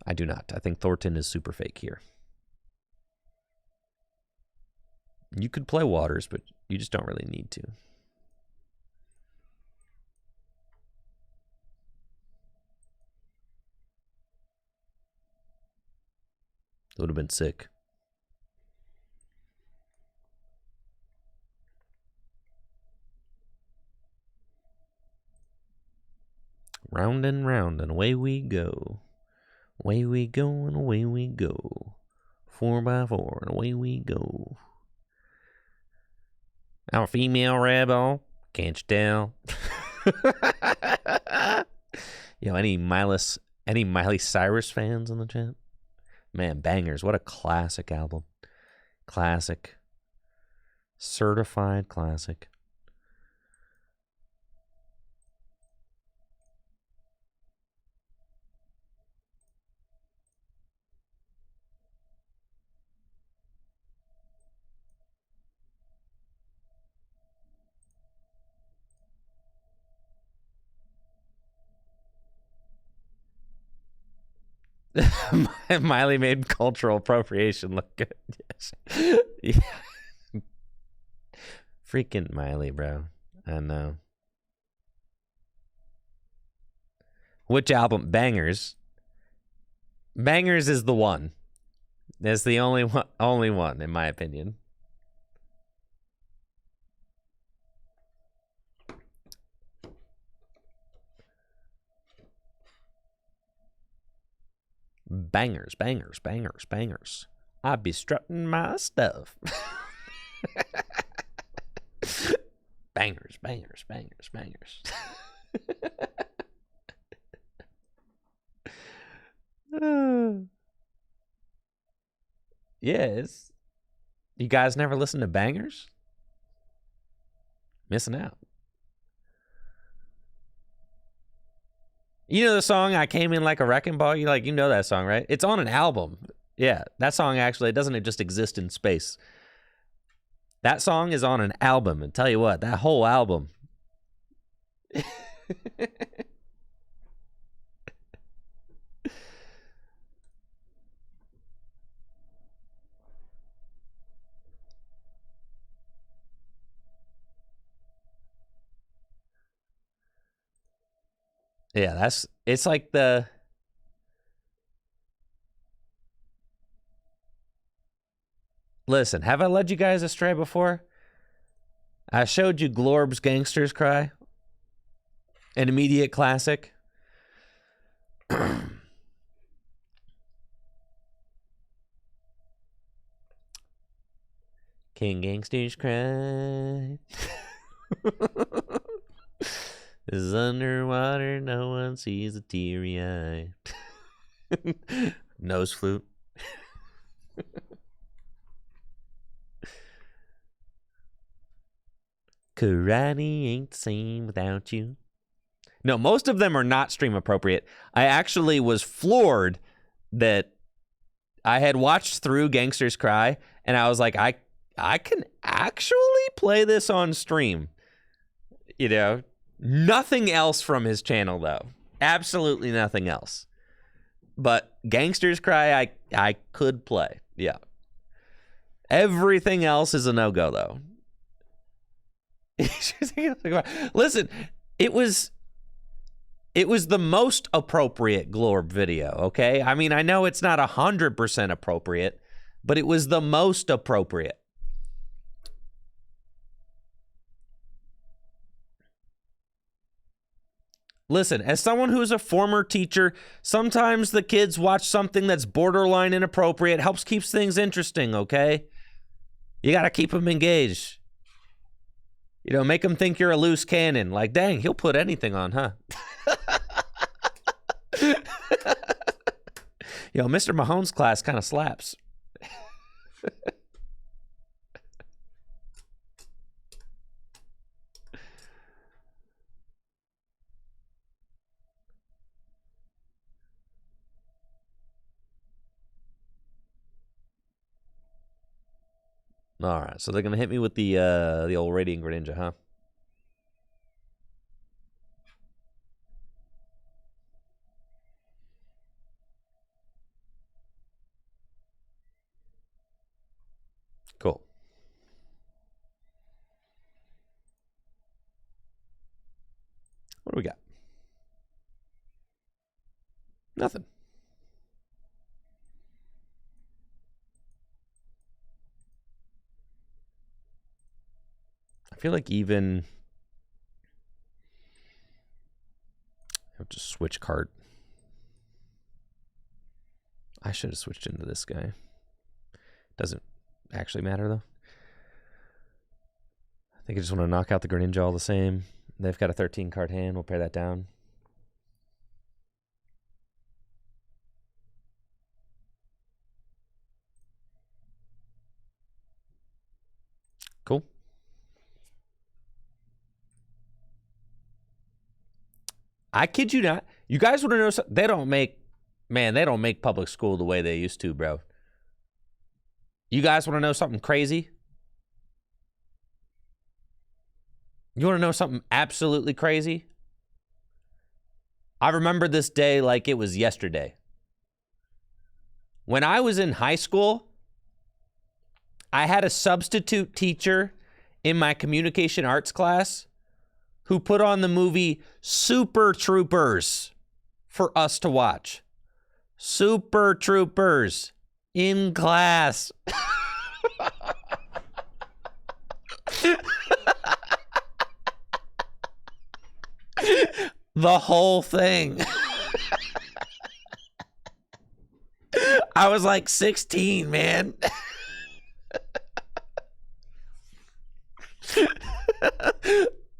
I do not. I think Thornton is super fake here. You could play Waters, but you just don't really need to. It would have been sick. Round and round, and away we go. Away we go, and away we go. 4x4, and away we go. Our female rebel, can't you tell? Yo, any Miley Cyrus fans in the chat? Man, bangers. What a classic album. Classic. Certified classic. Miley made cultural appropriation look good. Yes. Yeah. Freaking Miley, bro. I know. Which album? Bangers. Bangers is the one. That's the only one, in my opinion. Bangers, bangers, bangers, bangers. I be strutting my stuff. Bangers, bangers, bangers, bangers. Yes. You guys never listen to bangers? Missing out. You know the song I Came In Like a Wrecking Ball? You know that song, right? It's on an album. Yeah, that song actually, it doesn't just exist in space. That song is on an album, and tell you what, that whole album. Yeah, it's like the... Listen, have I led you guys astray before? I showed you Glorb's Gangsters Cry. An immediate classic. Can gangsters cry? Is underwater, no one sees a teary eye. Nose flute. Karate ain't the same without you. No, most of them are not stream appropriate. I actually was floored that I had watched through Gangsters Cry, and I was like, I can actually play this on stream. You know, nothing else from his channel, though. Absolutely nothing else. But Gangsters Cry, I could play. Yeah. Everything else is a no-go, though. Listen, it was the most appropriate Glorb video, okay? I mean, I know it's not 100% appropriate, but it was the most appropriate. Listen, as someone who's a former teacher, sometimes the kids watch something that's borderline inappropriate. Helps keeps things interesting, okay? You got to keep them engaged. You know, make them think you're a loose cannon. Like, dang, he'll put anything on, huh? Yo, Mr. Mahone's class kind of slaps. All right, so they're gonna hit me with the old Radiant Greninja, huh? Cool. What do we got? Nothing. I feel like even I have to switch card. I should have switched into this guy. Doesn't actually matter though. I think I just want to knock out the Greninja all the same. They've got a 13 card hand. We'll pair that down. Cool. I kid you not. You guys want to know something? They don't make public school the way they used to, bro. You guys want to know something crazy? You want to know something absolutely crazy? I remember this day like it was yesterday. When I was in high school, I had a substitute teacher in my communication arts class who put on the movie Super Troopers for us to watch. Super Troopers in class. The whole thing. I was like 16, man.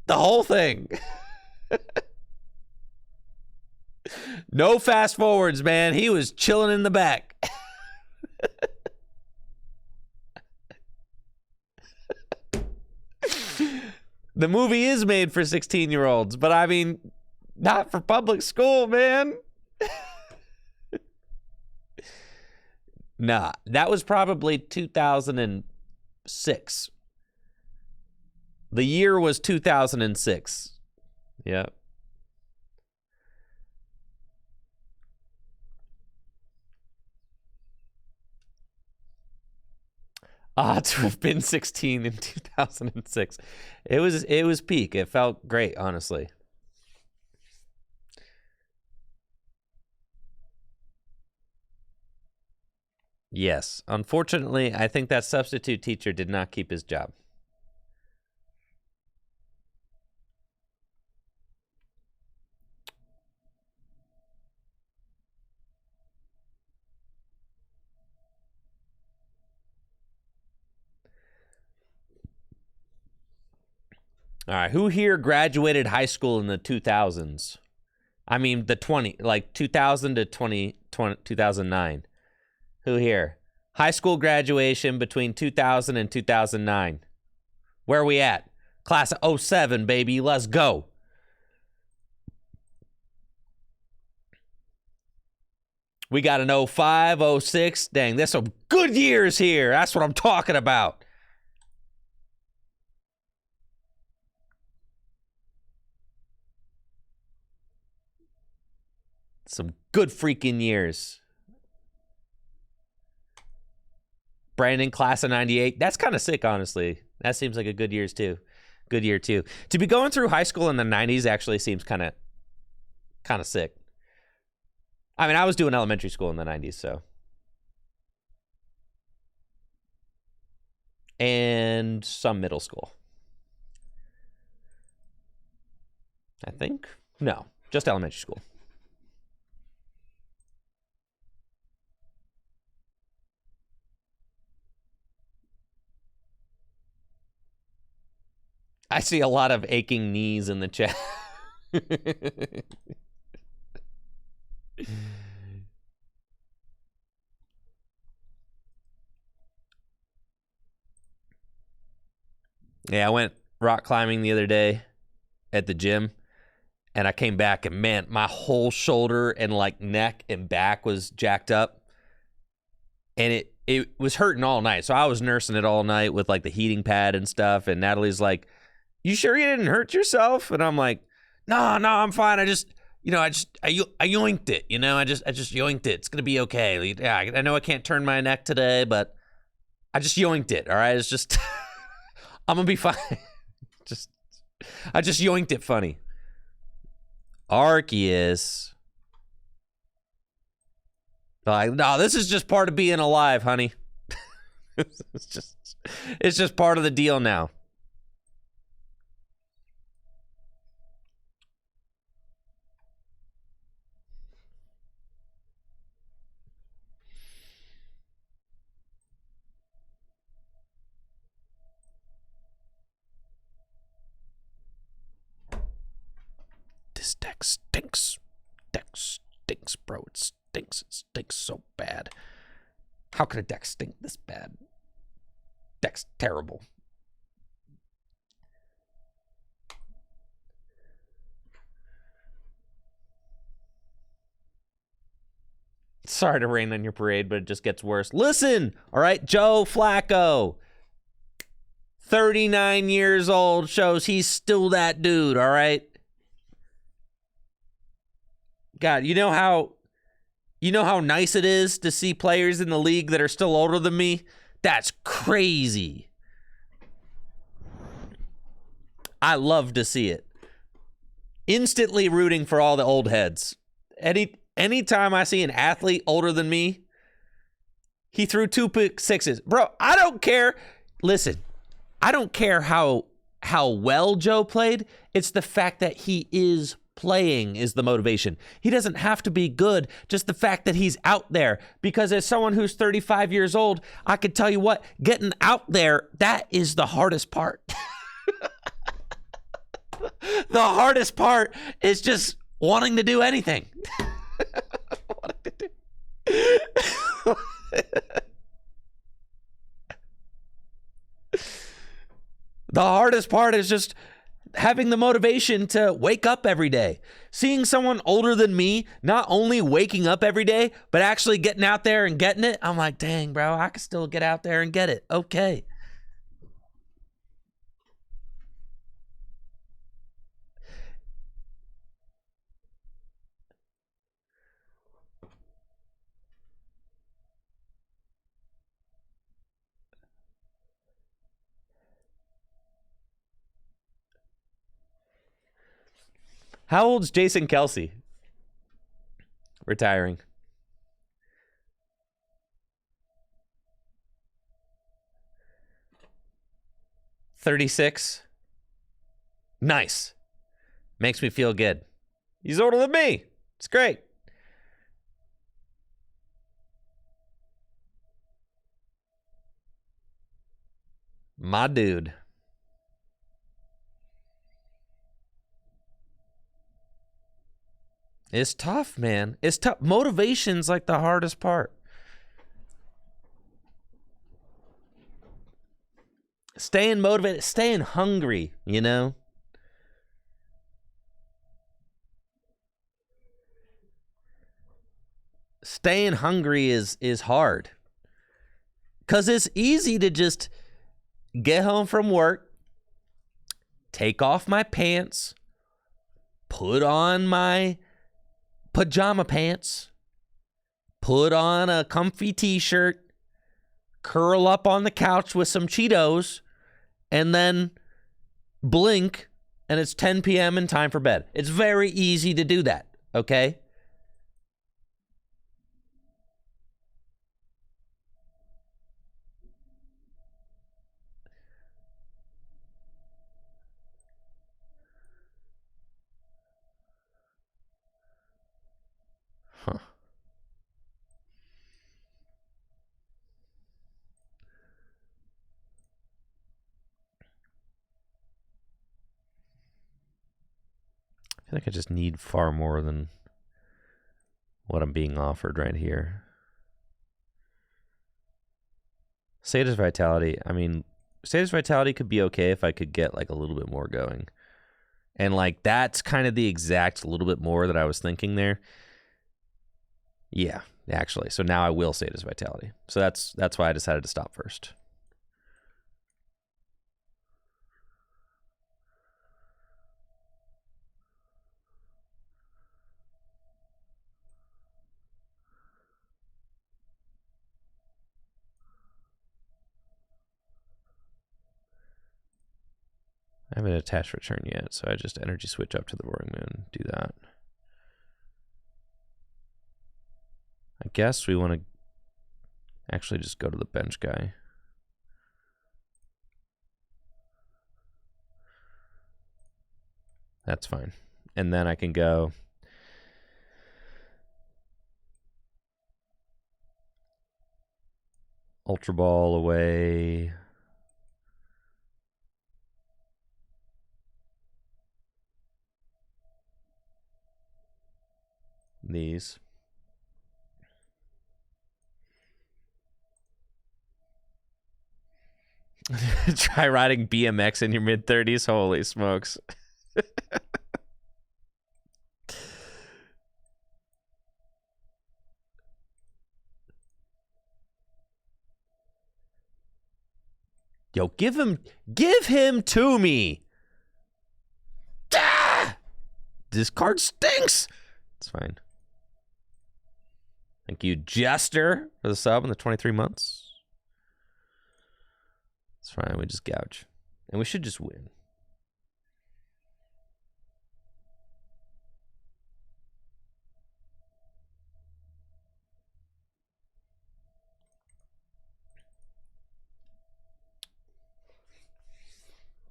The whole thing. No fast forwards, man. He was chilling in the back. The movie is made for 16-year-olds, but I mean, not for public school, man. Nah, that was probably 2006. The year was 2006. Yep. To have been 16 in 2006. It was peak. It felt great, honestly. Yes. Unfortunately, I think that substitute teacher did not keep his job. All right, who here graduated high school in the 2000s? I mean, the 2000 to 2009. Who here? High school graduation between 2000 and 2009. Where are we at? Class of 07, baby. Let's go. We got an 05, 06. Dang, there's some good years here. That's what I'm talking about. Some good freaking years. Brandon, class of 98. That's kind of sick, honestly. That seems like a good year too. Good year too. To be going through high school in the 90s actually seems kind of sick. I mean, I was doing elementary school in the 90s, so. And some middle school. I think. No, just elementary school. I see a lot of aching knees in the chat. Yeah, I went rock climbing the other day at the gym, and I came back, and man, my whole shoulder and like neck and back was jacked up, and it was hurting all night. So I was nursing it all night with like the heating pad and stuff. And Natalie's like, "You sure you didn't hurt yourself?" And I'm like, "No, I'm fine. I just, I yoinked it. I just yoinked it. It's gonna be okay. Yeah, I know I can't turn my neck today, but I just yoinked it. All right, it's just." I'm gonna be fine. I just yoinked it funny. Arceus. Like, no, this is just part of being alive, honey. it's just part of the deal now. This deck stinks. Deck stinks, bro. It stinks. It stinks so bad. How could a deck stink this bad? Deck's terrible. Sorry to rain on your parade, but it just gets worse. Listen, all right, Joe Flacco. 39 years old, shows he's still that dude, all right? God, you know how nice it is to see players in the league that are still older than me? That's crazy. I love to see it. Instantly rooting for all the old heads. Anytime I see an athlete older than me, he threw 2 pick sixes. Bro, I don't care. Listen, I don't care how well Joe played. It's the fact that he is playing is the motivation. He doesn't have to be good, just the fact that he's out there. Because as someone who's 35 years old, I could tell you what, getting out there, that is the hardest part. The hardest part is just wanting to do anything. The hardest part is just having the motivation to wake up every day. Seeing someone older than me not only waking up every day, but actually getting out there and getting it, I'm like, dang, bro, I can still get out there and get it. Okay. How old's Jason Kelsey? Retiring. $36. Nice. Makes me feel good. He's older than me. It's great. My dude. It's tough, man. It's tough. Motivation's like the hardest part. Staying motivated, staying hungry, you know? Staying hungry is hard. Cuz it's easy to just get home from work, take off my pants, put on my pajama pants, put on a comfy t-shirt, curl up on the couch with some Cheetos, and then blink, and it's 10 p.m. and time for bed. It's very easy to do that, okay? Huh. I feel like I just need far more than what I'm being offered right here. Sadist Vitality, I mean, Sadist Vitality could be okay if I could get like a little bit more going. And like that's kind of the exact little bit more that I was thinking there. Yeah, actually. So now I will Sadist Vitality. So that's why I decided to stop first. I haven't attached return yet, so I just energy switch up to the Roaring Moon. Do that. I guess we want to actually just go to the bench guy. That's fine. And then I can go Ultra Ball away. These. Try riding BMX in your mid-30s. Holy smokes. Yo, give him to me. Ah! This card stinks. It's fine. Thank you, Jester, for the sub in the 23 months. It's fine. We just gouge. And we should just win.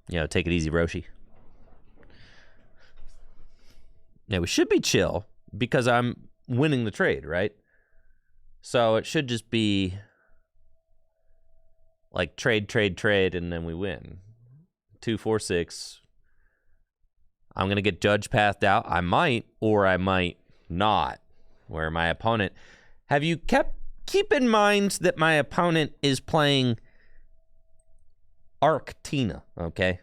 Yeah, take it easy, Roshi. Yeah, we should be chill because I'm winning the trade, right? So it should just be like trade, and then we win. 2, 4, 6. I'm going to get judge pathed out. I might, or I might not. Where my opponent... Have you keep in mind that my opponent is playing Arc Tina, okay?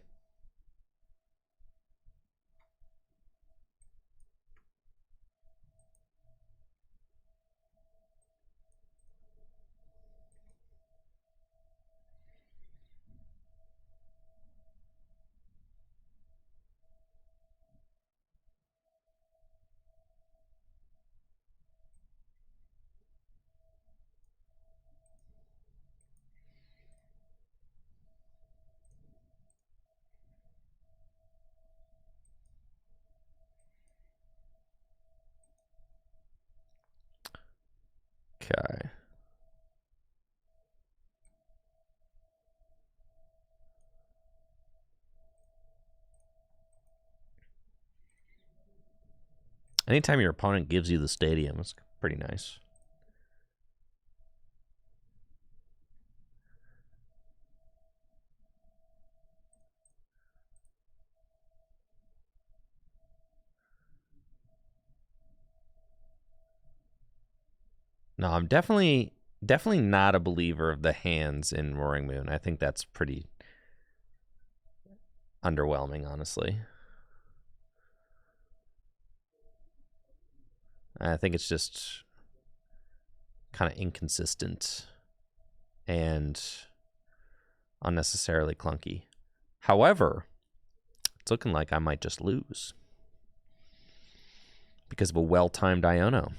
Okay. Anytime your opponent gives you the stadium, it's pretty nice. No, I'm definitely not a believer of the hands in Roaring Moon. I think that's pretty underwhelming, honestly. I think it's just kind of inconsistent and unnecessarily clunky. However, it's looking like I might just lose because of a well-timed Iono.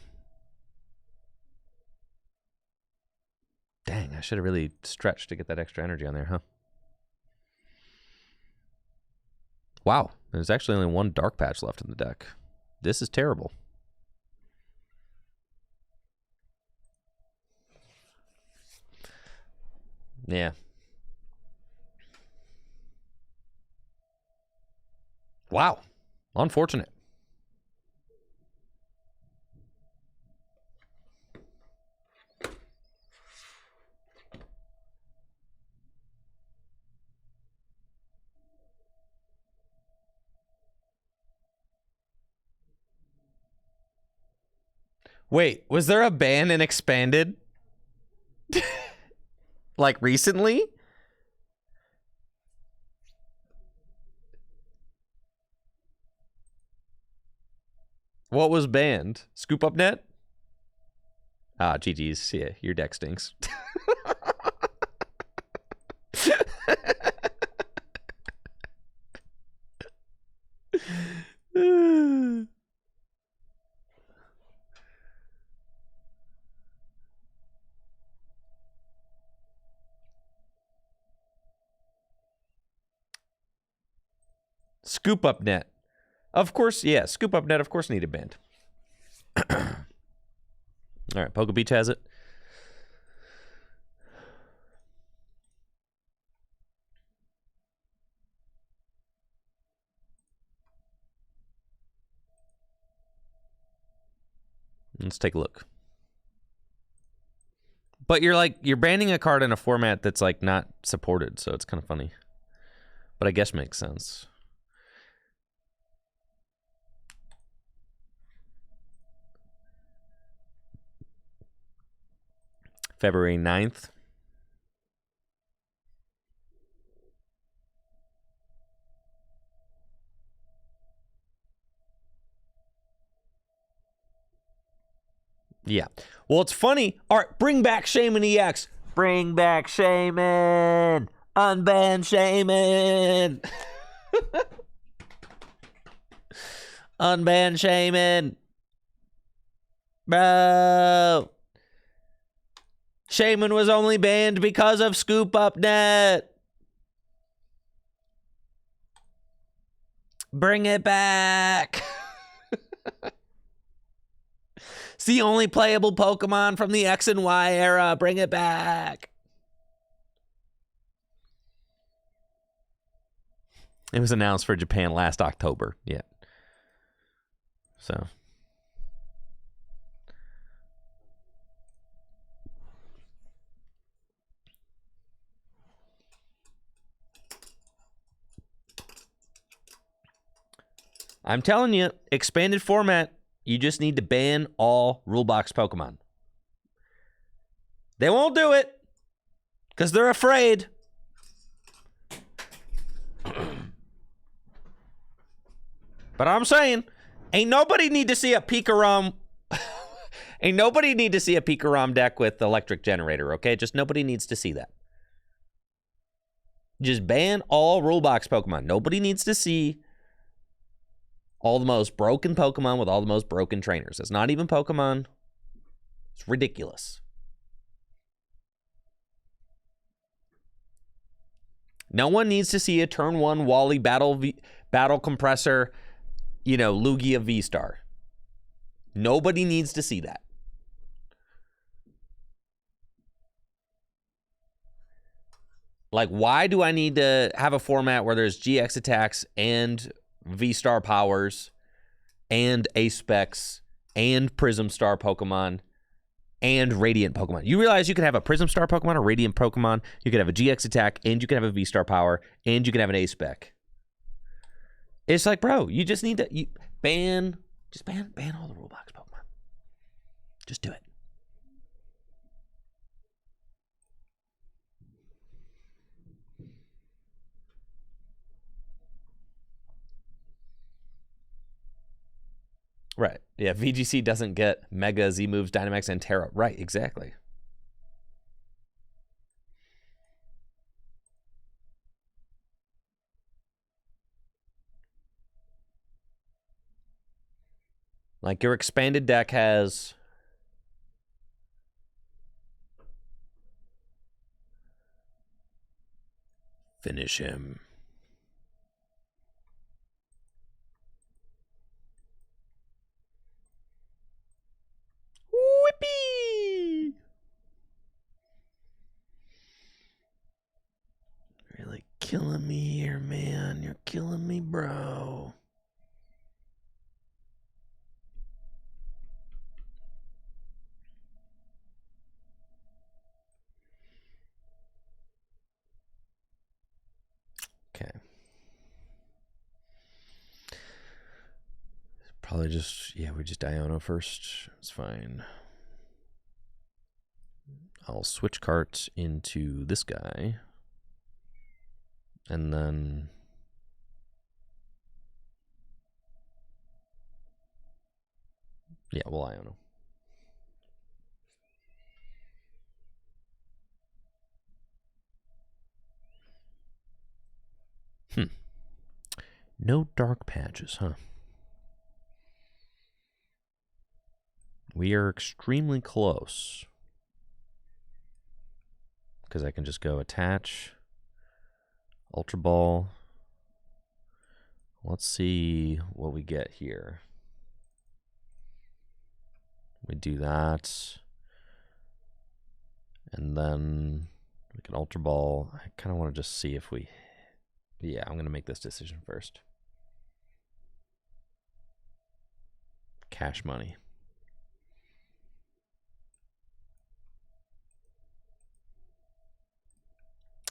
Dang, I should have really stretched to get that extra energy on there, huh? Wow, there's actually only one dark patch left in the deck. This is terrible. Yeah. Wow. Unfortunate. Wait, was there a ban in Expanded? Like recently? What was banned? Scoop Up Net? Ah, GG's. Yeah, your deck stinks. Scoop Up Net. Of course, yeah, Scoop Up Net, of course, needed banned. All right, Poke Beach has it. Let's take a look. But you're banning a card in a format that's like not supported, so it's kind of funny. But I guess makes sense. February 9th. Yeah. Well, it's funny. All right, bring back Shaman EX. Bring back Shaman. Unban Shaman. Unban Shaman. Bro. Shaman was only banned because of Scoop Up Net. Bring it back. It's the only playable Pokemon from the X and Y era. Bring it back. It was announced for Japan last October. Yeah. So. I'm telling you, expanded format, you just need to ban all rulebox Pokemon. They won't do it because they're afraid. But I'm saying, ain't nobody need to see a Pikarom. Ain't nobody need to see a Pikarom deck with electric generator, okay? Just nobody needs to see that. Just ban all rulebox Pokemon. Nobody needs to see all the most broken Pokemon with all the most broken trainers. It's not even Pokemon. It's ridiculous. No one needs to see a turn 1 Wally battle compressor, Lugia V-Star. Nobody needs to see that. Like, why do I need to have a format where there's GX attacks and V-Star powers and Ace Specs and Prism Star Pokemon and Radiant Pokemon? You realize you could have a Prism Star Pokemon, a Radiant Pokemon, you could have a GX attack, and you could have a V-Star power, and you could have an Ace Spec. It's like, bro, you just need to ban all the rulebox Pokemon. Just do it. Right. Yeah, VGC doesn't get Mega, Z moves, Dynamax, and Terra. Right, exactly. Like your expanded deck has finish him. Whippy! Really killing me here, man. You're killing me, bro. Okay. Probably just, yeah, we just Iono first. It's fine. I'll switch carts into this guy. And then... yeah, we'll Iono. No dark patches, huh? We are extremely close. Because I can just go attach, Ultra Ball. Let's see what we get here. We do that. And then we can Ultra Ball. I kind of want to just see if we... yeah, I'm going to make this decision first. Cash money.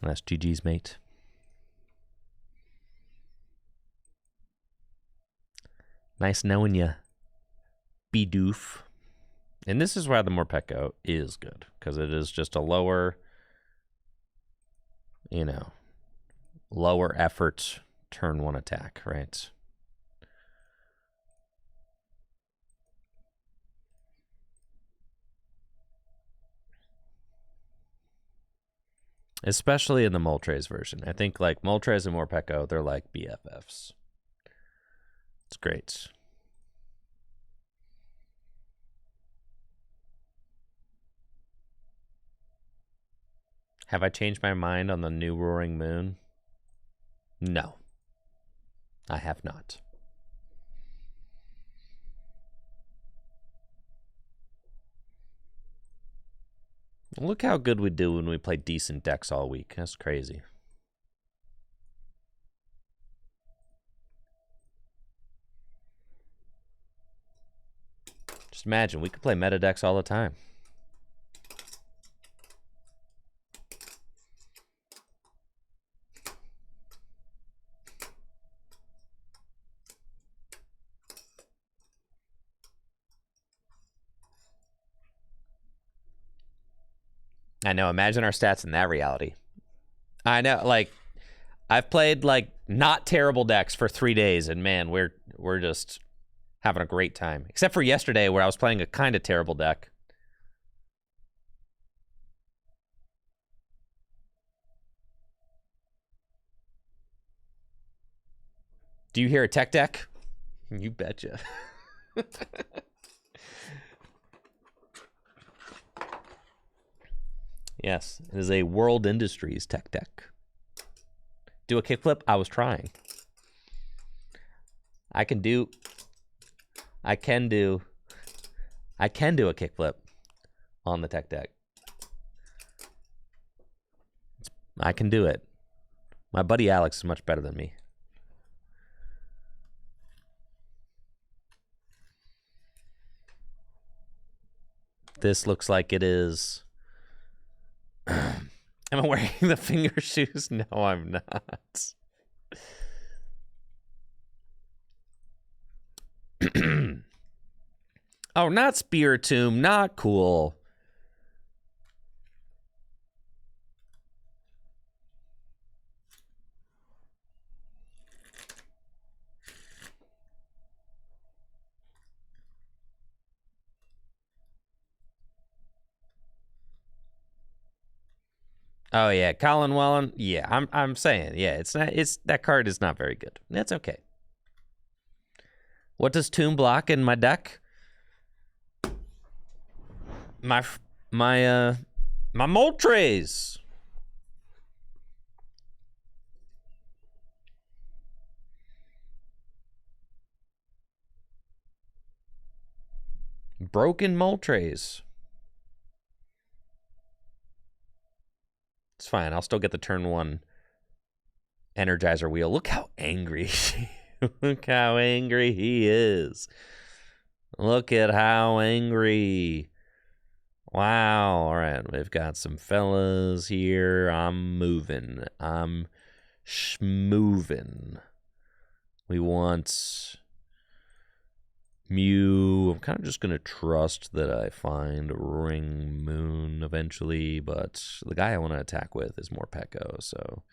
That's GG's, mate. Nice knowing you, Bidoof. And this is why the Morpeko is good, because it is just a lower, you know, lower effort turn one attack, right? Especially in the Moltres version. I think like Moltres and Morpeko, they're like BFFs. It's great. Have I changed my mind on the new Roaring Moon? No, I have not. Look how good we do when we play decent decks all week. That's crazy. Just imagine, we could play meta decks all the time. I know, imagine our stats in that reality. I know, like, I've played, like, not terrible decks for 3 days, and man, we're just having a great time. Except for yesterday, where I was playing a kind of terrible deck. Do you hear a tech deck? You betcha. Yes, it is a World Industries tech deck. Do a kickflip? I was trying. I can do a kickflip on the tech deck. I can do it. My buddy Alex is much better than me. This looks like it is... Am I wearing the finger shoes? No, I'm not. Oh, not Spiritomb. Not cool. Oh yeah, Colin Wellen. Yeah, I'm saying, yeah, it's not. It's that card is not very good. That's okay. What does Tomb block in my deck? My Moltres. Broken Moltres. It's fine. I'll still get the turn 1 Energizer wheel. Look how angry. Look how angry he is. Look at how angry. Wow. All right. We've got some fellas here. I'm moving. I'm schmoving. We want Mew. I'm kind of just going to trust that I find Ring Moon eventually, but the guy I want to attack with is more Pekko, so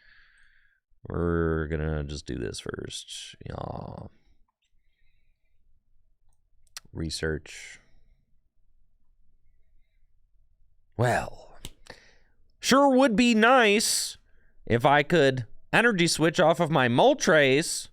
we're going to just do this first. Research. Well, sure would be nice if I could energy switch off of my Moltres.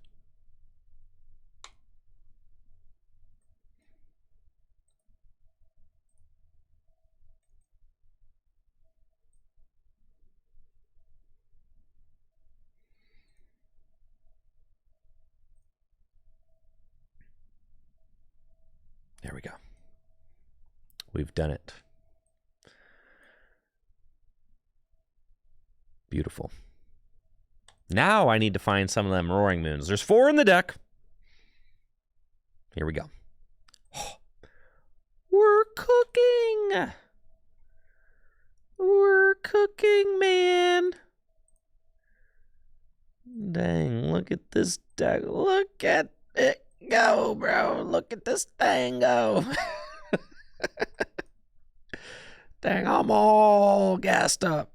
There we go. We've done it. Beautiful. Now I need to find some of them Roaring Moons. There's 4 in the deck. Here we go. We're cooking. We're cooking, man. Dang, look at this deck. Look at it go, bro. Look at this thing go. Dang, I'm all gassed up.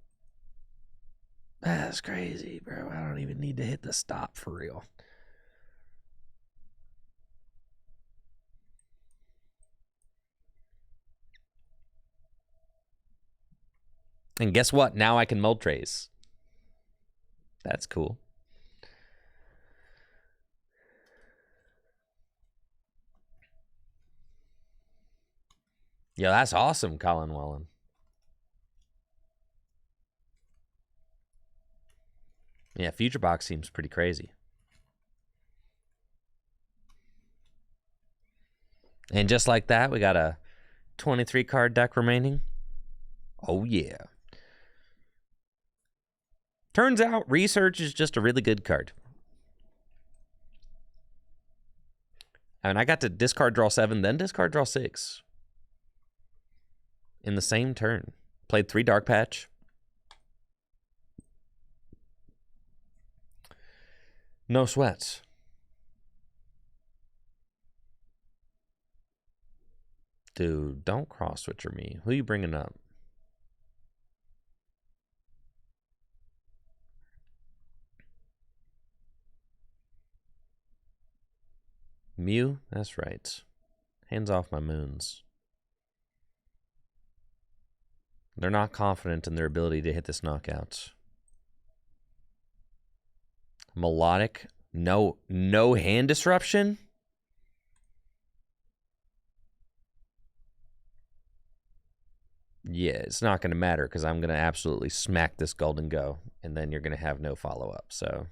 That's crazy, bro. I don't even need to hit the stop for real. And guess what? Now I can Moltres. That's cool. Yeah, that's awesome, Colin Wellen. Yeah, Future Box seems pretty crazy. And just like that, we got a 23 card deck remaining. Oh, yeah. Turns out Research is just a really good card. And I got to discard draw 7, then discard draw 6. In the same turn. Played 3 Dark Patch. No sweats. Dude, don't cross-switcher me. Who you bringing up? Mew? That's right. Hands off my moons. They're not confident in their ability to hit this knockout. Melodic? No hand disruption? Yeah, it's not going to matter because I'm going to absolutely smack this Golden Go, and then you're going to have no follow-up, so.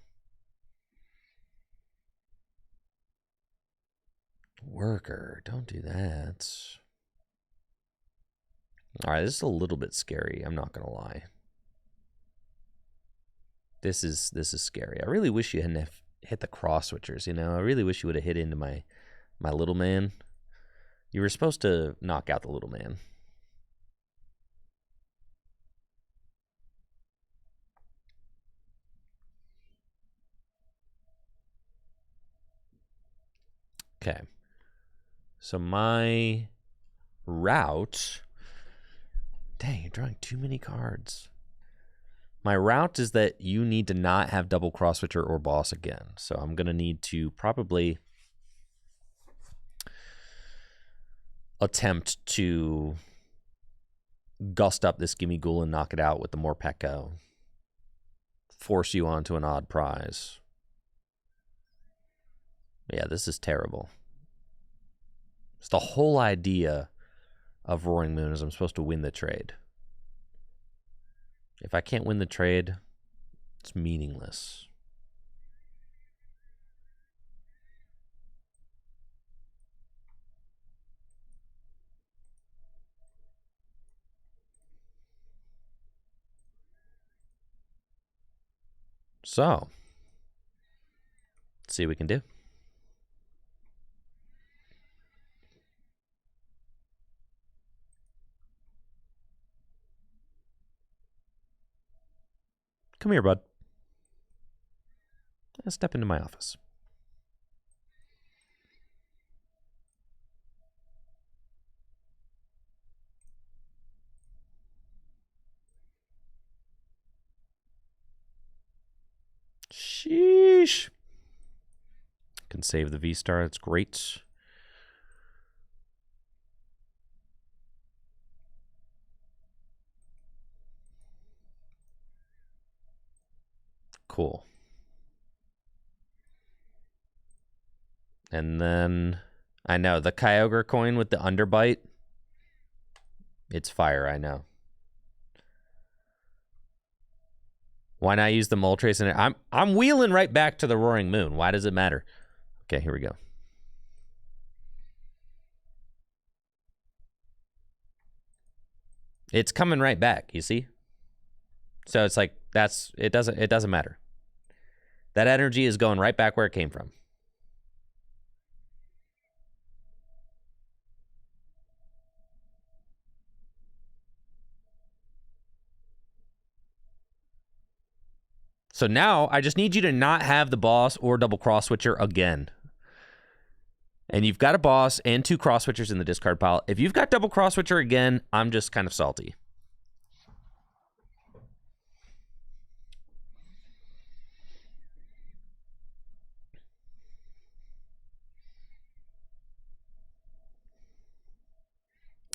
Worker, don't do that. All right, this is a little bit scary, I'm not going to lie. This is scary. I really wish you hadn't hit the cross switchers, you know? I really wish you would have hit into my little man. You were supposed to knock out the little man. Okay. So my route... Dang, you're drawing too many cards. My route is that you need to not have double cross switcher or boss again. So I'm going to need to probably attempt to gust up this Gimme Ghoul and knock it out with the more Pekko. force you onto an odd prize. Yeah, this is terrible. It's the whole idea of Roaring Moon is I'm supposed to win the trade. If I can't win the trade, it's meaningless. So, let's see what we can do. Come here, bud. Step into my office. Sheesh. Can save the V-Star. That's great. Cool. And then, I know, the Kyogre coin with the underbite. It's fire, I know. Why not use the Moltres in it? I'm wheeling right back to the Roaring Moon. Why does it matter? Okay, here we go. It's coming right back, you see? So it's like it doesn't matter. That energy is going right back where it came from. So now I just need you to not have the boss or double cross switcher again. And you've got a boss and 2 cross switchers in the discard pile. If you've got double cross switcher again, I'm just kind of salty.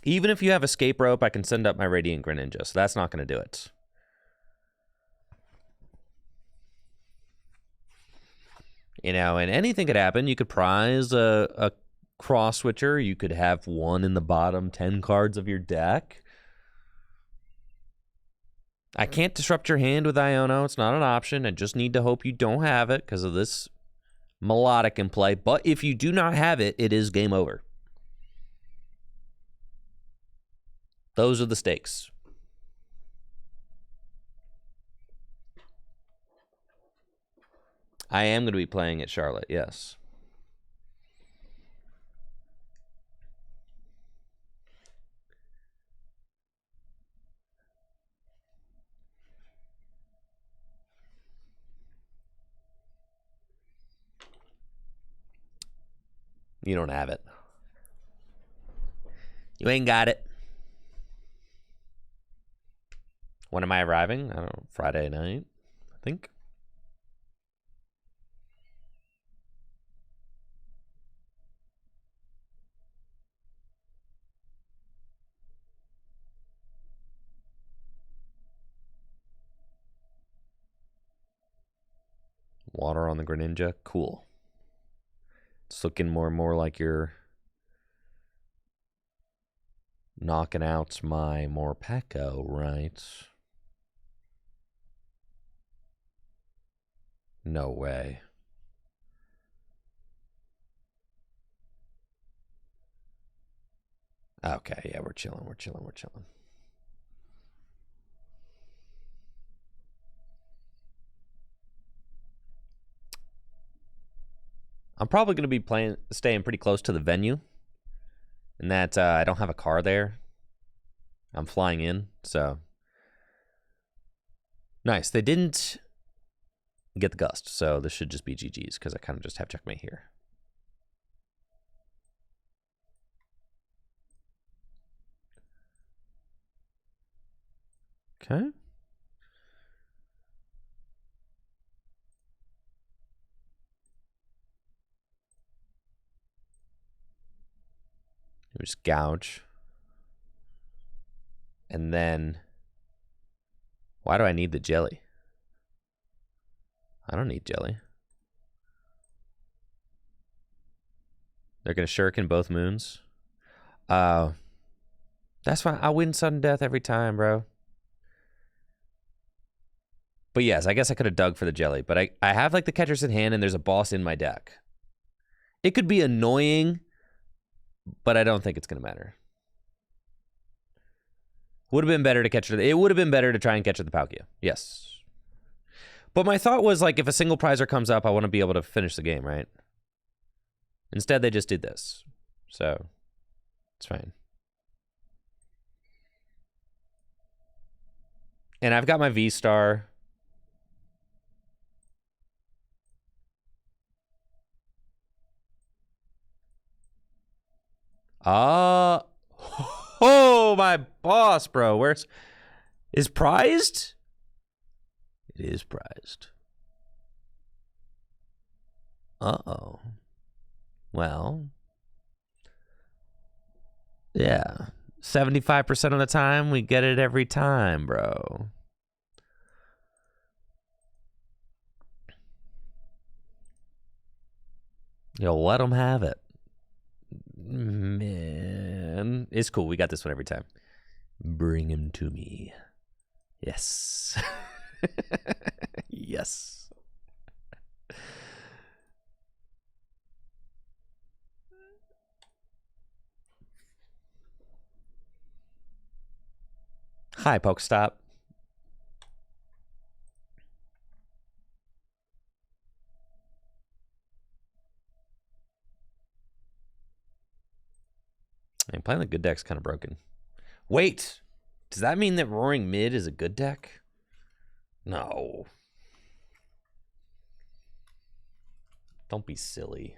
Even if you have escape rope, I can send up my Radiant Greninja, so that's not going to do it. You know, and anything could happen. You could prize a cross switcher. You could have one in the bottom 10 cards of your deck. I can't disrupt your hand with Iono. It's not an option. I just need to hope you don't have it because of this melodic in play. But if you do not have it, it is game over. Those are the stakes. I am going to be playing at Charlotte, yes. You don't have it. You ain't got it. When am I arriving? I don't know, Friday night, I think. Water on the Greninja, cool. It's looking more and more like you're knocking out my Morpeko, right? No way. Okay, yeah, we're chilling. I'm probably going to be staying pretty close to the venue, and that I don't have a car there. I'm flying in, so nice. They didn't get the gust, so this should just be GG's because I kind of just have checkmate here. Okay. Just gouge. And then, why do I need the jelly? I don't need jelly. They're going to shuriken both moons. That's fine. I win sudden death every time, bro. But yes, I guess I could have dug for the jelly. But I have like the catchers in hand and there's a boss in my deck. It could be annoying, but I don't think it's going to matter. Would have been better to catch it. It would have been better to try and catch it the Palkia. Yes. But my thought was like if a single prizer comes up, I want to be able to finish the game, right? Instead, they just did this. So, it's fine. And I've got my V-Star. Oh, my boss, bro. Is prized? It is prized. Uh-oh. Well, yeah. 75% of the time, we get it every time, bro. You'll let them have it. Man, it's cool. We got this one every time. Bring him to me. Yes. Yes. Hi, Pokestop. And playing the good deck's kind of broken. Wait, does that mean that Roaring Mid is a good deck? No. Don't be silly.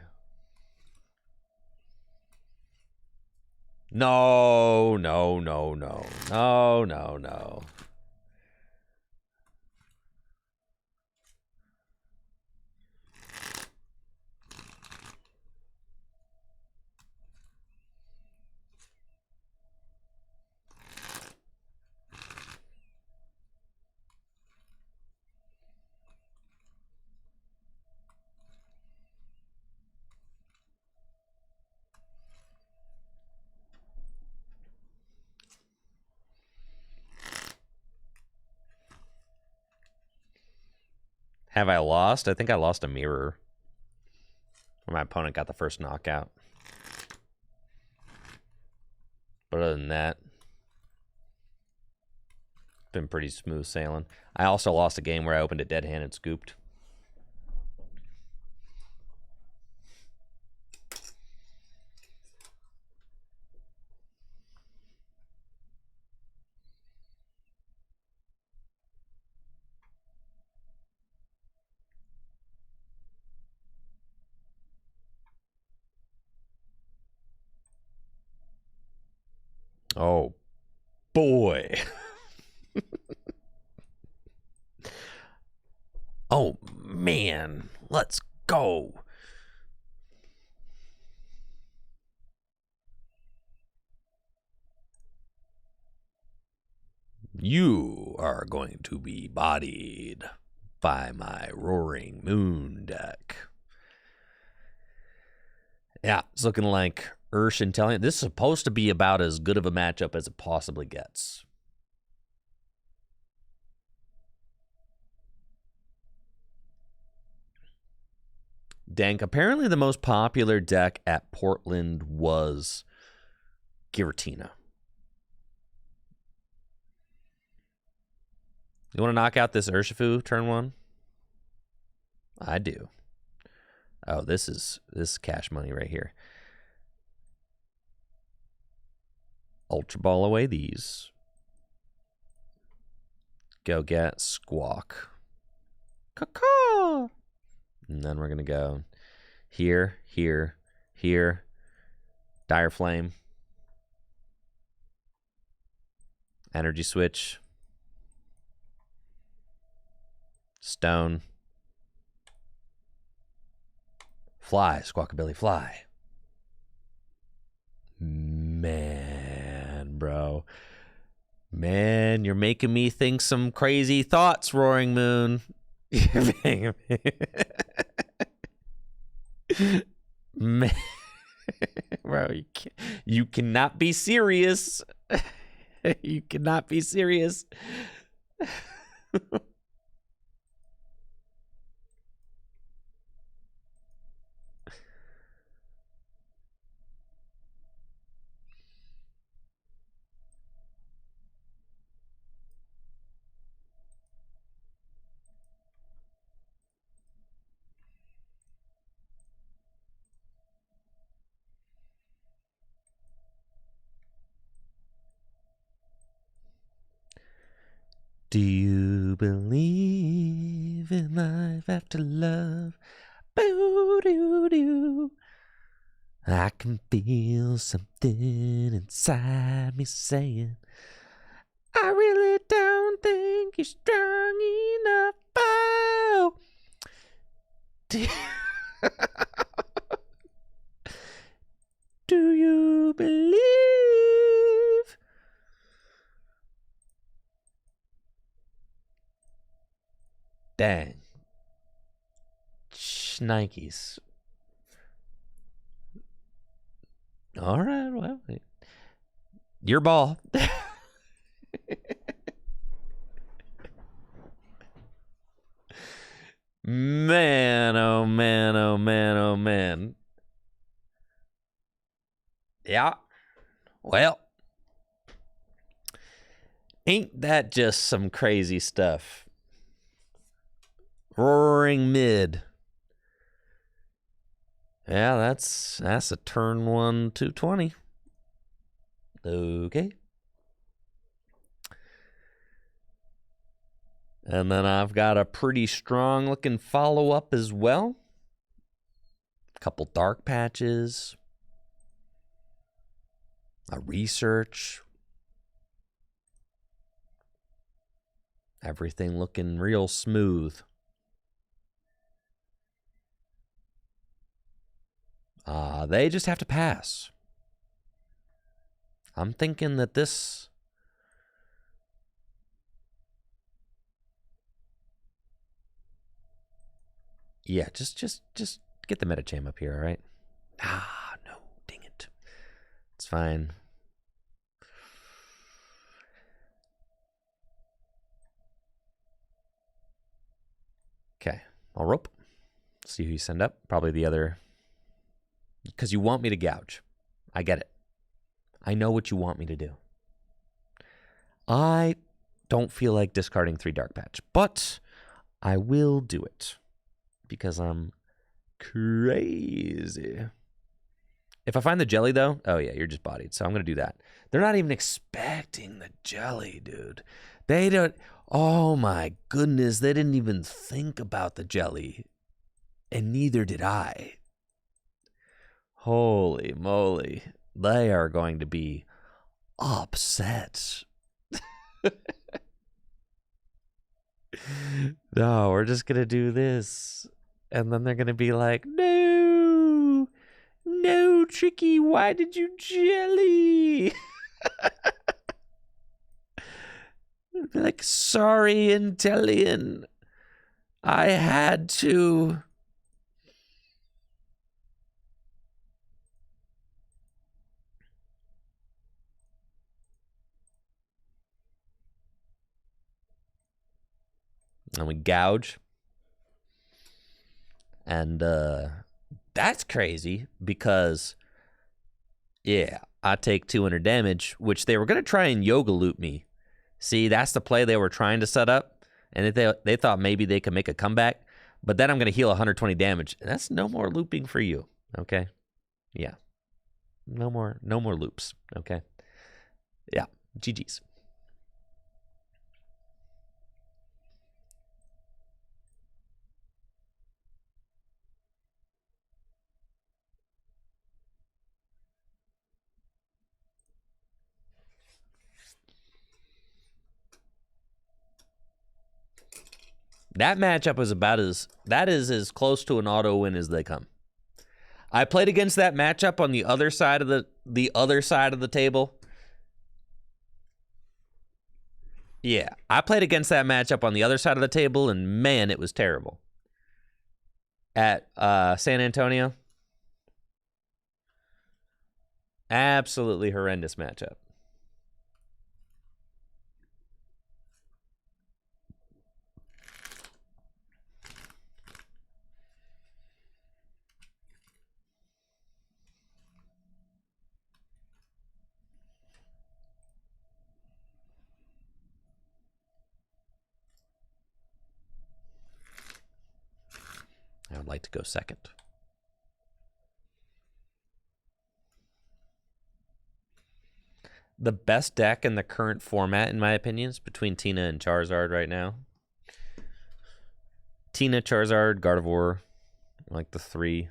No, no, no, no. No, no, no. Have I lost? I think I lost a mirror. My opponent got the first knockout. But other than that, been pretty smooth sailing. I also lost a game where I opened it dead hand and scooped. Oh, boy. Oh, man. Let's go. You are going to be bodied by my Roaring Moon deck. Yeah, it's looking like Ursh Intelligent. This is supposed to be about as good of a matchup as it possibly gets. Dank. Apparently the most popular deck at Portland was Giratina. You want to knock out this Urshifu turn one? I do. Oh, this is cash money right here. Ultra Ball away these. Go get Squawk. Caw-caw! And then we're going to go here, here, here. Dire Flame. Energy Switch. Stone. Fly, Squawkabilly, fly. Man, bro. Man, you're making me think some crazy thoughts, Roaring Moon. Man, bro, you cannot be serious. You cannot be serious. Do you believe in life after love? Boo-doo-doo. I can feel something inside me saying, I really don't think you're strong enough. Oh. Do you believe? Dang. Shnikes. All right, well, your ball. Man, oh man, oh man, oh man. Yeah. Well, ain't that just some crazy stuff? Roaring mid. Yeah, that's a turn 1 220. Okay. And then I've got a pretty strong looking follow-up as well. A couple dark patches. A research. Everything looking real smooth. They just have to pass. I'm thinking that this... Yeah, just get the Metacham up here, all right? No, dang it. It's fine. Okay, I'll rope. See who you send up. Probably the other... Because you want me to gouge. I get it. I know what you want me to do. I don't feel like discarding 3 Dark Patch, but I will do it. Because I'm crazy. If I find the jelly, though, oh yeah, you're just bodied, so I'm going to do that. They're not even expecting the jelly, dude. They don't... Oh my goodness, they didn't even think about the jelly. And neither did I. Holy moly. They are going to be upset. No, we're just going to do this. And then they're going to be like, no, Tricky, why did you jelly? Be like, sorry, Intellion. I had to. And we gouge. And that's crazy because, yeah, I take 200 damage, which they were going to try and yoga loop me. See, that's the play they were trying to set up. And they thought maybe they could make a comeback. But then I'm going to heal 120 damage. And that's no more looping for you, okay? Yeah. No more loops, okay? Yeah, GG's. That matchup is that is as close to an auto win as they come. I played against that matchup on the other side of the other side of the table. Yeah, I played against that matchup on the other side of the table, and man, it was terrible. At San Antonio, absolutely horrendous matchup. I would like to go second. The best deck in the current format, in my opinion, is between Tina and Charizard right now. Tina, Charizard, Gardevoir, like the three.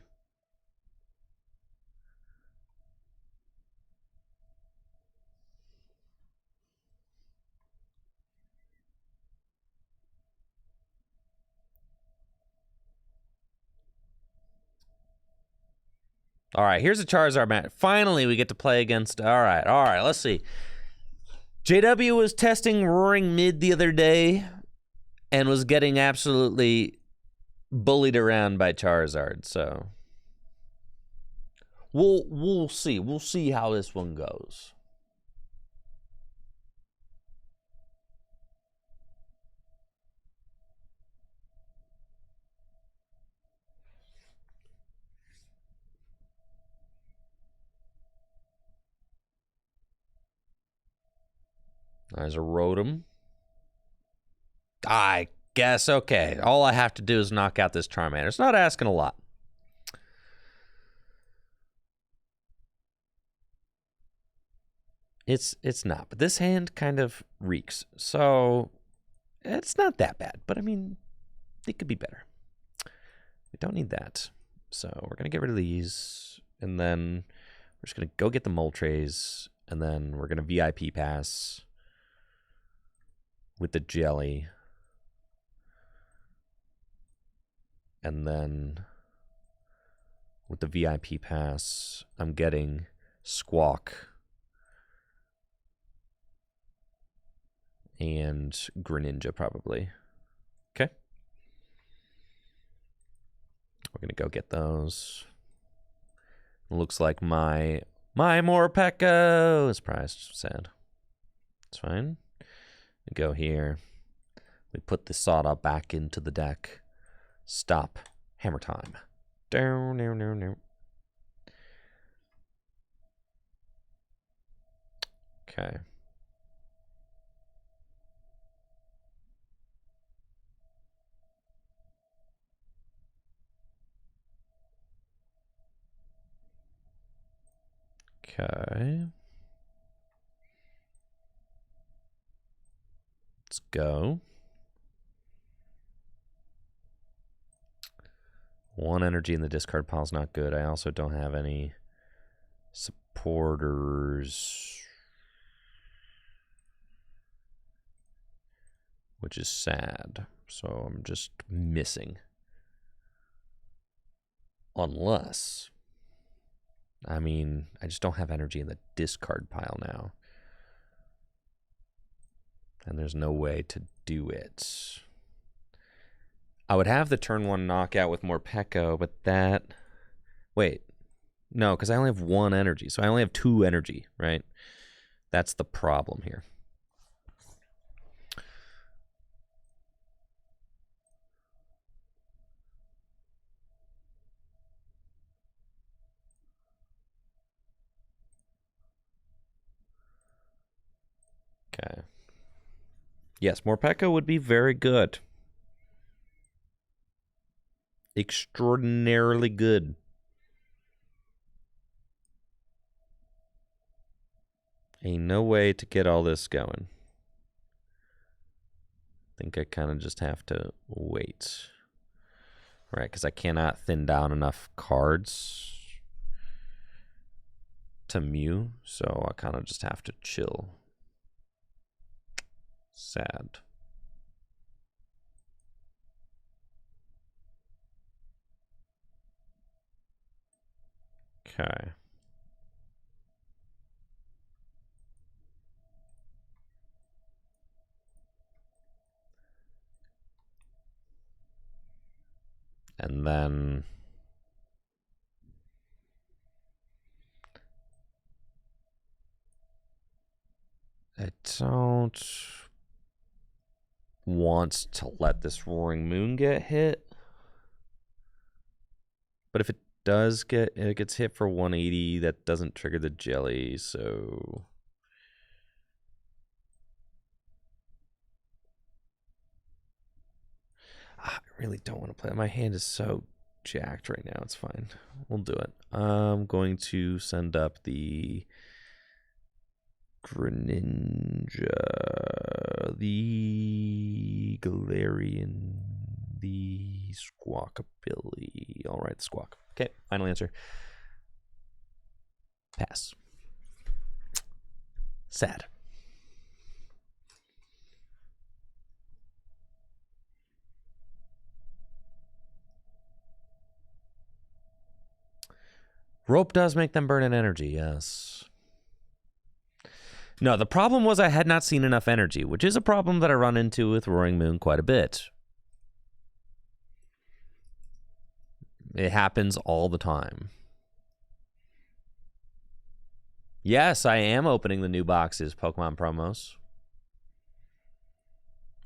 All right, here's a Charizard match. Finally, we get to play against. All right, let's see. JW was testing Roaring Mid the other day and was getting absolutely bullied around by Charizard. So we'll see. We'll see how this one goes. There's a Rotom. I guess, okay. All I have to do is knock out this Charmander. It's not asking a lot. It's not, but this hand kind of reeks. So it's not that bad, but I mean, it could be better. We don't need that. So we're going to get rid of these, and then we're just going to go get the Moltres, and then we're going to VIP pass with the Jelly. And then with the VIP pass, I'm getting Squawk and Greninja probably. Okay. We're going to go get those. Looks like my Morpeko is priced. Sad. It's fine. We go here. We put the Sawda back into the deck. Stop. Hammer time. Down, down, down, down. Okay. Okay. Let's go. One energy in the discard pile is not good. I also don't have any supporters, which is sad. So I'm just missing. Unless, I mean, I just don't have energy in the discard pile now. And there's no way to do it. I would have the turn one knockout with more Pekko, but that... Wait. No, because I only have one energy. So I only have 2 energy, right? That's the problem here. Okay. Yes, more Pekka would be very good. Extraordinarily good. Ain't no way to get all this going. I think I kind of just have to wait. Right, because I cannot thin down enough cards to Mew, so I kind of just have to chill. Sad. Okay. And then I don't want to let this Roaring Moon get hit. But if it does it gets hit for 180, that doesn't trigger the jelly, so I really don't want to play. My hand is so jacked right now. It's fine. We'll do it. I'm going to send up the Greninja, the Galarian, the Squawkabilly. All right, the Squawk. Okay, final answer. Pass. Sad. Rope does make them burn an energy, yes. No, the problem was I had not seen enough energy, which is a problem that I run into with Roaring Moon quite a bit. It happens all the time. Yes, I am opening the new boxes, Pokemon promos.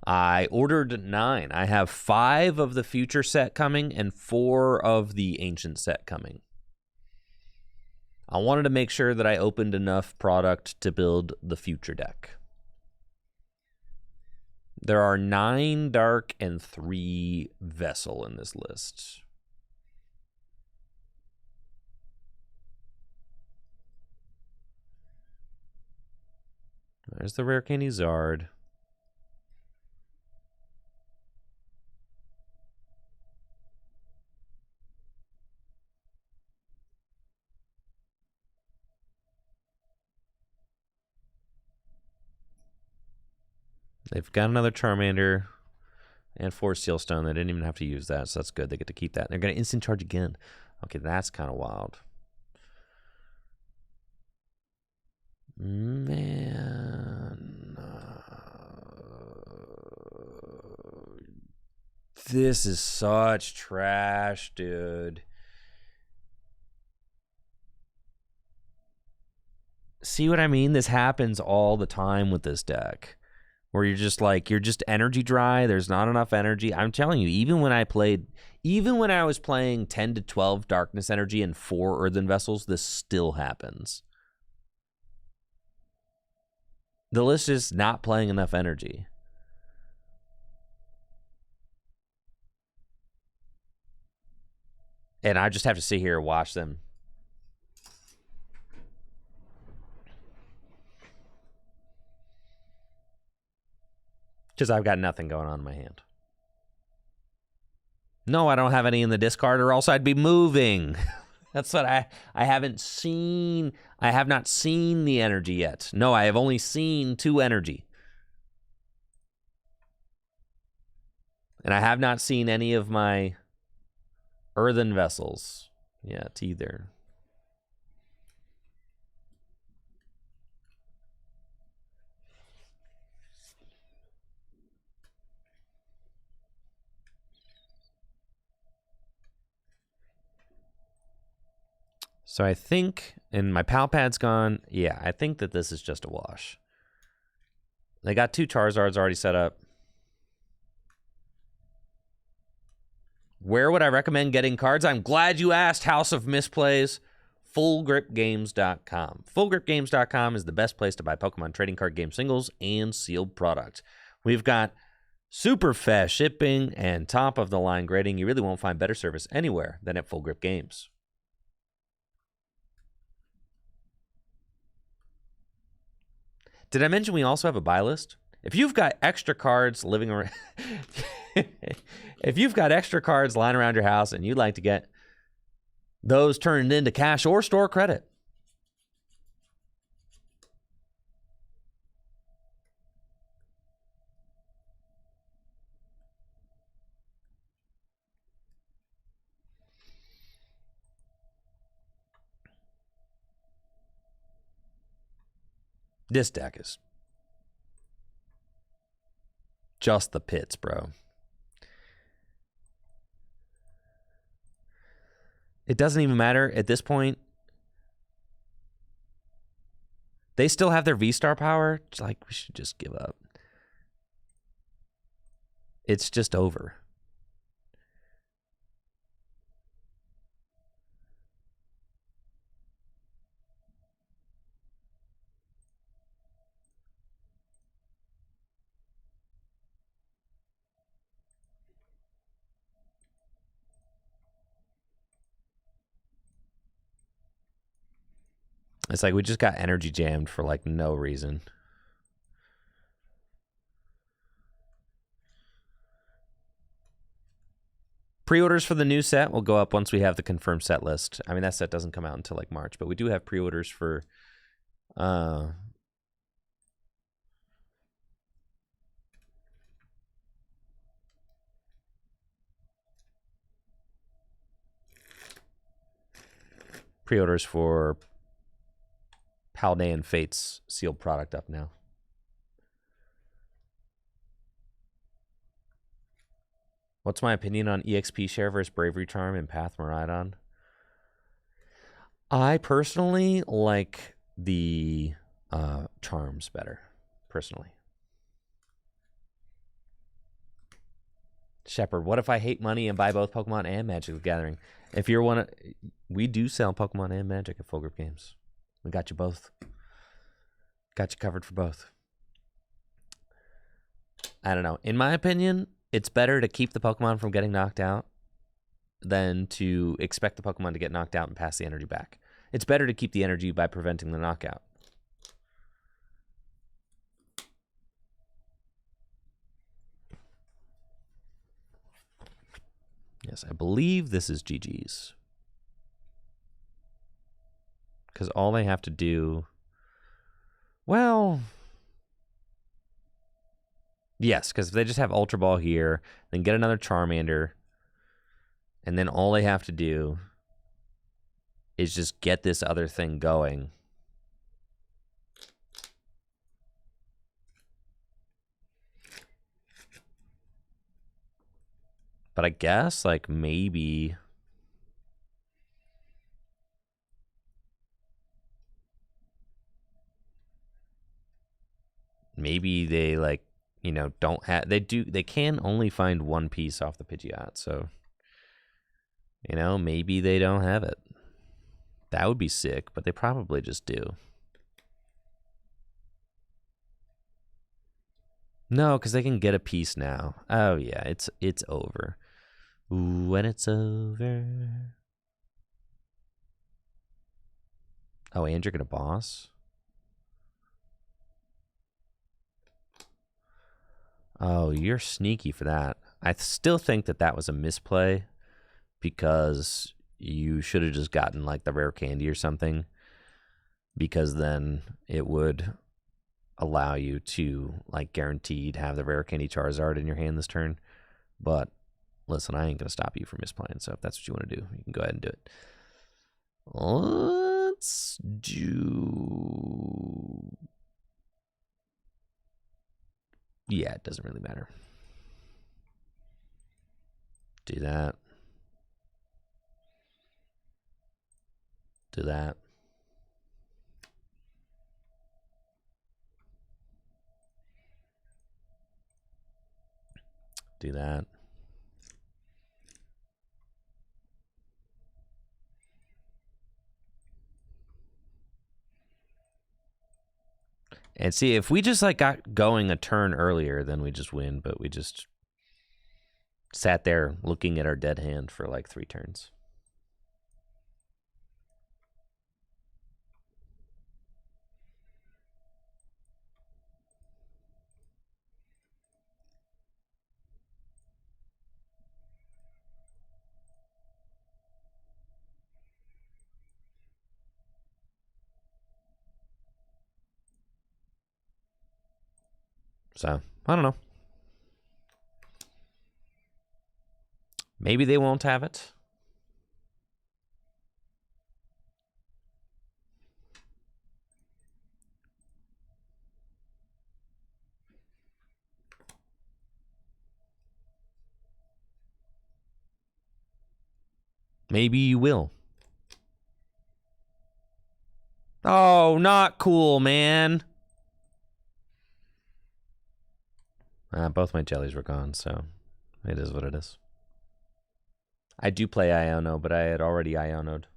I ordered 9. I have 5 of the future set coming and 4 of the ancient set coming. I wanted to make sure that I opened enough product to build the future deck. There are 9 dark and 3 vessel in this list. There's the rare candy Zard. They've got another Charmander and 4 Steel Stone. They didn't even have to use that, so that's good. They get to keep that. They're going to instant charge again. Okay, that's kind of wild. Man. This is such trash, dude. See what I mean? This happens all the time with this deck. Where you're just energy dry. There's not enough energy. I'm telling you, even when I was playing 10 to 12 darkness energy and 4 earthen vessels, this still happens. The list is not playing enough energy. And I just have to sit here and watch them. Because I've got nothing going on in my hand. No, I don't have any in the discard, or else I'd be moving. That's what I haven't seen. I have not seen the energy yet. No, I have only seen 2 energy. And I have not seen any of my earthen vessels yet either. So I think, and my pal pad's gone. Yeah, I think that this is just a wash. They got 2 Charizards already set up. Where would I recommend getting cards? I'm glad you asked, House of Misplays. FullGripGames.com. FullGripGames.com is the best place to buy Pokemon trading card game singles and sealed product. We've got super fast shipping and top of the line grading. You really won't find better service anywhere than at Full Grip Games. Did I mention we also have a buy list? If you've got extra cards living around, if you've got extra cards lying around your house and you'd like to get those turned into cash or store credit, this deck is just the pits, bro. It doesn't even matter at this point. They still have their V-Star power. It's like, we should just give up. It's just over. It's like we just got energy jammed for like no reason. Pre-orders for the new set will go up once we have the confirmed set list. I mean, that set doesn't come out until like March, but we do have pre-orders for pre-orders for Paldean Fates sealed product up now. What's my opinion on EXP share versus Bravery Charm and Path Miraidon? I personally like the charms better, personally. Shepard, what if I hate money and buy both Pokemon and Magic the Gathering? If you're one of... We do sell Pokemon and Magic at Full Grip Games. We got you both. Got you covered for both. I don't know. In my opinion, it's better to keep the Pokemon from getting knocked out than to expect the Pokemon to get knocked out and pass the energy back. It's better to keep the energy by preventing the knockout. Yes, I believe this is GG's. Because all they have to do... Well... Yes, because if they just have Ultra Ball here, then get another Charmander, and then all they have to do is just get this other thing going. But I guess, like, maybe... Maybe they, like, you know, don't have... They can only find one piece off the Pidgeot, so... You know, maybe they don't have it. That would be sick, but they probably just do. No, because they can get a piece now. Oh, yeah, it's over. When it's over. Oh, and you're going to boss? Oh, you're sneaky for that. I still think that that was a misplay because you should have just gotten like the rare candy or something, because then it would allow you to like guaranteed have the rare candy Charizard in your hand this turn. But listen, I ain't gonna stop you from misplaying, so if that's what you want to do, you can go ahead and do it. Let's do... Yeah, it doesn't really matter. Do that. Do that. Do that. And see, if we just like got going a turn earlier, then we just win, but we just sat there looking at our dead hand for like 3 turns. So, I don't know. Maybe they won't have it. Maybe you will. Oh, not cool, man. Both my jellies were gone, so it is what it is. I do play Iono, but I had already Iono'd.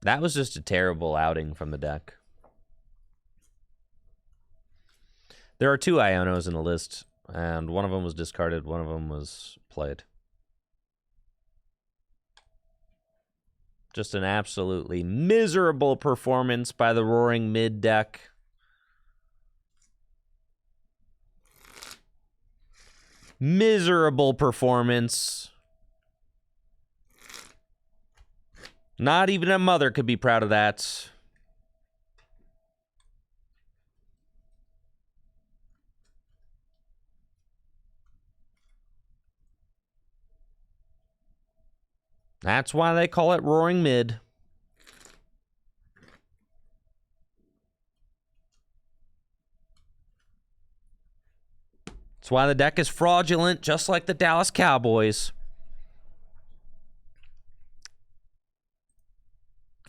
That was just a terrible outing from the deck. There are 2 Ionos in the list, and one of them was discarded, one of them was played. Just an absolutely miserable performance by the Roaring Mid deck. Miserable performance. Not even a mother could be proud of that. That's why they call it Roaring Mid. That's why the deck is fraudulent, just like the Dallas Cowboys.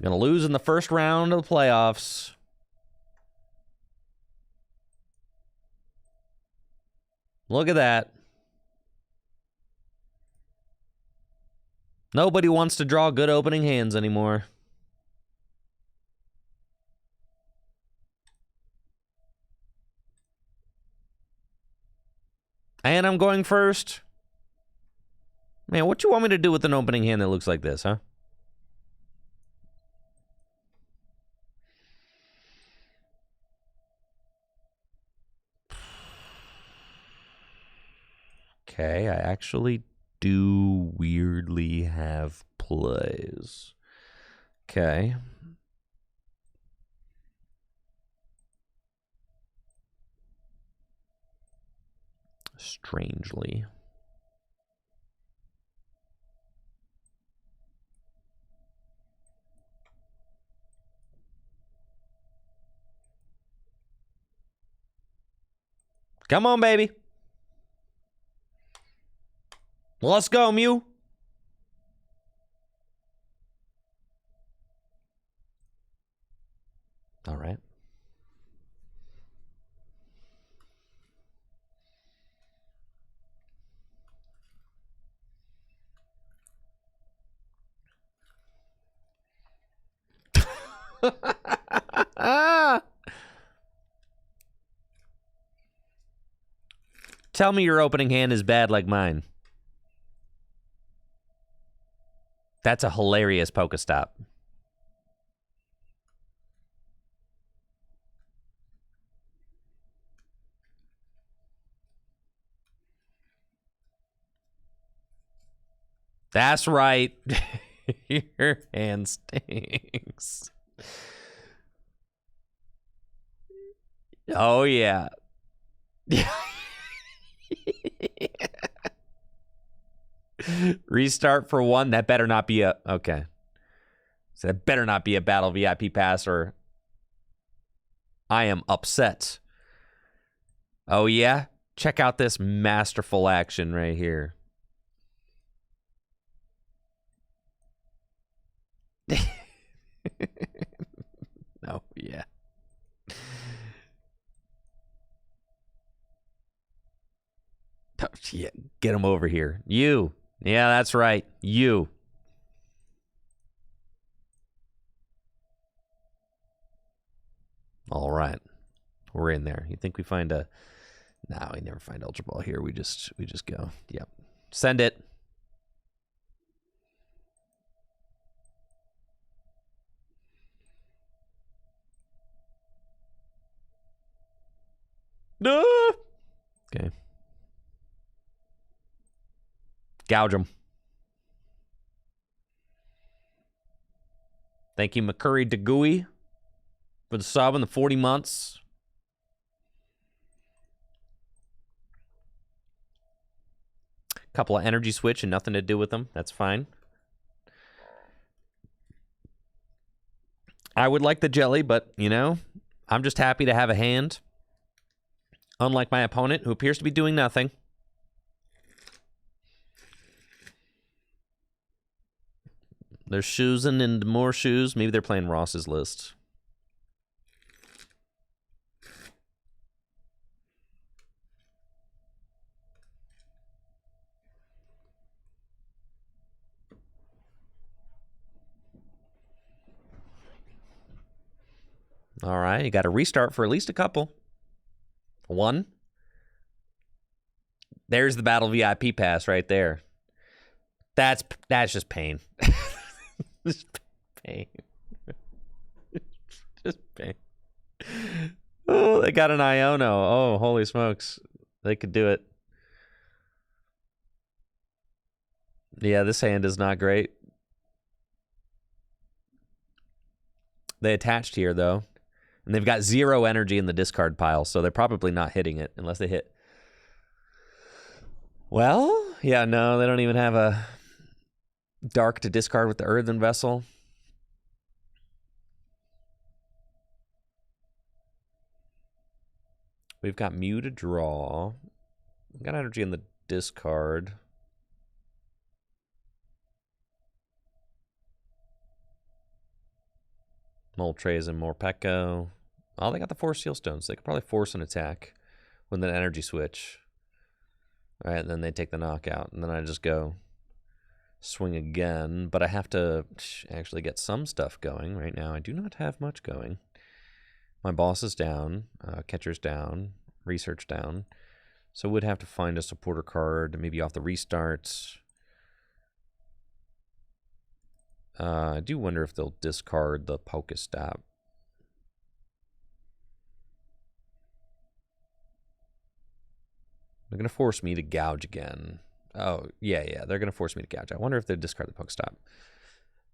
Gonna lose in the first round of the playoffs. Look at that. Nobody wants to draw good opening hands anymore. And I'm going first. Man, what you want me to do with an opening hand that looks like this, huh? Okay, I actually do weirdly have plays. Okay. Strangely. Come on, baby. Let's go, Mew. All right. Tell me your opening hand is bad like mine. That's a hilarious Pokestop. That's right. Your hand stinks. Oh, yeah. Restart for 1. That better not be a... Okay. So that better not be a battle VIP pass or I am upset. Oh, yeah? Check out this masterful action right here. Oh, yeah. Oh, yeah. Get him over here. You. Yeah, that's right. You. All right. We're in there. You think we find a... No, we never find Ultra Ball here. We just go. Yep. Send it. No. Okay. Gouge them. Thank you, McCurry DeGooey, for the sub in the 40 months. Couple of energy switch and nothing to do with them. That's fine. I would like the jelly, but, you know, I'm just happy to have a hand. Unlike my opponent, who appears to be doing nothing. They're shoesing into more shoes. Maybe they're playing Ross's list. All right, you got to restart for at least a couple. One. There's the Battle VIP pass right there. That's just pain. Just pain. Just pain. Oh, they got an Iono. Oh, holy smokes. They could do it. Yeah, this hand is not great. They attached here, though. And they've got 0 energy in the discard pile, so they're probably not hitting it unless they hit. Well, yeah, no, they don't even have a dark to discard with the Earthen Vessel. We've got Mew to draw. We've got energy in the discard. Moltres and Morpeko. Oh, they got the 4 Seal Stones. They could probably force an attack with an energy switch. All right, and then they take the knockout. And then I just go swing again. But I have to actually get some stuff going. Right now, I do not have much going. My boss is down. Catcher's down. Research down. So would have to find a supporter card, maybe off the restarts. I do wonder if they'll discard the Pokestop. They're going to force me to gouge again. Oh, yeah. They're going to force me to gouge. I wonder if they discard the Pokestop.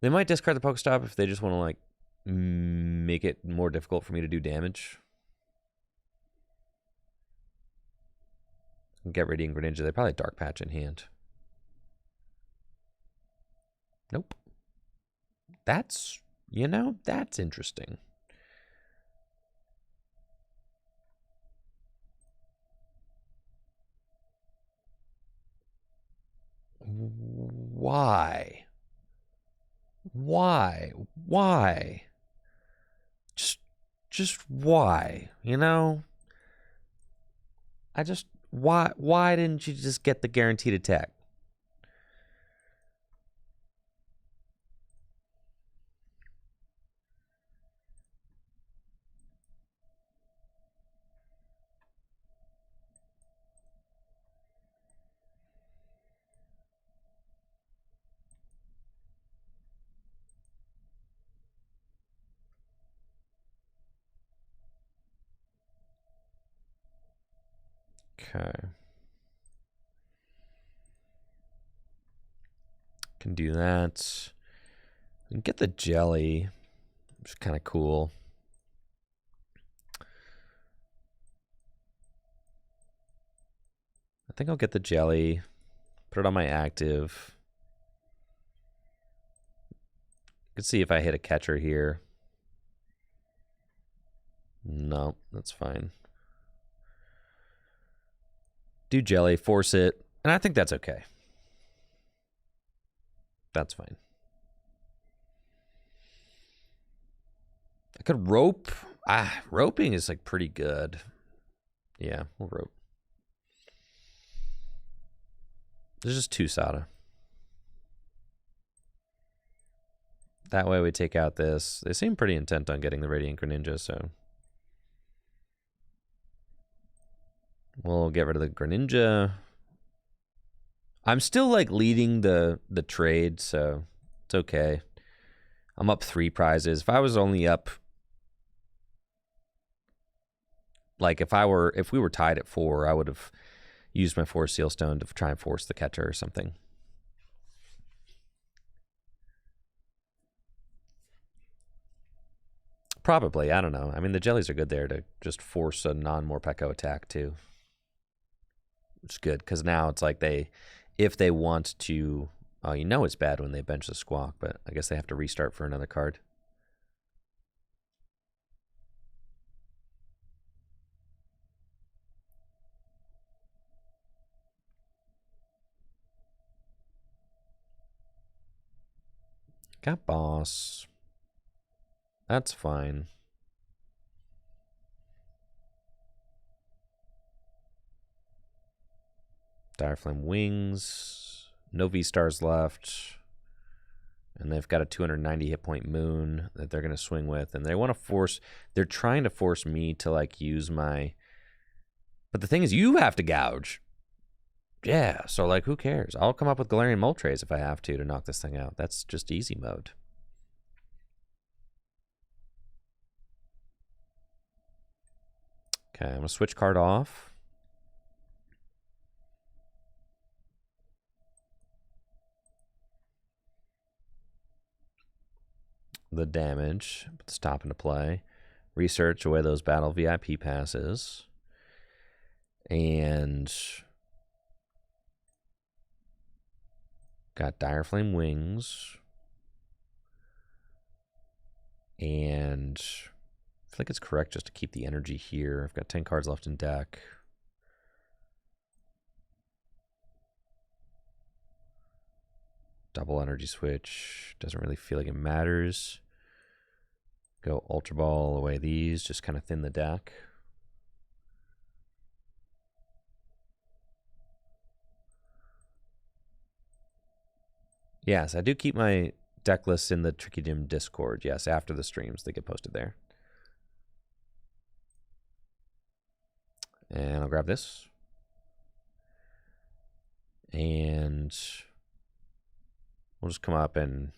They might discard the Pokestop if they just want to, like, make it more difficult for me to do damage. Get Radiant Greninja. They probably Dark Patch in hand. Nope. That's, that's interesting. Why? Just why? Why didn't you just get the guaranteed attack? Okay. Can do that. And get the jelly, which is kind of cool. I think I'll get the jelly, put it on my active. Let's see if I hit a catcher here. No, that's fine. Do jelly, force it, and I think that's okay. That's fine. I could rope. Roping is like pretty good. Yeah, we'll rope. There's just 2 Sada. That way we take out this. They seem pretty intent on getting the Radiant Greninja, so we'll get rid of the Greninja. I'm still like leading the trade, so it's okay. I'm up 3 prizes. If I was only up, like if we were tied at 4, I would have used my 4 Seal Stone to try and force the catcher or something. Probably, I don't know. I mean, the jellies are good there to just force a non-Morpeko attack too. Which is good, because now it's like if they want to, oh, it's bad when they bench the Squawk, but I guess they have to restart for another card. Got boss. That's fine. Direflame Wings. No V-Stars left. And they've got a 290 hit point moon that they're going to swing with. And they want to force... They're trying to force me to, like, use my... But the thing is, you have to gouge. Yeah, so, like, who cares? I'll come up with Galarian Moltres if I have to knock this thing out. That's just easy mode. Okay, I'm going to switch card off. The damage, put the stop into play. Research away those battle VIP passes. And got Direflame Wings. And I feel like it's correct just to keep the energy here. I've got 10 cards left in deck. Double energy switch. Doesn't really feel like it matters. Go Ultra Ball away these. Just kind of thin the deck. Yes, I do keep my deck lists in the Tricky Gym Discord. Yes, after the streams, they get posted there. And I'll grab this. And we'll just come up and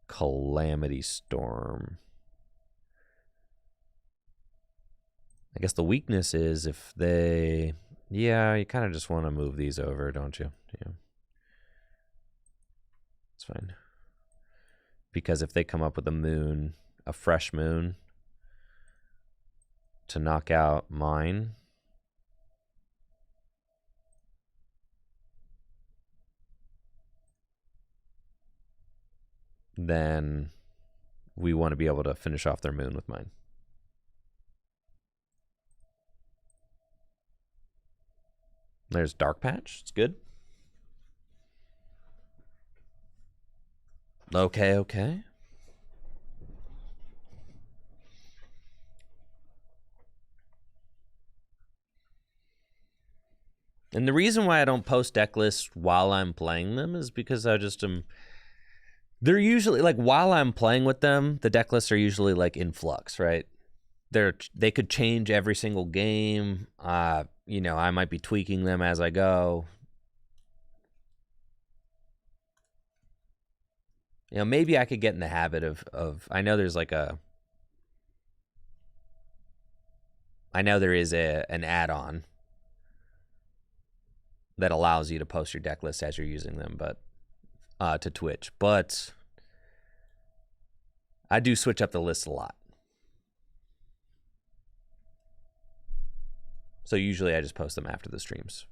Calamity Storm. I guess the weakness is if they... Yeah, you kind of just want to move these over, don't you? Yeah. It's fine. Because if they come up with a moon, a fresh moon, to knock out mine, then we want to be able to finish off their moon with mine. There's Dark Patch. It's good. Okay. And the reason why I don't post deck lists while I'm playing them is because I just am... They're usually, like, while I'm playing with them, the deck lists are usually, like, in flux, right? They could change every single game. You know, I might be tweaking them as I go. You know, maybe I could get in the habit of I know there's like a... I know there is an add-on that allows you to post your deck list as you're using them, but to Twitch. But I do switch up the list a lot. So usually I just post them after the streams.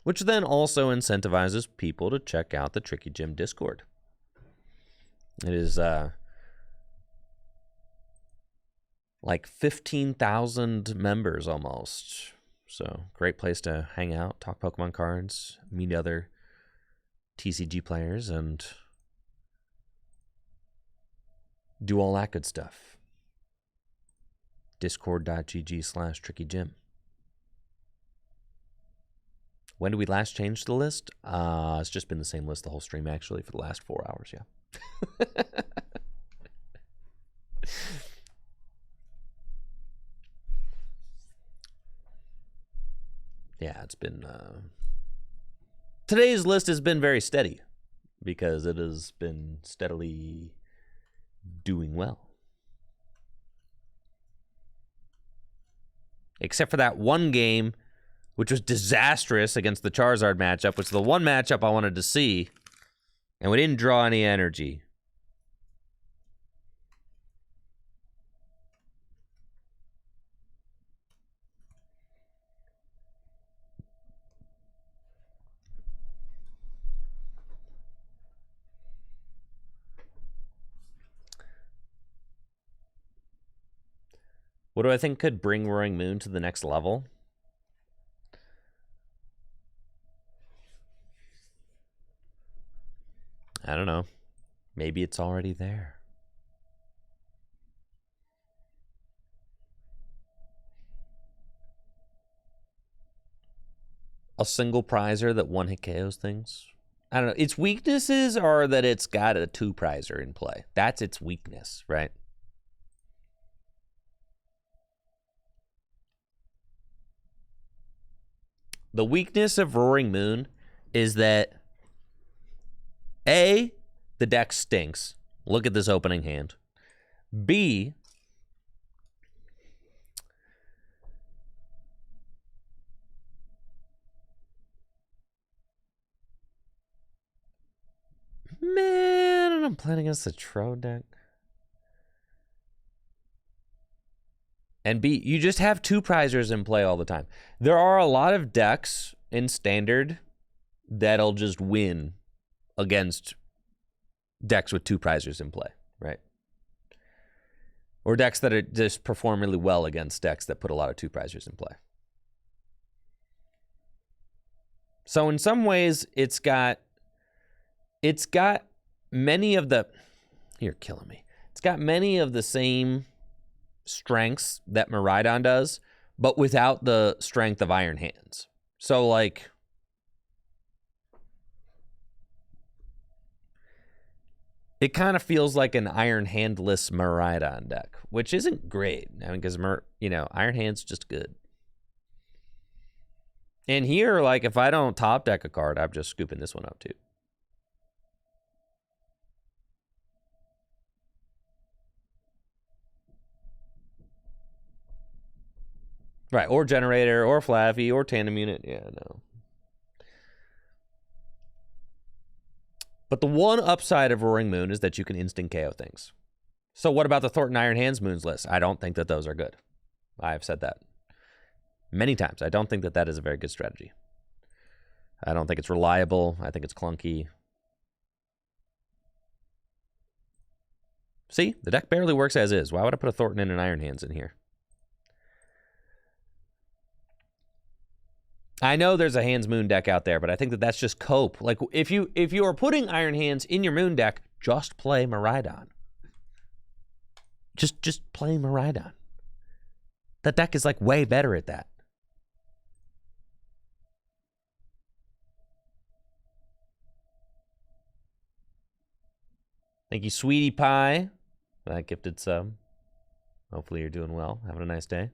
Which then also incentivizes people to check out the Tricky Gym Discord. It is like 15,000 members almost. So great place to hang out, talk Pokemon cards, meet other TCG players, and do all that good stuff. Discord.gg/TrickyGym. When did we last change the list? It's just been the same list the whole stream, actually, for the last 4 hours, yeah. Yeah, it's been... Today's list has been very steady because it has been steadily doing well. Except for that one game, which was disastrous against the Charizard matchup, which is the one matchup I wanted to see, and we didn't draw any energy. What do I think could bring Roaring Moon to the next level? I don't know. Maybe it's already there. A single prizer that one hit KOs things. I don't know. Its weaknesses are that it's got a 2 prizer in play. That's its weakness, right? The weakness of Roaring Moon is that A, the deck stinks. Look at this opening hand. B, man, I'm playing against the Tro deck. And B, you just have 2 prizers in play all the time. There are a lot of decks in Standard that'll just win against decks with 2 prizers in play, right? Or decks that are just perform really well against decks that put a lot of 2 prizers in play. So in some ways, it's got many of the, you're killing me. It's got many of the same strengths that Miraidon does, but without the strength of Iron Hands. So like, it kind of feels like an Iron Handless Miraidon deck, which isn't great. I mean, because Iron Hand's just good. And here, like, if I don't top deck a card, I'm just scooping this one up too. Right, or Generator, or Flaffy, or Tandem Unit. Yeah, no. But the one upside of Roaring Moon is that you can instant KO things. So what about the Thornton Iron Hands Moons list? I don't think that those are good. I have said that many times. I don't think that that is a very good strategy. I don't think it's reliable. I think it's clunky. See, the deck barely works as is. Why would I put a Thornton and an Iron Hands in here? I know there's a Hands Moon deck out there, but I think that that's just cope. Like, if you are putting Iron Hands in your Moon deck, just play Miraidon. Just play Miraidon. That deck is like way better at that. Thank you, Sweetie Pie. That gifted sub. Hopefully you're doing well. Having a nice day.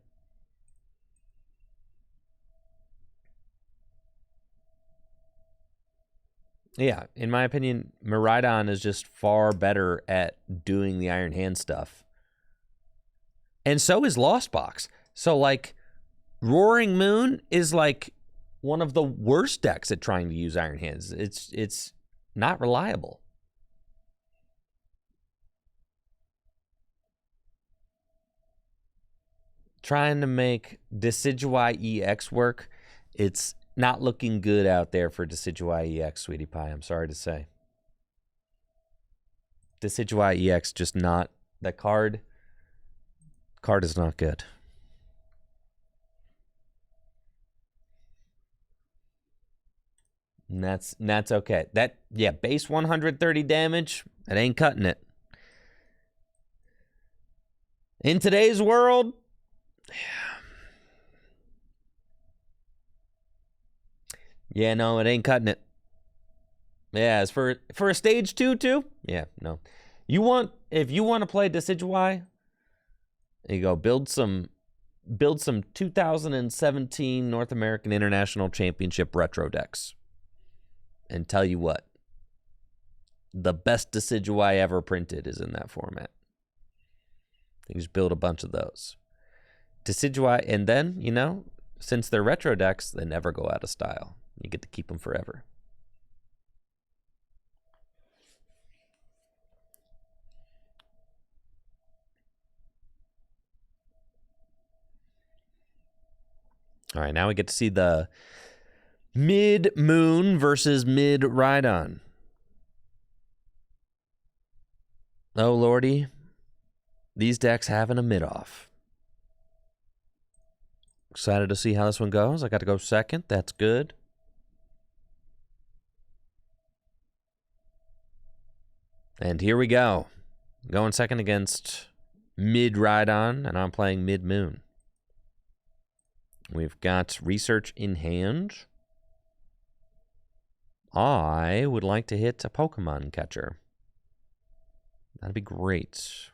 Yeah, in my opinion, Miraidon is just far better at doing the Iron Hand stuff. And so is Lost Box. So, like, Roaring Moon is, like, one of the worst decks at trying to use Iron Hands. It's not reliable. Trying to make Decidueye EX work, it's not looking good out there for Decidueye EX, Sweetie Pie. I'm sorry to say. Decidueye EX just not, that card is not good. And that's okay. Yeah, base 130 damage, it ain't cutting it. In today's world, yeah, no, it ain't cutting it. Yeah, as for a stage 2 too? Yeah, no. If you want to play Decidueye, you go build some 2017 North American International Championship retro decks. And tell you what, the best Decidueye ever printed is in that format. You just build a bunch of those. Decidueye, and then, since they're retro decks, they never go out of style. You get to keep them forever. All right, now we get to see the mid-moon versus mid-Rhydon. Oh, lordy. These decks having a mid-off. Excited to see how this one goes. I got to go second. That's good. And here we go. Going second against Mid Rhydon, and I'm playing Mid Moon. We've got research in hand. I would like to hit a Pokemon catcher. That'd be great.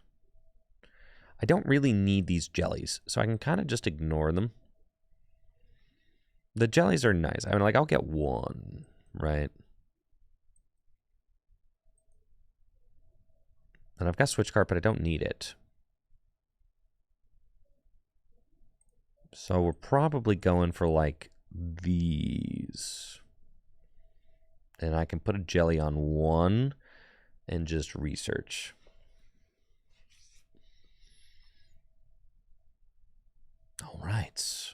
I don't really need these jellies, so I can kind of just ignore them. The jellies are nice. I mean, like, I'll get one, right? And I've got Switch Card, but I don't need it. So we're probably going for, like, these. And I can put a jelly on one and just research. All right.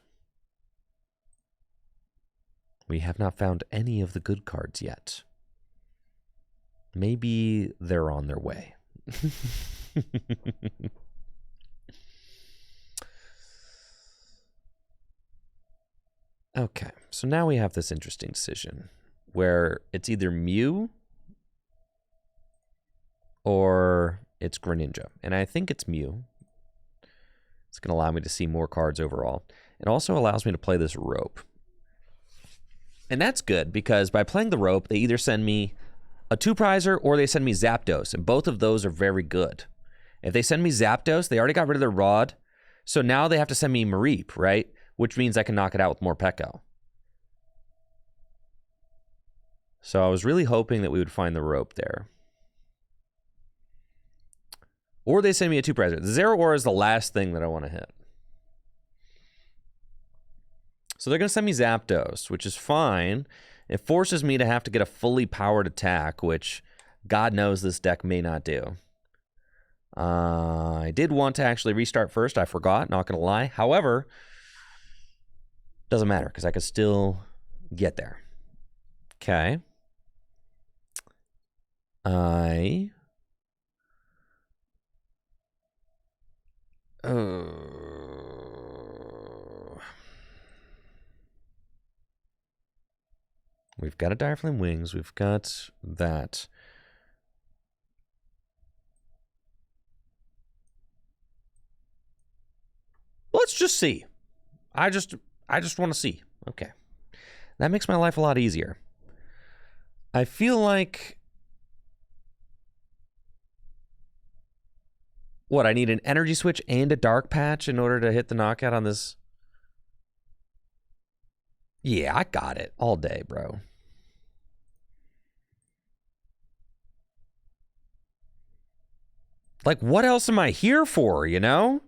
We have not found any of the good cards yet. Maybe they're on their way. Okay, so now we have this interesting decision where it's either Mew or it's Greninja. And I think it's Mew. It's going to allow me to see more cards overall. It also allows me to play this rope. And that's good because by playing the rope, they either send me a 2-prizer or they send me Zapdos. And both of those are very good. If they send me Zapdos, they already got rid of their Rod. So now they have to send me Mareep, right? Which means I can knock it out with more Pekko. So I was really hoping that we would find the rope there. Or they send me a 2-prizer. The Zero Aura is the last thing that I want to hit. So they're going to send me Zapdos, which is fine. It forces me to have to get a fully powered attack, which God knows this deck may not do. I did want to actually restart first. I forgot, not going to lie. However, doesn't matter because I could still get there. Okay. We've got a Direflame Wings. We've got that. Let's just see. I just want to see. Okay. That makes my life a lot easier. I feel like... What, I need an energy switch and a dark patch in order to hit the knockout on this? Yeah, I got it all day, bro. Like, what else am I here for, you know?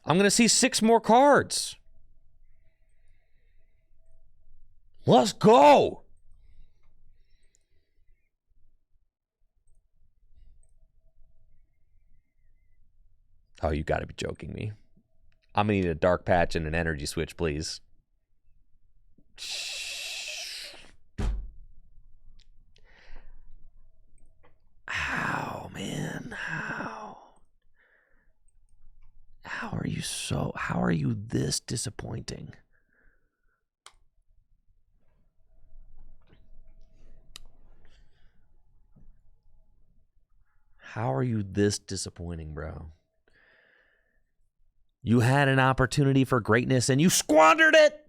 I'm going to see 6 more cards. Let's go. Oh, you got to be joking me. I'm going to need a dark patch and an energy switch, please. How, man? How are you this disappointing? How are you this disappointing, bro? You had an opportunity for greatness and you squandered it.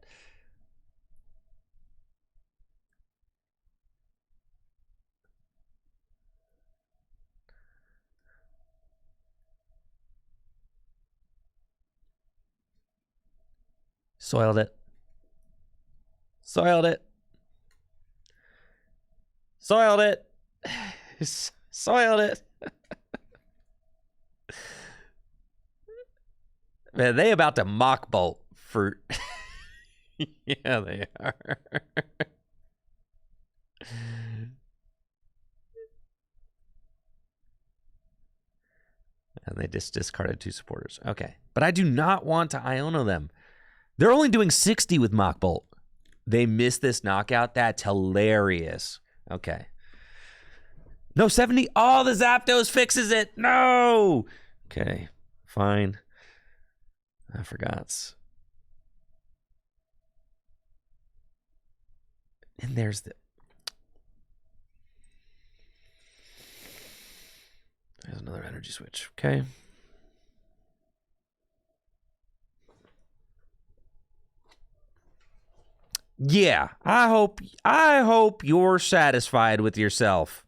Soiled it. Soiled it. Soiled it. Soiled it. Man, they about to mock bolt for... Yeah, they are. And they just discarded 2 supporters. Okay. But I do not want to Iono them. They're only doing 60 with mock bolt. They missed this knockout? That's hilarious. Okay. No, 70. Oh, the Zapdos fixes it. No. Okay, fine. I forgot. And there's another energy switch. Okay. Yeah, I hope you're satisfied with yourself.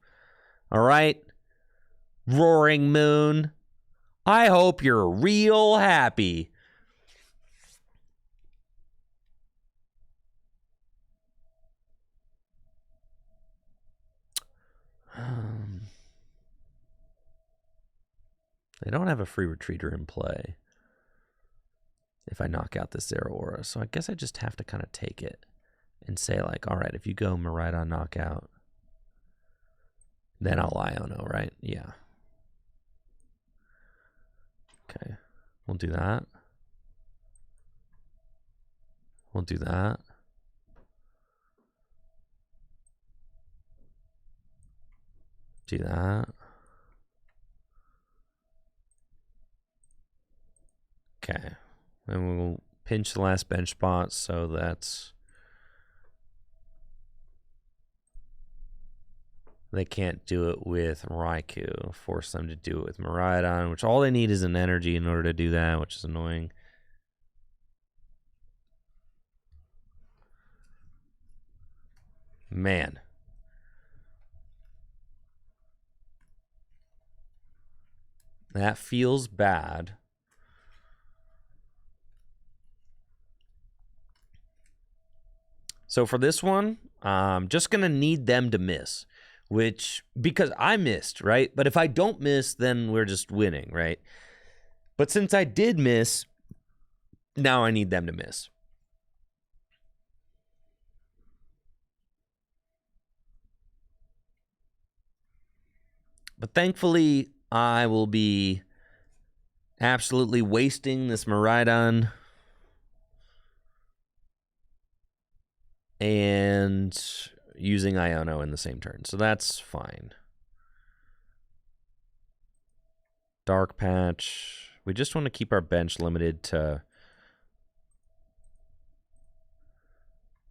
All right? Roaring Moon. I hope you're real happy. They don't have a free retreater in play if I knock out this Zeraora. So I guess I just have to kind of take it and say, like, all right, if you go Miraidon knockout, then I'll Iono, right? Yeah. Okay. We'll do that. We'll do that. Do that. Okay. And we'll pinch the last bench spot, so that's... They can't do it with Raikou. Force them to do it with Miraidon, which all they need is an energy in order to do that, which is annoying. Man. That feels bad. So for this one, I'm just going to need them to miss, which, because I missed, right? But if I don't miss, then we're just winning, right? But since I did miss, now I need them to miss. But thankfully, I will be absolutely wasting this Miraidon and using Iono in the same turn. So that's fine. Dark Patch. We just want to keep our bench limited to...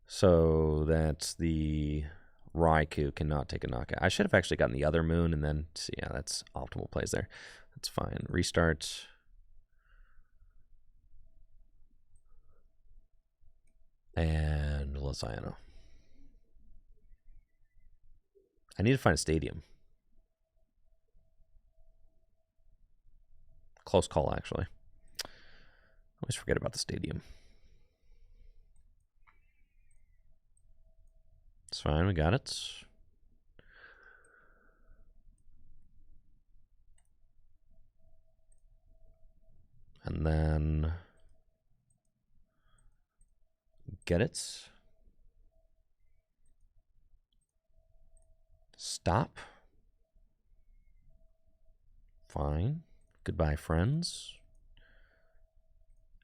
So that's the Raikou cannot take a knockout. I should have actually gotten the other moon and then... Yeah, that's optimal plays there. That's fine. Restart. And let's Iono. I need to find a stadium. Close call, actually. I always forget about the stadium. It's fine, we got it. And then... Get it. Stop. Fine. Goodbye, friends.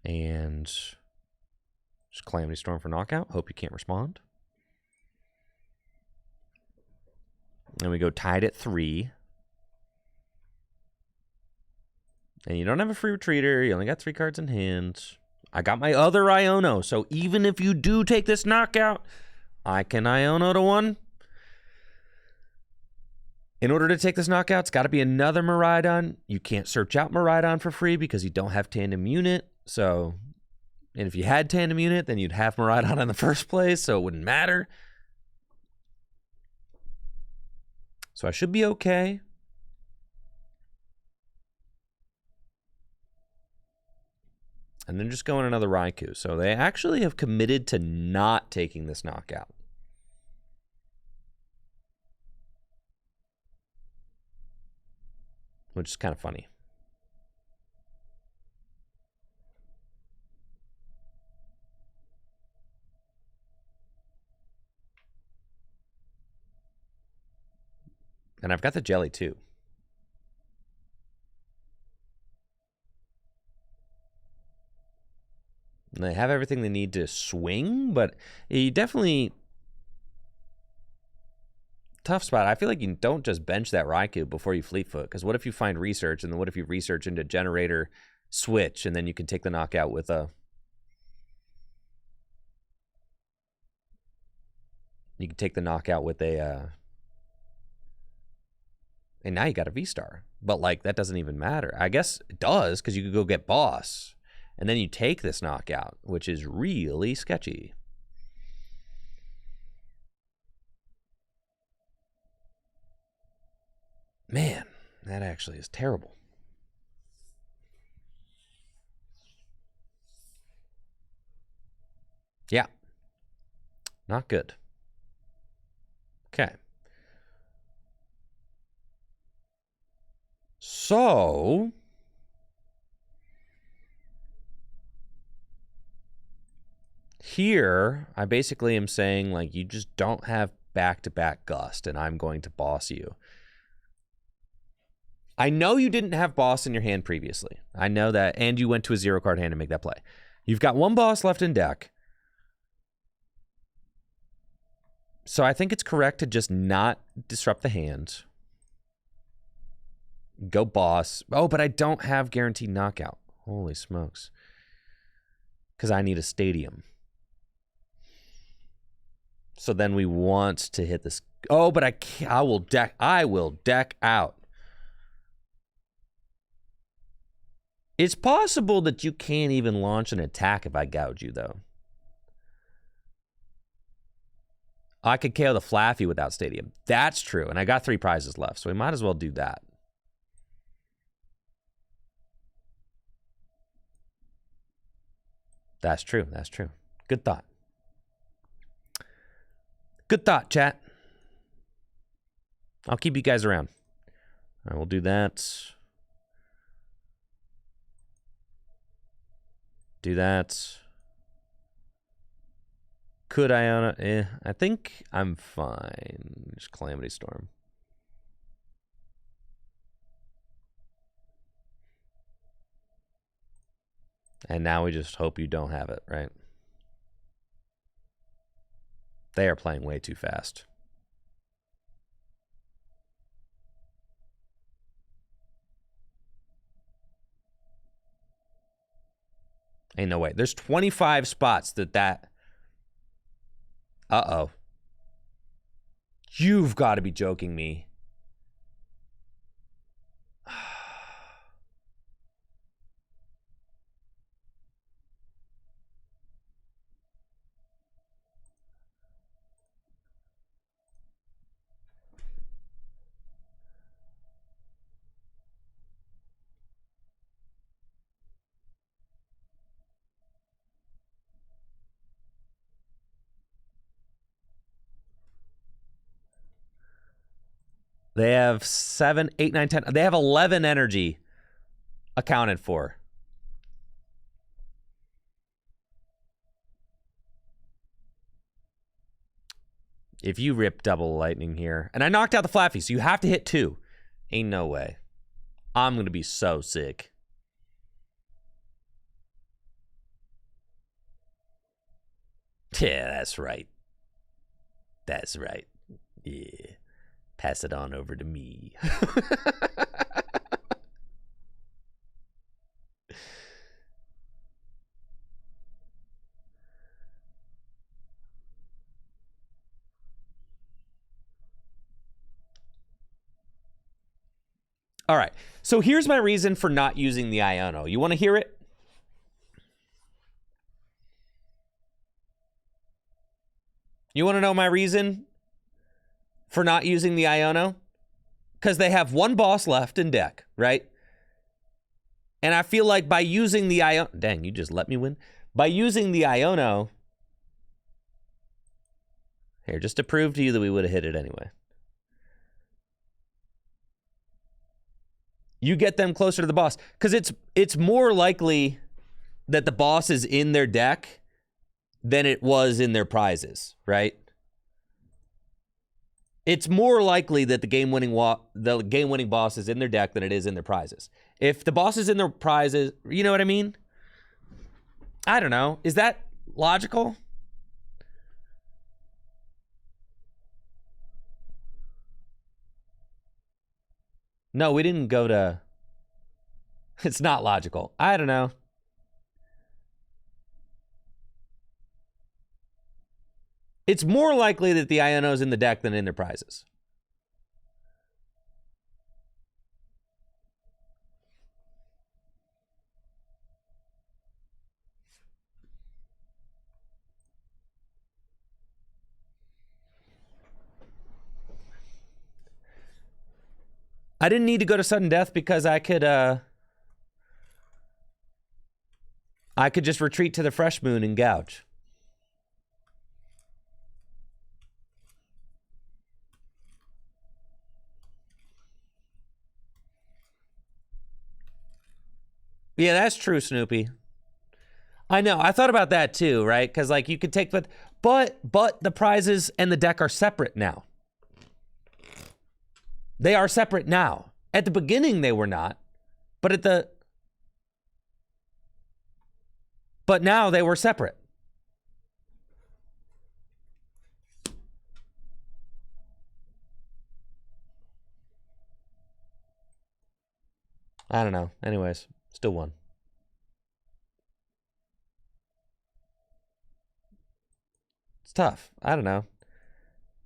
And just Calamity Storm for knockout. Hope you can't respond. And we go tied at 3. And you don't have a free retreater. You only got 3 cards in hand. I got my other Iono. So even if you do take this knockout, I can Iono to 1. In order to take this knockout, it's got to be another Miraidon. You can't search out Miraidon for free because you don't have Tandem Unit. So, and if you had Tandem Unit, then you'd have Miraidon in the first place, so it wouldn't matter. So I should be okay. And then just going another Raikou. So they actually have committed to not taking this knockout. Which is kind of funny. And I've got the jelly too. And they have everything they need to swing, but you definitely... Tough spot. I feel like you don't just bench that Raikou before you Fleetfoot, because what if you find research, and then what if you research into generator switch, and then you can take the knockout with a... You can take the knockout with a... And now you got a V-Star. But, like, that doesn't even matter. I guess it does, because you could go get Boss. And then you take this knockout, which is really sketchy. Man, that actually is terrible. Yeah. Not good. Okay. So... Here, I basically am saying, like, you just don't have back-to-back Gust, and I'm going to boss you. I know you didn't have Boss in your hand previously. I know that, and you went to a zero-card hand to make that play. You've got one Boss left in deck. So I think it's correct to just not disrupt the hand. Go Boss. Oh, but I don't have guaranteed knockout. Holy smokes. Because I need a stadium. So then we want to hit this. Oh, but I will deck out. It's possible that you can't even launch an attack if I gouge you, though. I could KO the Flaffy without Stadium. That's true, and I got 3 prizes left, so we might as well do that. That's true, that's true. Good thought. Good thought, chat. I'll keep you guys around. I will do that. Do that. Could Iona? I think I'm fine. Just Calamity Storm. And now we just hope you don't have it, right? They are playing way too fast. Ain't no way. There's 25 spots that... Uh-oh. You've got to be joking me. They have 7, 8, 9, 10. They have 11 energy accounted for. If you rip double lightning here. And I knocked out the Flaffy, so you have to hit 2. Ain't no way. I'm going to be so sick. Yeah, that's right. That's right. Yeah. Pass it on over to me. All right. So here's my reason for not using the Iono. You want to hear it? You want to know my reason for not using the Iono? Because they have one boss left in deck, right? And I feel like by using the Iono... Dang, you just let me win. By using the Iono... Here, just to prove to you that we would have hit it anyway. You get them closer to the boss. Because it's more likely that the boss is in their deck than it was in their prizes, right? It's more likely that the game-winning boss is in their deck than it is in their prizes. If the boss is in their prizes, you know what I mean? I don't know. Is that logical? No, we didn't go to... It's not logical. I don't know. It's more likely that the Iono's in the deck than in their prizes. I didn't need to go to sudden death because I could just retreat to the fresh moon and gouge. Yeah, that's true, Snoopy. I know. I thought about that too, right? Because like you could take but the prizes and the deck are separate now. They are separate now. At the beginning they were not, but now they were separate. I don't know. Anyways, still won. It's tough. I don't know.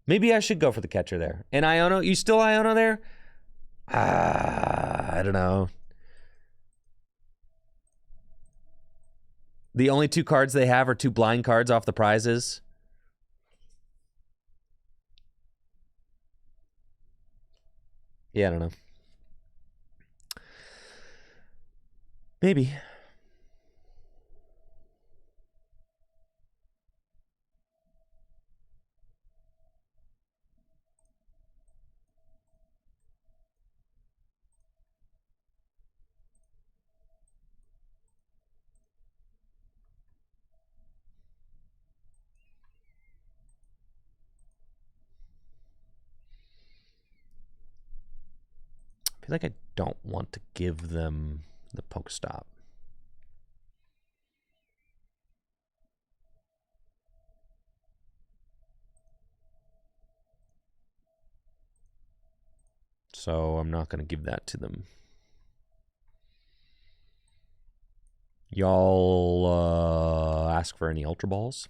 Maybe I should go for the catcher there. And Iono, you still Iono there? I don't know. The only two cards they have are two blind cards off the prizes. Yeah, I don't know. Maybe. I feel like I don't want to give them the Pokestop. So I'm not going to give that to them. Y'all ask for any Ultra Balls?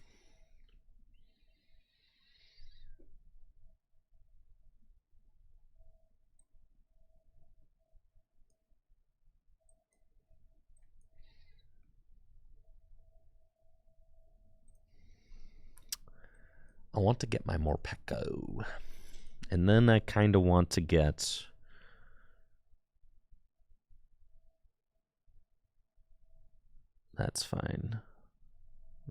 I want to get my Morpeko. And then I kind of want to get... That's fine.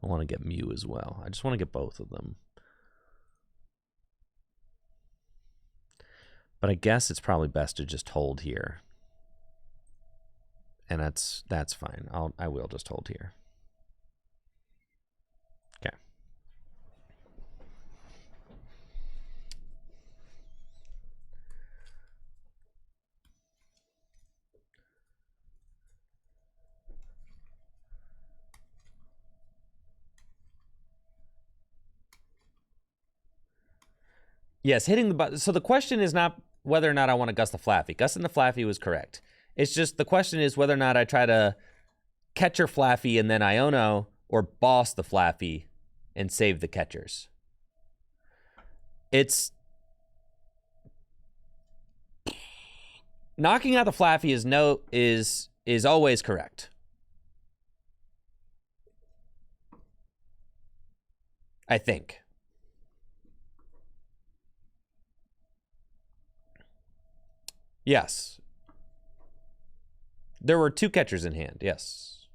I want to get Mew as well. I just want to get both of them. But I guess it's probably best to just hold here. And that's fine. I will just hold here. Okay. Yes, hitting the button. So the question is not whether or not I want to Gust the Flaffy. Gusting the Flaffy was correct. It's just the question is whether or not I try to catcher Flaffy and then Iono, or boss the Flaffy and save the catchers. It's... Knocking out the Flaffy is always correct. I think. Yes. There were two catchers in hand, yes.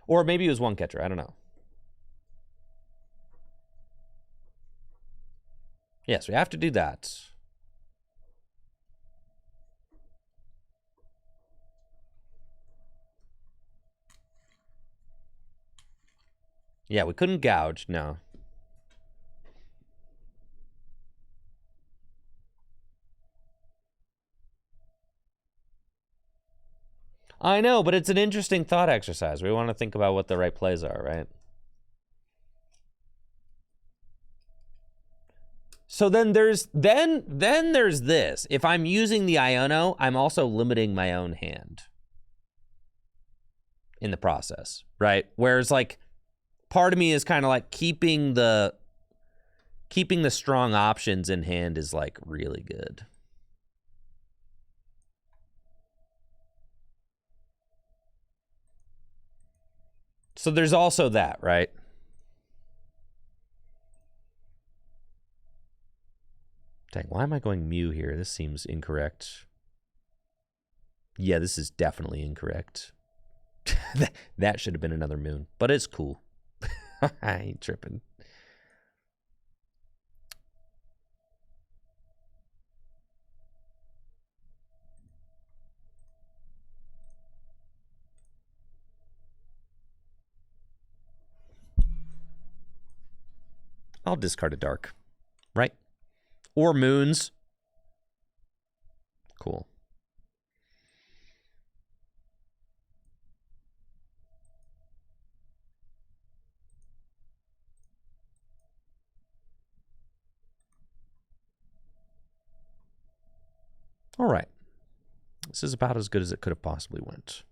Or maybe it was one catcher, I don't know. Yes, we have to do that. Yeah, we couldn't gouge, no. I know, but it's an interesting thought exercise. We want to think about what the right plays are, right? So then there's this. If I'm using the Iono, I'm also limiting my own hand in the process, right? Whereas like part of me is kind of like keeping the strong options in hand is like really good. So there's also that, right? Dang, why am I going Mew here? This seems incorrect. Yeah, this is definitely incorrect. That should have been another moon, but it's cool. I ain't tripping. I'll discard a dark, right? Or moons. Cool. All right. This is about as good as it could have possibly went.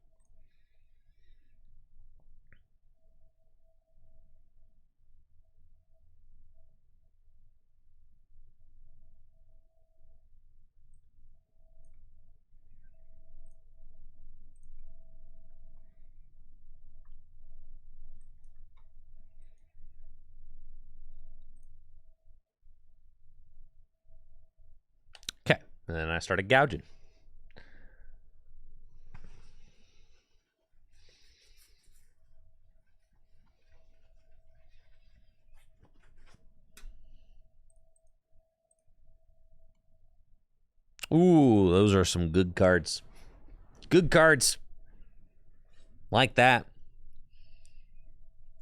Okay, and then I started gouging. Ooh, those are some good cards. Good cards. Like that.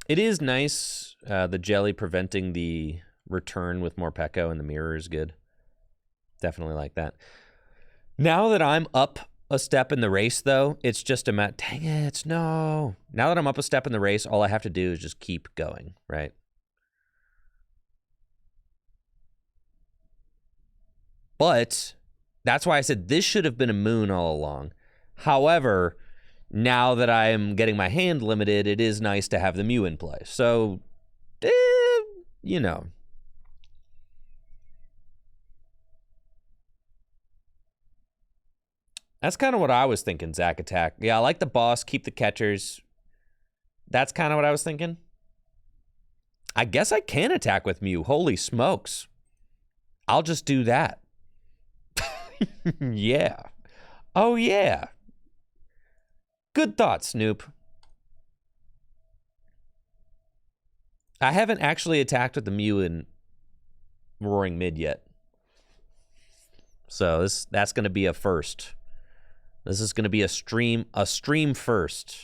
It is nice, the jelly preventing the return with more Pekko, and the mirror is good. Definitely like that. Now that I'm up a step in the race, though, it's just a matter... Dang it, no. Now that I'm up a step in the race, all I have to do is just keep going, right? But that's why I said this should have been a moon all along. However, now that I am getting my hand limited, it is nice to have the Mew in play. So, you know. That's kind of what I was thinking, Zack Attack. Yeah, I like the boss, keep the catchers. That's kind of what I was thinking. I guess I can attack with Mew. Holy smokes. I'll just do that. Yeah. Oh, yeah. Good thought, Snoop. I haven't actually attacked with the Mew in Roaring Mid yet. So that's going to be a first. This is going to be a stream first.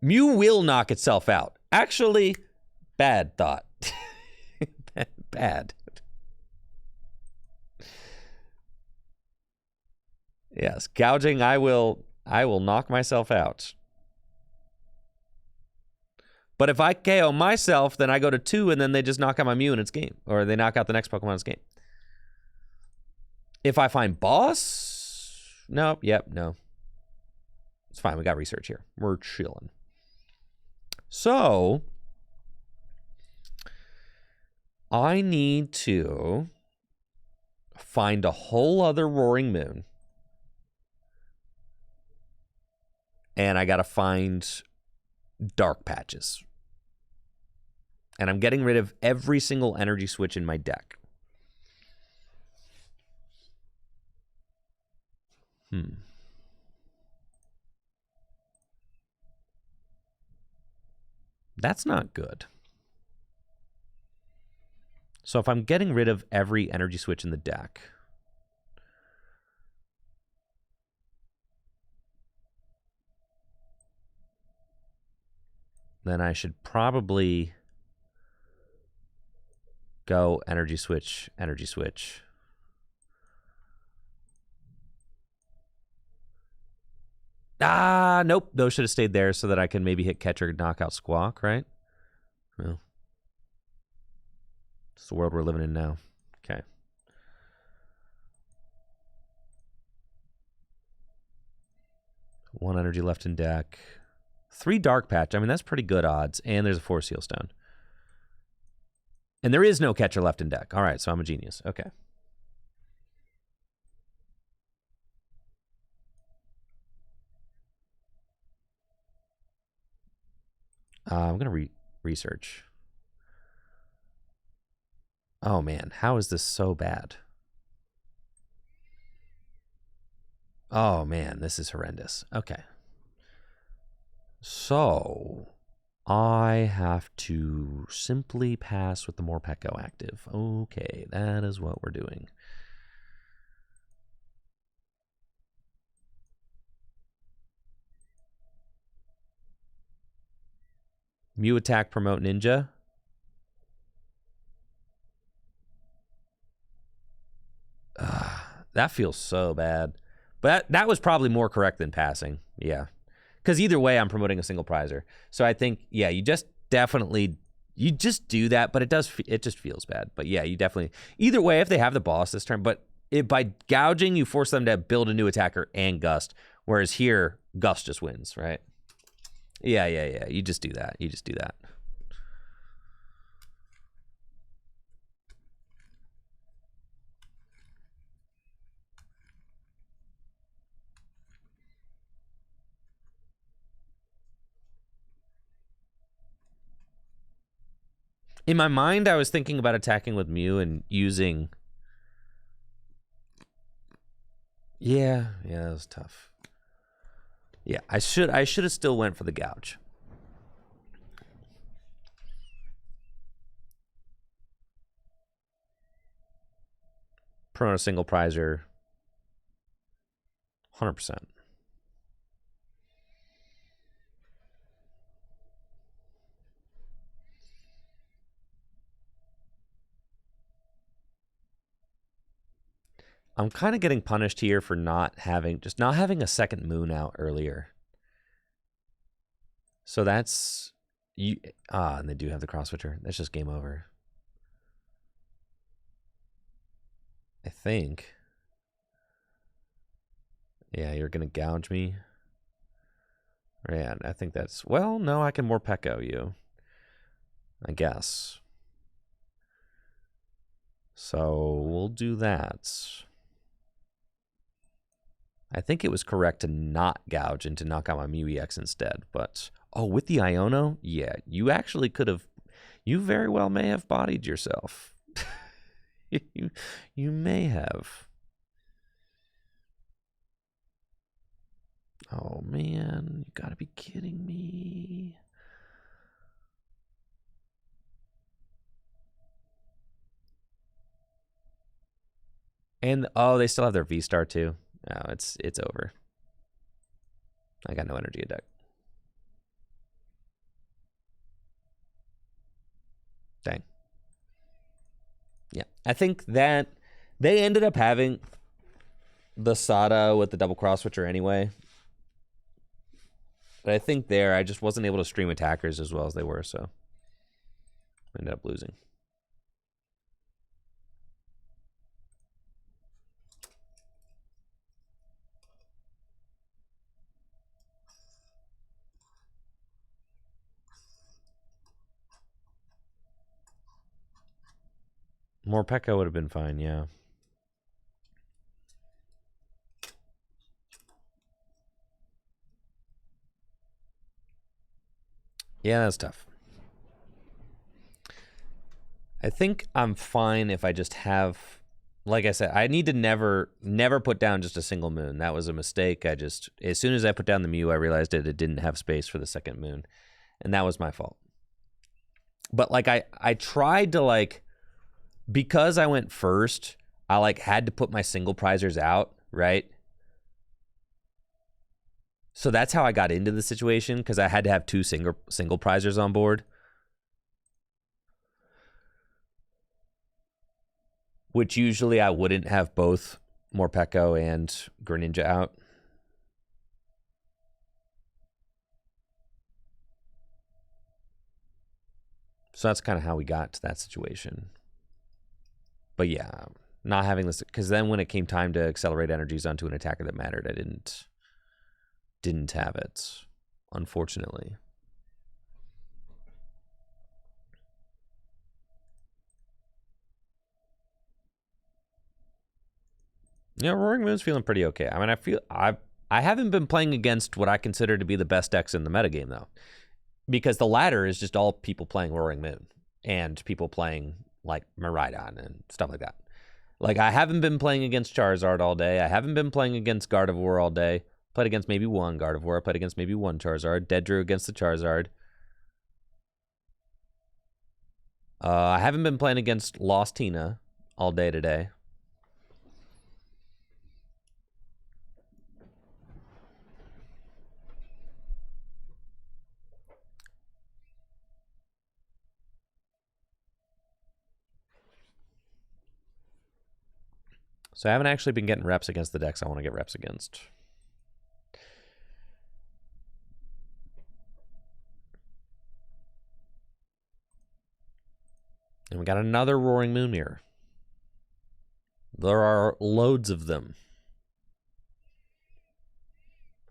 Mew will knock itself out. Actually, bad thought. Bad. Yes, gouging, I will knock myself out. But if I KO myself, then I go to 2, and then they just knock out my Mew and it's game. Or they knock out the next Pokemon in its game. If I find boss... Nope, yep, no. It's fine, we got research here. We're chilling. So... I need to find a whole other Roaring Moon. And I gotta find dark patches. And I'm getting rid of every single energy switch in my deck. That's not good. So if I'm getting rid of every energy switch in the deck, then I should probably go energy switch, energy switch. Nope. Those should have stayed there so that I can maybe hit catcher, knock out Squawk, right? Well, it's the world we're living in now. Okay. One energy left in deck. 3 Dark Patch. I mean, that's pretty good odds. And there's a 4 Seal Stone. And there is no catcher left in deck. All right, so I'm a genius. Okay. I'm going to research. Oh, man. How is this so bad? Oh, man. This is horrendous. Okay. So, I have to simply pass with the Morpeko active. Okay, that is what we're doing. Mew attack, promote ninja. That feels so bad. But that was probably more correct than passing. Yeah. Because either way, I'm promoting a single prizer. So I think, yeah, you just definitely, you just do that, but it just feels bad. But yeah, you definitely, either way, if they have the boss this turn, but by gouging, you force them to build a new attacker and Gust. Whereas here, Gust just wins, right? Yeah. You just do that. You just do that. In my mind, I was thinking about attacking with Mew and using... Yeah, that was tough. Yeah, I should have still went for the gouge. Promote a single prizer. 100%. I'm kind of getting punished here for not having a second moon out earlier. So that's you. And they do have the cross switcher. That's just game over. I think. Yeah, you're gonna gouge me. Yeah, I think that's, well, no, I can more Pecco you, I guess. So we'll do that. I think it was correct to not gouge and to knock out my Mew EX instead. But, oh, with the Iono? Yeah, you actually could have, you very well may have bodied yourself. you may have. Oh, man, you gotta be kidding me. And, oh, they still have their V-Star, too. No, it's over. I got no energy in deck. Dang. Yeah, I think that they ended up having the Sada with the double cross switcher anyway. But I think there, I just wasn't able to stream attackers as well as they were, so I ended up losing. More Pekka would have been fine, yeah. Yeah, that's tough. I think I'm fine if I just have, like I said, I need to never put down just a single moon. That was a mistake. As soon as I put down the Mew, I realized it didn't have space for the second moon. And that was my fault. But like I tried to like, because I went first, I like had to put my single prizers out, right? So that's how I got into the situation, because I had to have 2 single prizers on board. Which usually I wouldn't have both Morpeko and Greninja out. So that's kind of how we got to that situation. But yeah, not having this, because then when it came time to accelerate energies onto an attacker that mattered, I didn't have it, unfortunately. Yeah, Roaring Moon's feeling pretty okay. I mean, I haven't been playing against what I consider to be the best decks in the metagame, though. Because the latter is just all people playing Roaring Moon and people playing, like, Miraidon and stuff like that. Like, I haven't been playing against Charizard all day. I haven't been playing against Gardevoir all day. Played against maybe one Gardevoir. I played against maybe one Charizard. Dead Drew against the Charizard. I haven't been playing against Lost Tina all day today. So I haven't actually been getting reps against the decks I want to get reps against. And we got another Roaring Moon Mirror. There are loads of them.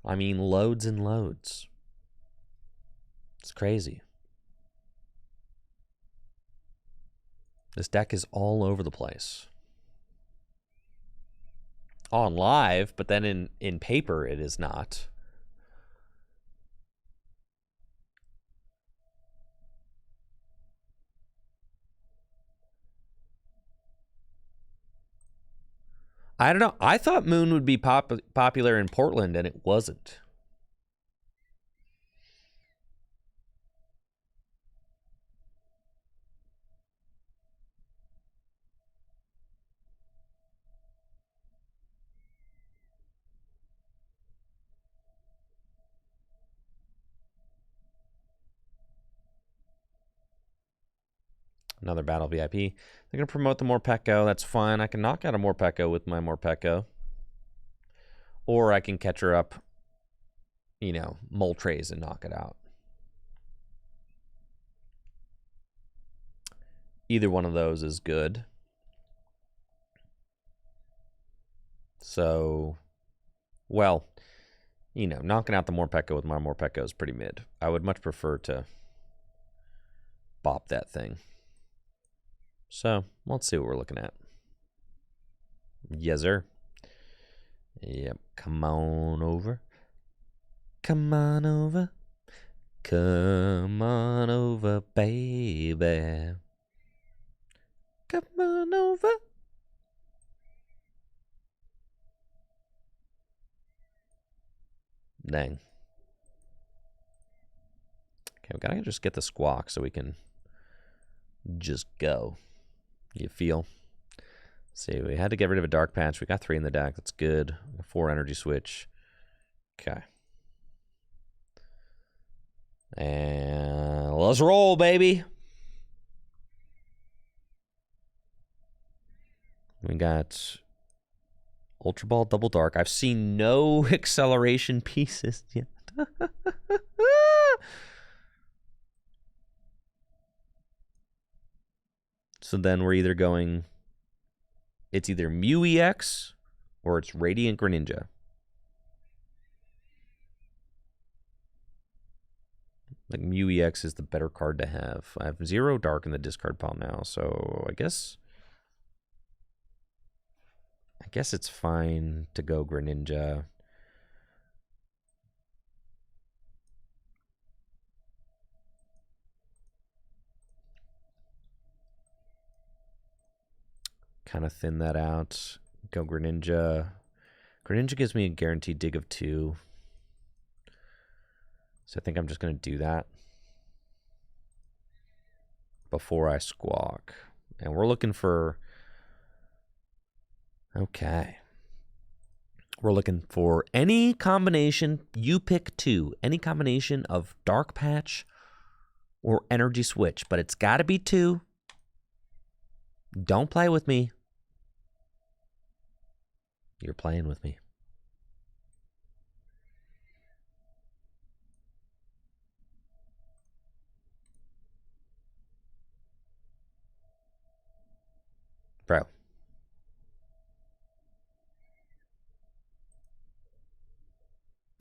I mean, loads and loads. It's crazy. This deck is all over the place. On live, but then in paper it is not. I don't know. I thought Moon would be popular in Portland, and it wasn't. Another battle VIP. They're going to promote the Morpeko. That's fine. I can knock out a Morpeko with my Morpeko. Or I can catch her up, you know, Moltres and knock it out. Either one of those is good. So, well, you know, knocking out the Morpeko with my Morpeko is pretty mid. I would much prefer to bop that thing. So, let's see what we're looking at. Yes, sir. Yep, come on over. Come on over. Come on over, baby. Come on over. Dang. Okay, we gotta just get the squawk so we can just go. You feel? See, we had to get rid of a dark patch. We got 3 in the deck. That's good. 4 energy switch. Okay. And let's roll, baby. We got Ultra Ball Double Dark. I've seen no acceleration pieces yet. So then we're either going... It's either Mew EX or it's Radiant Greninja. Like Mew EX is the better card to have. I have 0 Dark in the discard pile now, so I guess it's fine to go Greninja. Kind of thin that out. Go Greninja. Greninja gives me a guaranteed dig of 2. So I think I'm just going to do that before I squawk. And we're looking for... Okay. We're looking for any combination. You pick 2. Any combination of Dark Patch or Energy Switch. But it's got to be 2. Don't play with me. You're playing with me.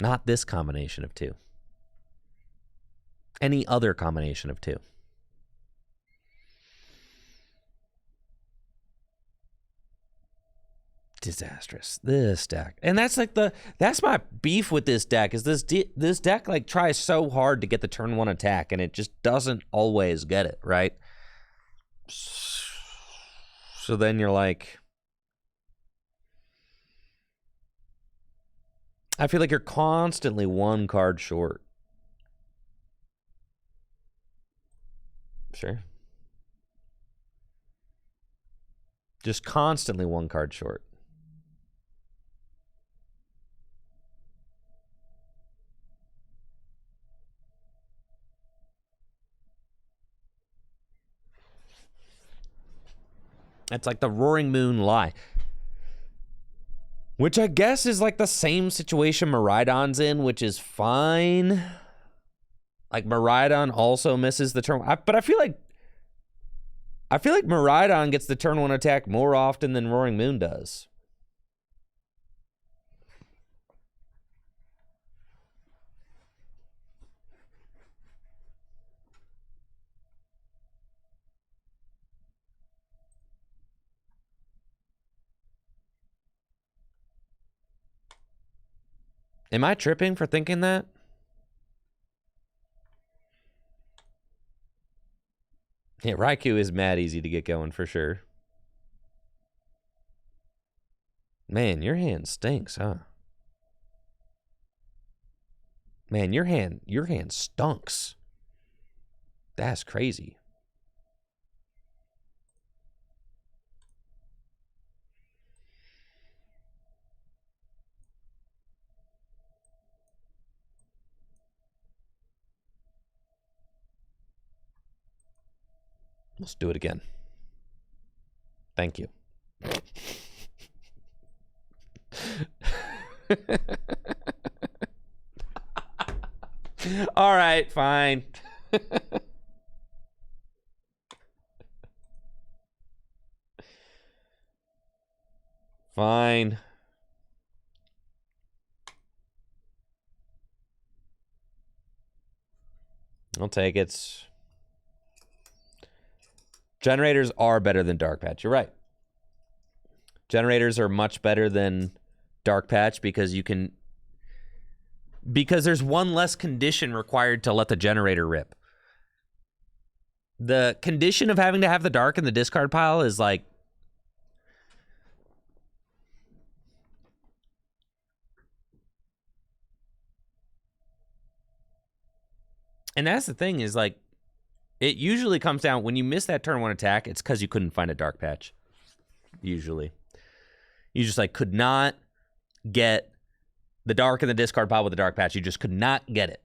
Not this combination of 2. Any other combination of 2. Disastrous. This deck. And that's like that's my beef with this deck is this deck like tries so hard to get the turn 1 attack and it just doesn't always get it, right? So then you're like, I feel like you're constantly 1 card short. Sure. Just constantly 1 card short. It's like the Roaring Moon lie. Which I guess is like the same situation Miraidon's in, which is fine. Like Miraidon also misses the turn, but I feel like Miraidon gets the turn 1 attack more often than Roaring Moon does. Am I tripping for thinking that? Yeah, Raikou is mad easy to get going for sure. Man, your hand stinks, huh? Man, your hand stunks. That's crazy. Let's do it again. Thank you. All right, fine. Fine. I'll take it. Generators are better than Dark Patch. You're right. Generators are much better than Dark Patch because there's 1 less condition required to let the generator rip. The condition of having to have the dark in the discard pile is like, and that's the thing is like, it usually comes down when you miss that turn 1 attack, it's because you couldn't find a Dark Patch. Usually. You just like could not get the dark in the discard pile with the Dark Patch. You just could not get it.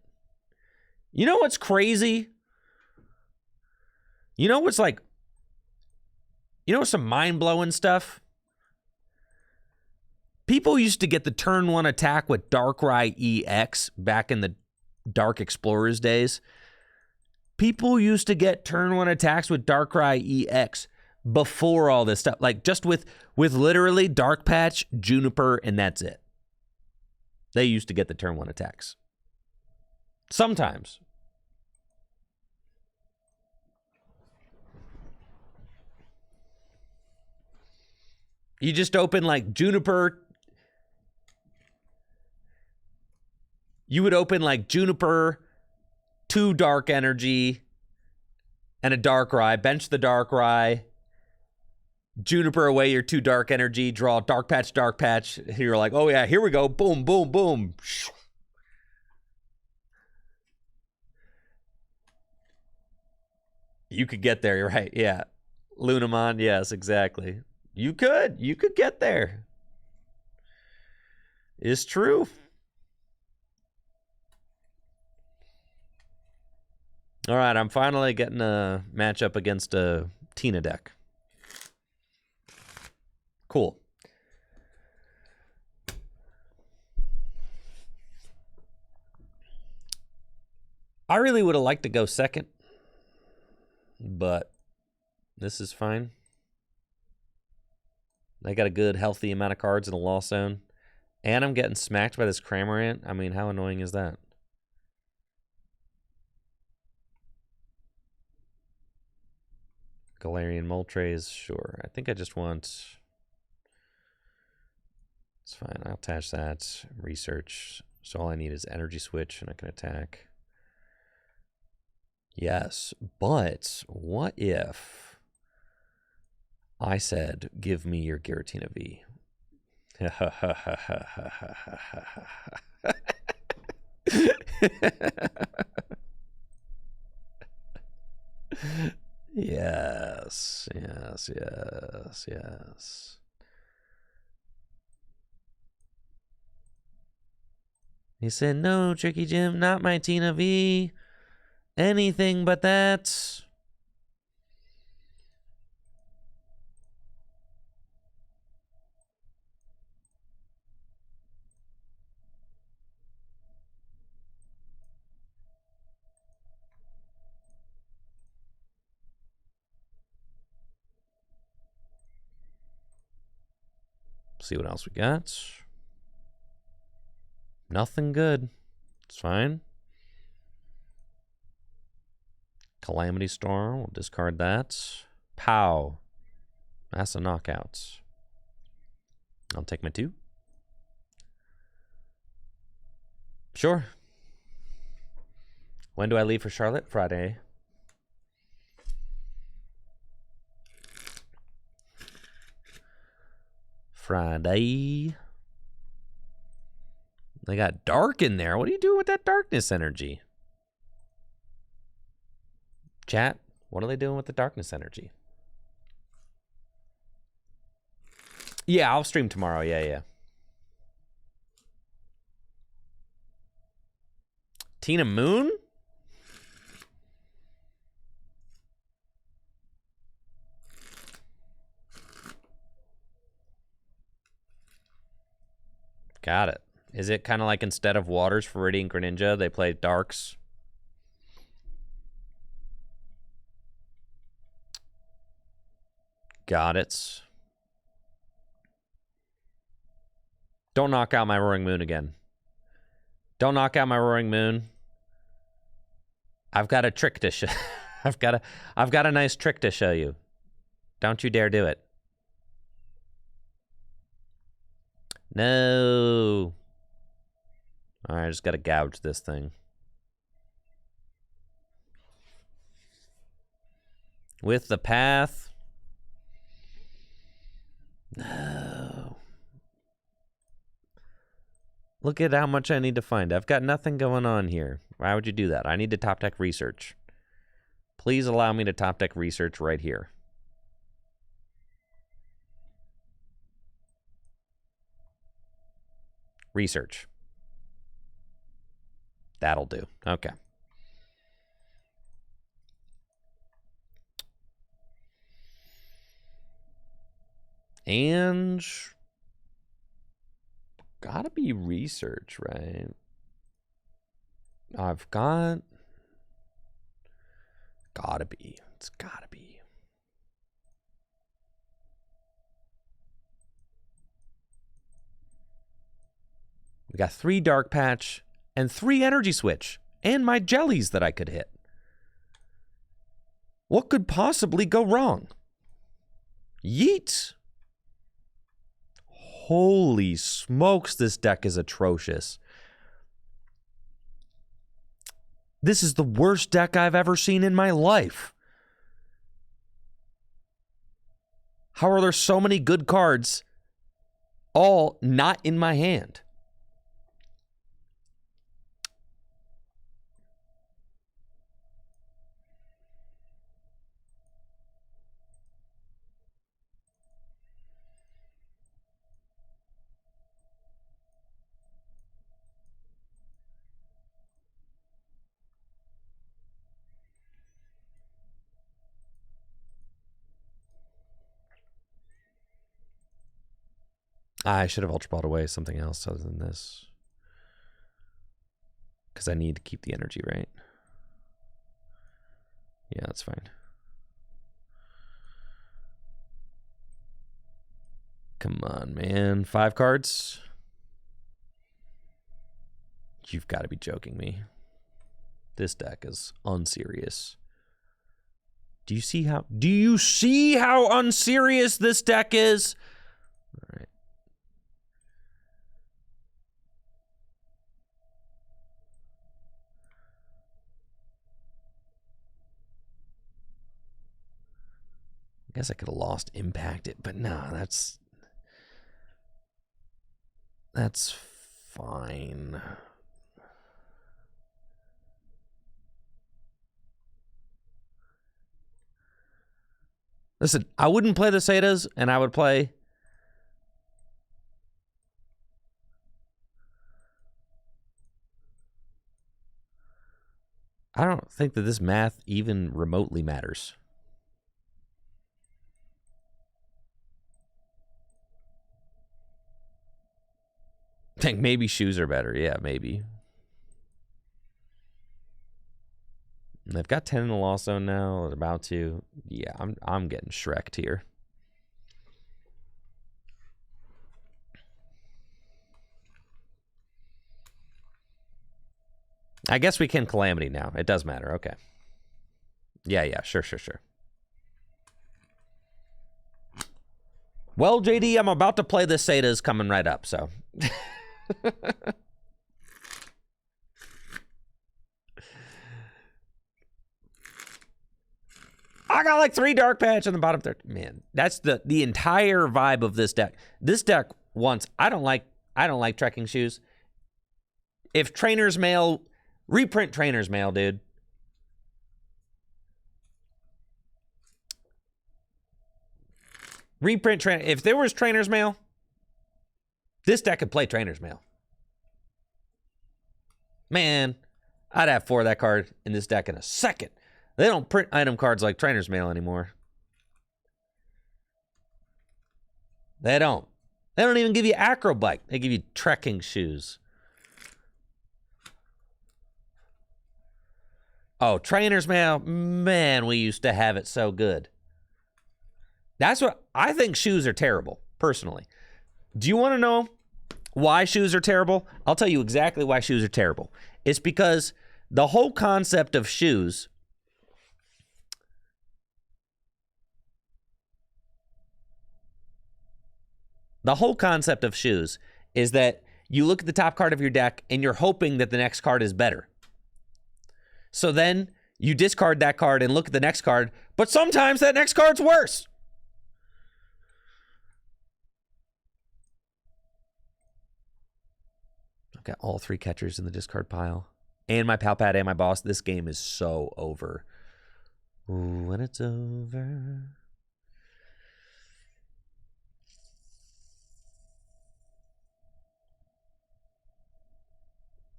You know what's crazy? You know what's like, you know some mind-blowing stuff? People used to get the turn 1 attack with Darkrai EX back in the Dark Explorers days. People used to get turn 1 attacks with Darkrai EX before all this stuff. Like just with literally Dark Patch, Juniper, and that's it. They used to get the turn 1 attacks. Sometimes. You just open like Juniper. You would open like Juniper, 2 Dark Energy, and a Darkrai. Bench the Darkrai. Juniper away your 2 Dark Energy. Draw Dark Patch, Dark Patch. You're like, oh yeah, here we go. Boom, boom, boom. You could get there, you're right. Yeah. Lunamon, yes, exactly. You could get there. It's true. All right, I'm finally getting a matchup against a Tina deck. Cool. I really would have liked to go second, but this is fine. They got a good, healthy amount of cards in the loss zone. And I'm getting smacked by this Cramorant. I mean, how annoying is that? Galarian Moltres, sure. I think I just want... It's fine. I'll attach that. Research. So all I need is Energy Switch, and I can attack. Yes, but what if I said, give me your Giratina V? Yes, yes, yes, yes. He said, no, Tricky Jim, not my Tina V. Anything but that. See what else we got. Nothing good. It's fine. Calamity Storm. We'll discard that. Pow. That's a knockout. I'll take my 2. Sure. When do I leave for Charlotte? Friday. Friday. They got dark in there. What are you doing with that darkness energy? Chat, what are they doing with the darkness energy? Yeah, I'll stream tomorrow. Yeah. Tina Moon? Got it. Is it kind of like instead of waters for Radiant Greninja, they play darks? Got it. Don't knock out my Roaring Moon again. Don't knock out my Roaring Moon. I've got a trick to show. I've got a nice trick to show you. Don't you dare do it. No. All right, I just got to gouge this thing. With the path. No. Look at how much I need to find. I've got nothing going on here. Why would you do that? I need to top deck research. Please allow me to top deck research right here. Research. That'll do. Okay. And gotta be research, right? I've got... Gotta be. It's gotta be. We got 3 Dark Patch and 3 Energy Switch. And my jellies that I could hit. What could possibly go wrong? Yeet! Holy smokes, this deck is atrocious. This is the worst deck I've ever seen in my life. How are there so many good cards all not in my hand? I should have Ultra Balled away something else other than this. Because I need to keep the energy, right? Yeah, that's fine. Come on, man. 5 cards. You've got to be joking me. This deck is unserious. Do you see how unserious this deck is? All right. I guess I could have lost Impact It, but no, that's fine. Listen, I wouldn't play the Setas, and I would play... I don't think that this math even remotely matters. I think maybe shoes are better. Yeah, maybe. They've got 10 in the loss zone now. They're about to. Yeah, I'm getting Shrek'd here. I guess we can Calamity now. It does matter. Okay. Yeah, sure. Well, JD, I'm about to play the Setas coming right up, so. I got like 3 Dark Patch on the bottom third. Man, that's the entire vibe of this deck. This deck wants, I don't like trekking shoes. If Trainer's Mail, reprint Trainer's Mail, dude. Reprint Trainer. If there was Trainer's Mail, this deck could play Trainer's Mail. Man, I'd have 4 of that card in this deck in a second. They don't print item cards like Trainer's Mail anymore. They don't. They don't even give you Acrobike. They give you trekking shoes. Oh, Trainer's Mail. Man, we used to have it so good. That's what I think. Shoes are terrible, personally. Do you want to know why shoes are terrible? I'll tell you exactly why shoes are terrible. It's because the whole concept of shoes is that you look at the top card of your deck and you're hoping that the next card is better. So then you discard that card and look at the next card, but sometimes that next card's worse. I've got all 3 catchers in the discard pile. And my Pal Pad and my boss. This game is so over. Ooh, when it's over.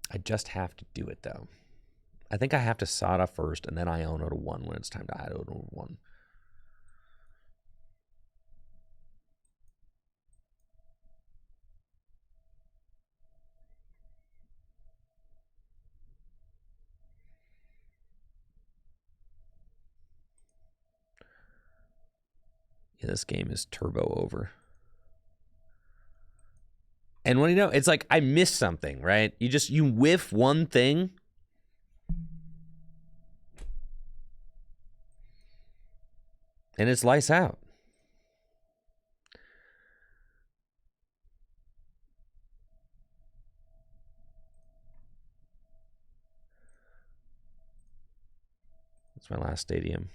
I just have to do it, though. I think I have to Sada first, and then Iono to 1 when it's time to Iono to 1. Yeah, this game is turbo over. And when you know, it's like I missed something, right? You whiff one thing. And it's lights out. That's my last stadium.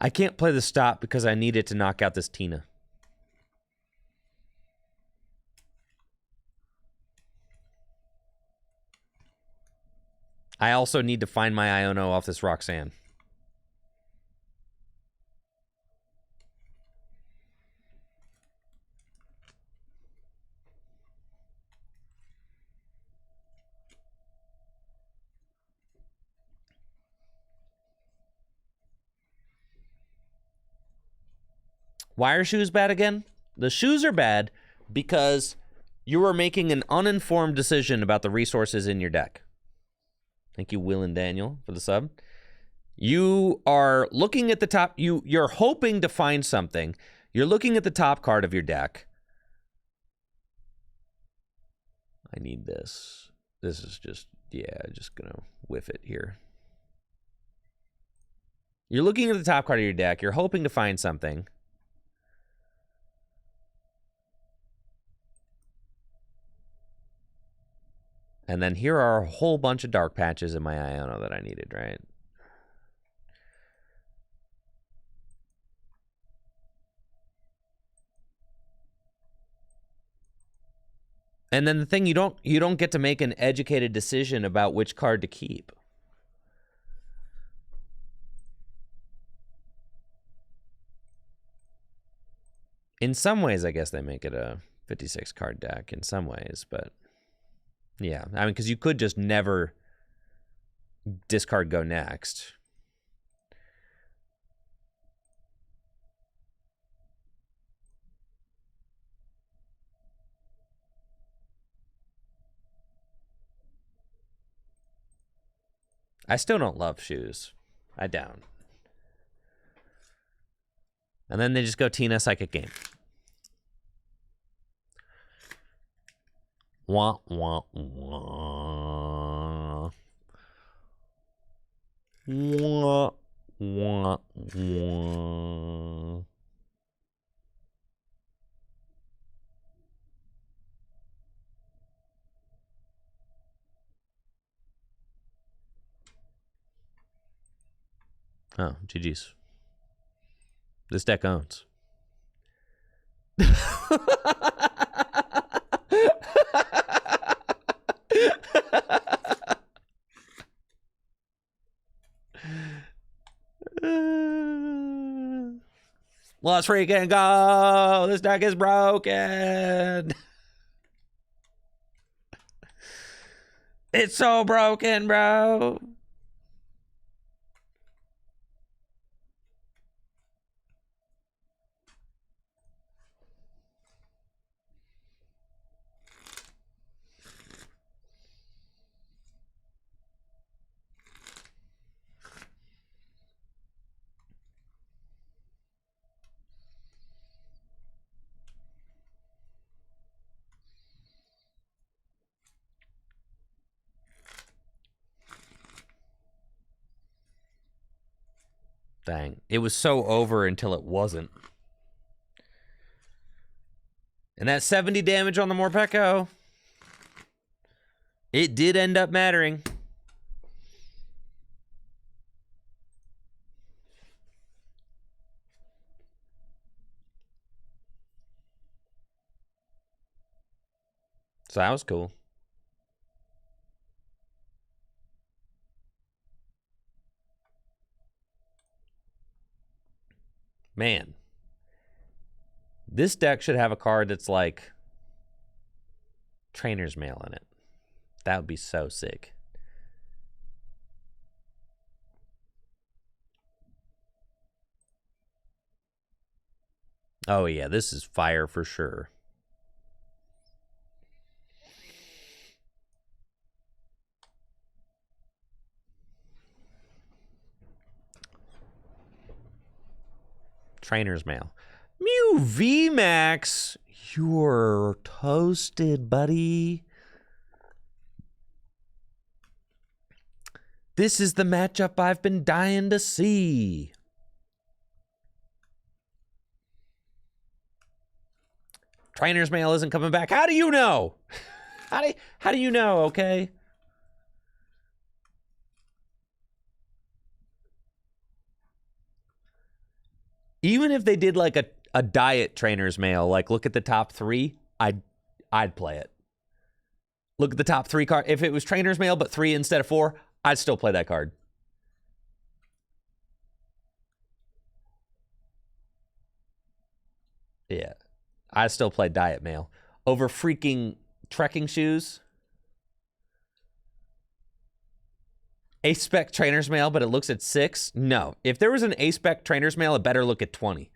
I can't play the stop because I need it to knock out this Tina. I also need to find my Iono off this Roxanne. Why are shoes bad again? The shoes are bad because you are making an uninformed decision about the resources in your deck. Thank you, Will and Daniel, for the sub. You are looking at the top. You're hoping to find something. You're looking at the top card of your deck. I need this. This is just, yeah, just going to whiff it here. You're looking at the top card of your deck. You're hoping to find something. And then here are a whole bunch of dark patches in my Iono that I needed, right? And then the thing, you don't get to make an educated decision about which card to keep. In some ways, I guess they make it a 56 card deck in some ways, but yeah, I mean, because you could just never discard go next. I still don't love shoes. I don't. And then they just go Tina Psychic Game. Wah, wah, wah. Wah, wah, wah. Oh, GG's. This deck owns. Let's freaking go! This deck is broken! It's so broken, bro! Dang. It was so over until it wasn't. And that 70 damage on the Morpeko, it did end up mattering. So that was cool. Man. This deck should have a card that's like Trainer's Mail in it. That would be so sick. Oh yeah, this is fire for sure. Trainer's Mail. Mew VMAX, you're toasted, buddy. This is the matchup I've been dying to see. Trainer's Mail isn't coming back. How do you know? How do you know, okay? Even if they did like a diet Trainer's Mail, like look at the top three, I'd play it. Look at the top three card. If it was Trainer's Mail but 3 instead of 4, I'd still play that card. Yeah. I still play Diet Mail. Over freaking trekking shoes. A-Spec Trainer's Mail, but it looks at 6? No. If there was an A-Spec Trainer's Mail, it better look at 20.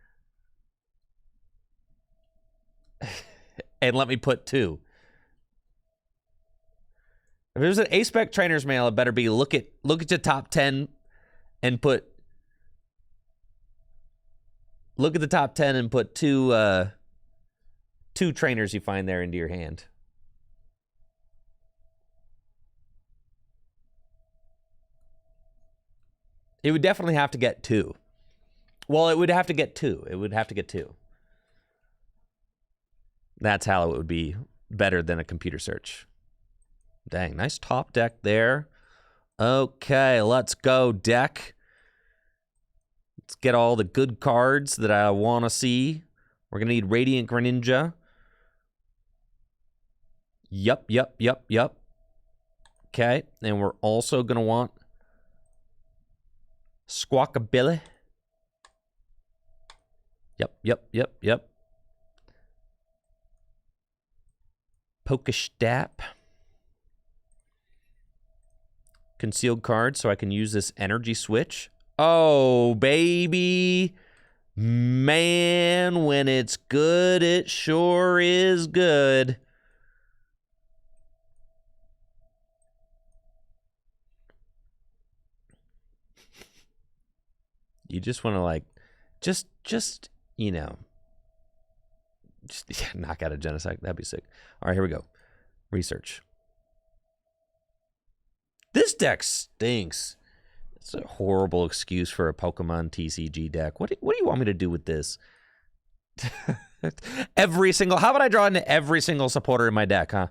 and let me put 2. If there's an A-Spec trainer's mail, it better be look at your top 10 and put look at the top 10 and put 2 trainers you find there into your hand. It would definitely have to get 2. Well, it would have to get 2. It would have to get 2. That's how it would be better than a computer search. Dang, nice top deck there. Okay, let's go, deck. Let's get all the good cards that I want to see. We're going to need Radiant Greninja. Yup. Okay, and we're also going to want Squawkabilly. Yep. Pokestap. Concealed card, so I can use this energy switch. Oh, baby. Man, when it's good, it sure is good. You just want to, like, just you know, just knock out a genocide. That'd be sick. All right, here we go. Research. This deck stinks. It's a horrible excuse for a Pokemon TCG deck. What do you want me to do with this? How about I draw into every single supporter in my deck, huh?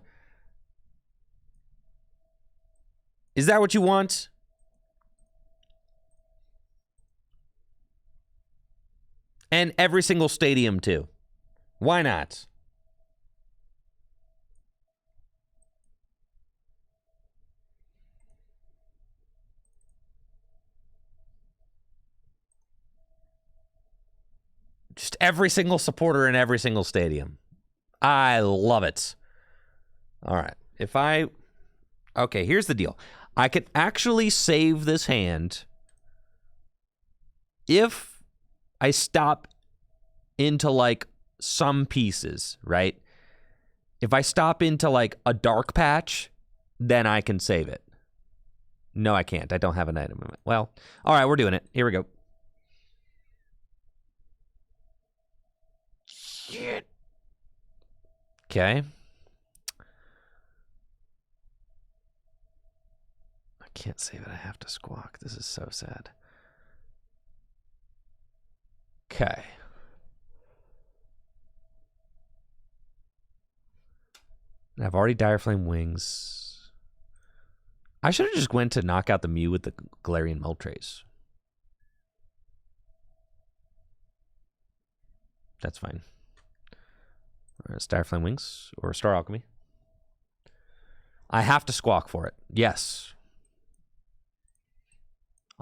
Is that what you want? And every single stadium, too. Why not? Just every single supporter in every single stadium. I love it. All right. Okay, here's the deal. I can actually save this hand if I stop into, like, some pieces, right? If I stop into, like, a dark patch, then I can save it. No, I can't. I don't have an item. Well, all right, we're doing it. Here we go. Shit. Okay. I can't save it. I have to squawk. This is so sad. Okay. I've already Dire Flame Wings. I should have just went to knock out the Mew with the Galarian Moltres. That's fine. Dire Flame Wings or Star Alchemy. I have to squawk for it. Yes.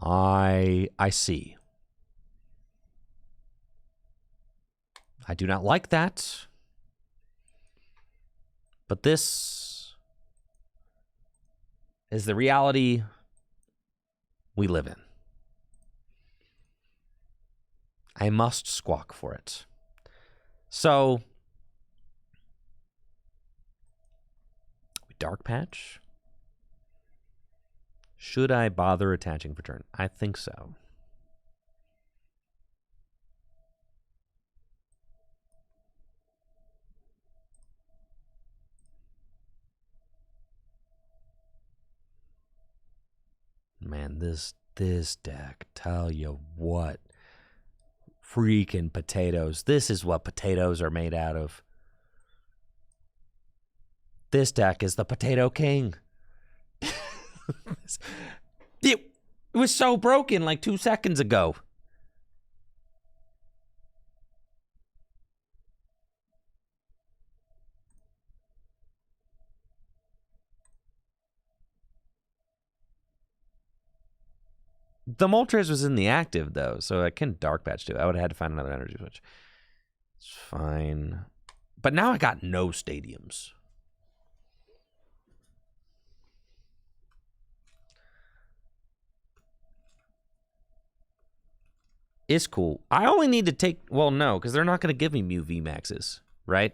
I see. I do not like that. But this is the reality we live in. I must squawk for it. So, Dark Patch? Should I bother attaching for turn? I think so. Man, this deck, tell you what. Freaking potatoes. This is what potatoes are made out of. This deck is the Potato King. It was so broken like 2 seconds ago. The Moltres was in the active, though, so I can Dark Patch too. I would have had to find another energy switch. It's fine. But now I got no stadiums. It's cool. I only need to take... Well, no, because they're not going to give me Mew VMAXs, right?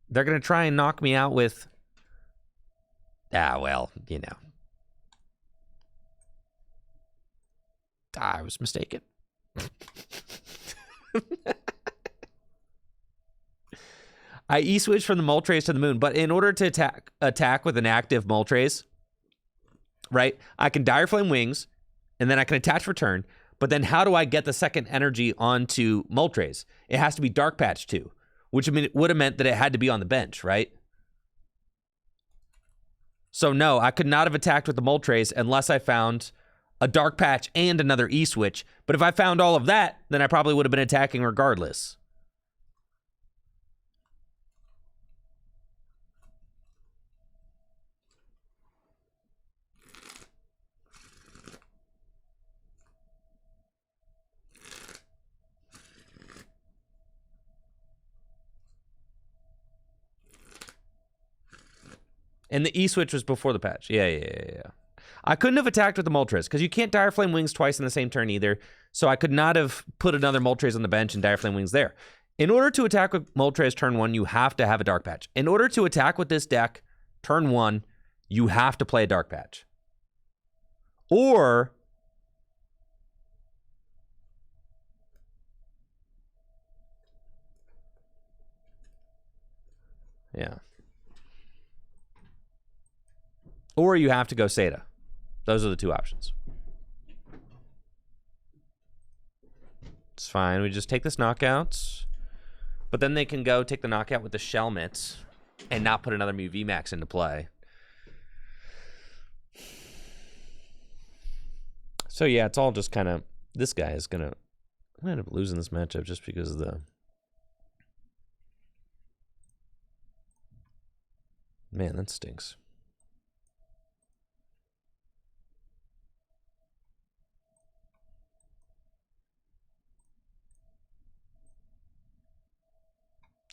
They're going to try and knock me out with... Ah, well, you know. I was mistaken. I E-switch from the Moltres to the moon, but in order to attack with an active Moltres, right, I can Dire Flame Wings, and then I can attach for turn, but then how do I get the second energy onto Moltres? It has to be Dark Patch too, which would have meant that it had to be on the bench, right? So no, I could not have attacked with the Moltres unless I found a Dark Patch and another E-switch. But if I found all of that, then I probably would have been attacking regardless. And the E-switch was before the patch. Yeah. I couldn't have attacked with the Moltres, because you can't Dire Flame Wings twice in the same turn either, so I could not have put another Moltres on the bench and Dire Flame Wings there. In order to attack with Moltres turn 1, you have to have a Dark Patch. In order to attack with this deck turn 1, you have to play a Dark Patch. Or... yeah. Or you have to go Seda. Those are the two options. It's fine. We just take this knockout. But then they can go take the knockout with the Shelmet and not put another Mew VMAX into play. So yeah, it's all just kind of... this guy is going to... I'm going to end up losing this matchup just because of the... man, that stinks.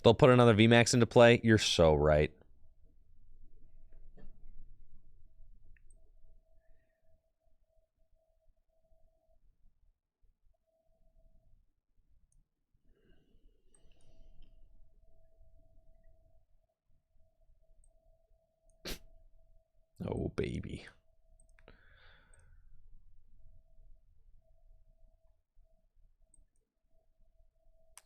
They'll put another VMAX into play. You're so right. Oh, baby.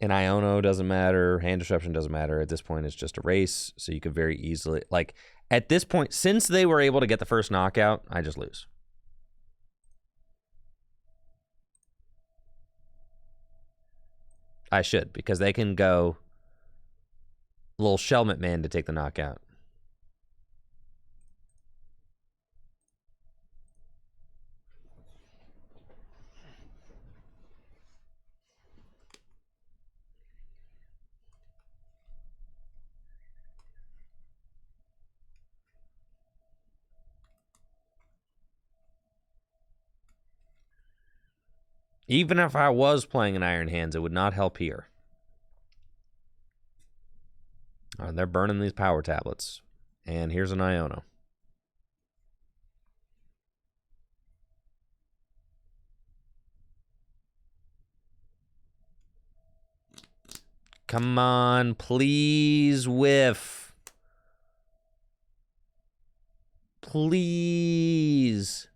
And Iono doesn't matter. Hand disruption doesn't matter. At this point, it's just a race. So you could very easily... like, at this point, since they were able to get the first knockout, I just lose. I should, because they can go little Shelmet Man to take the knockout. Even if I was playing an Iron Hands, it would not help here. They're burning these power tablets. And here's an Iono. Come on, please whiff. Please.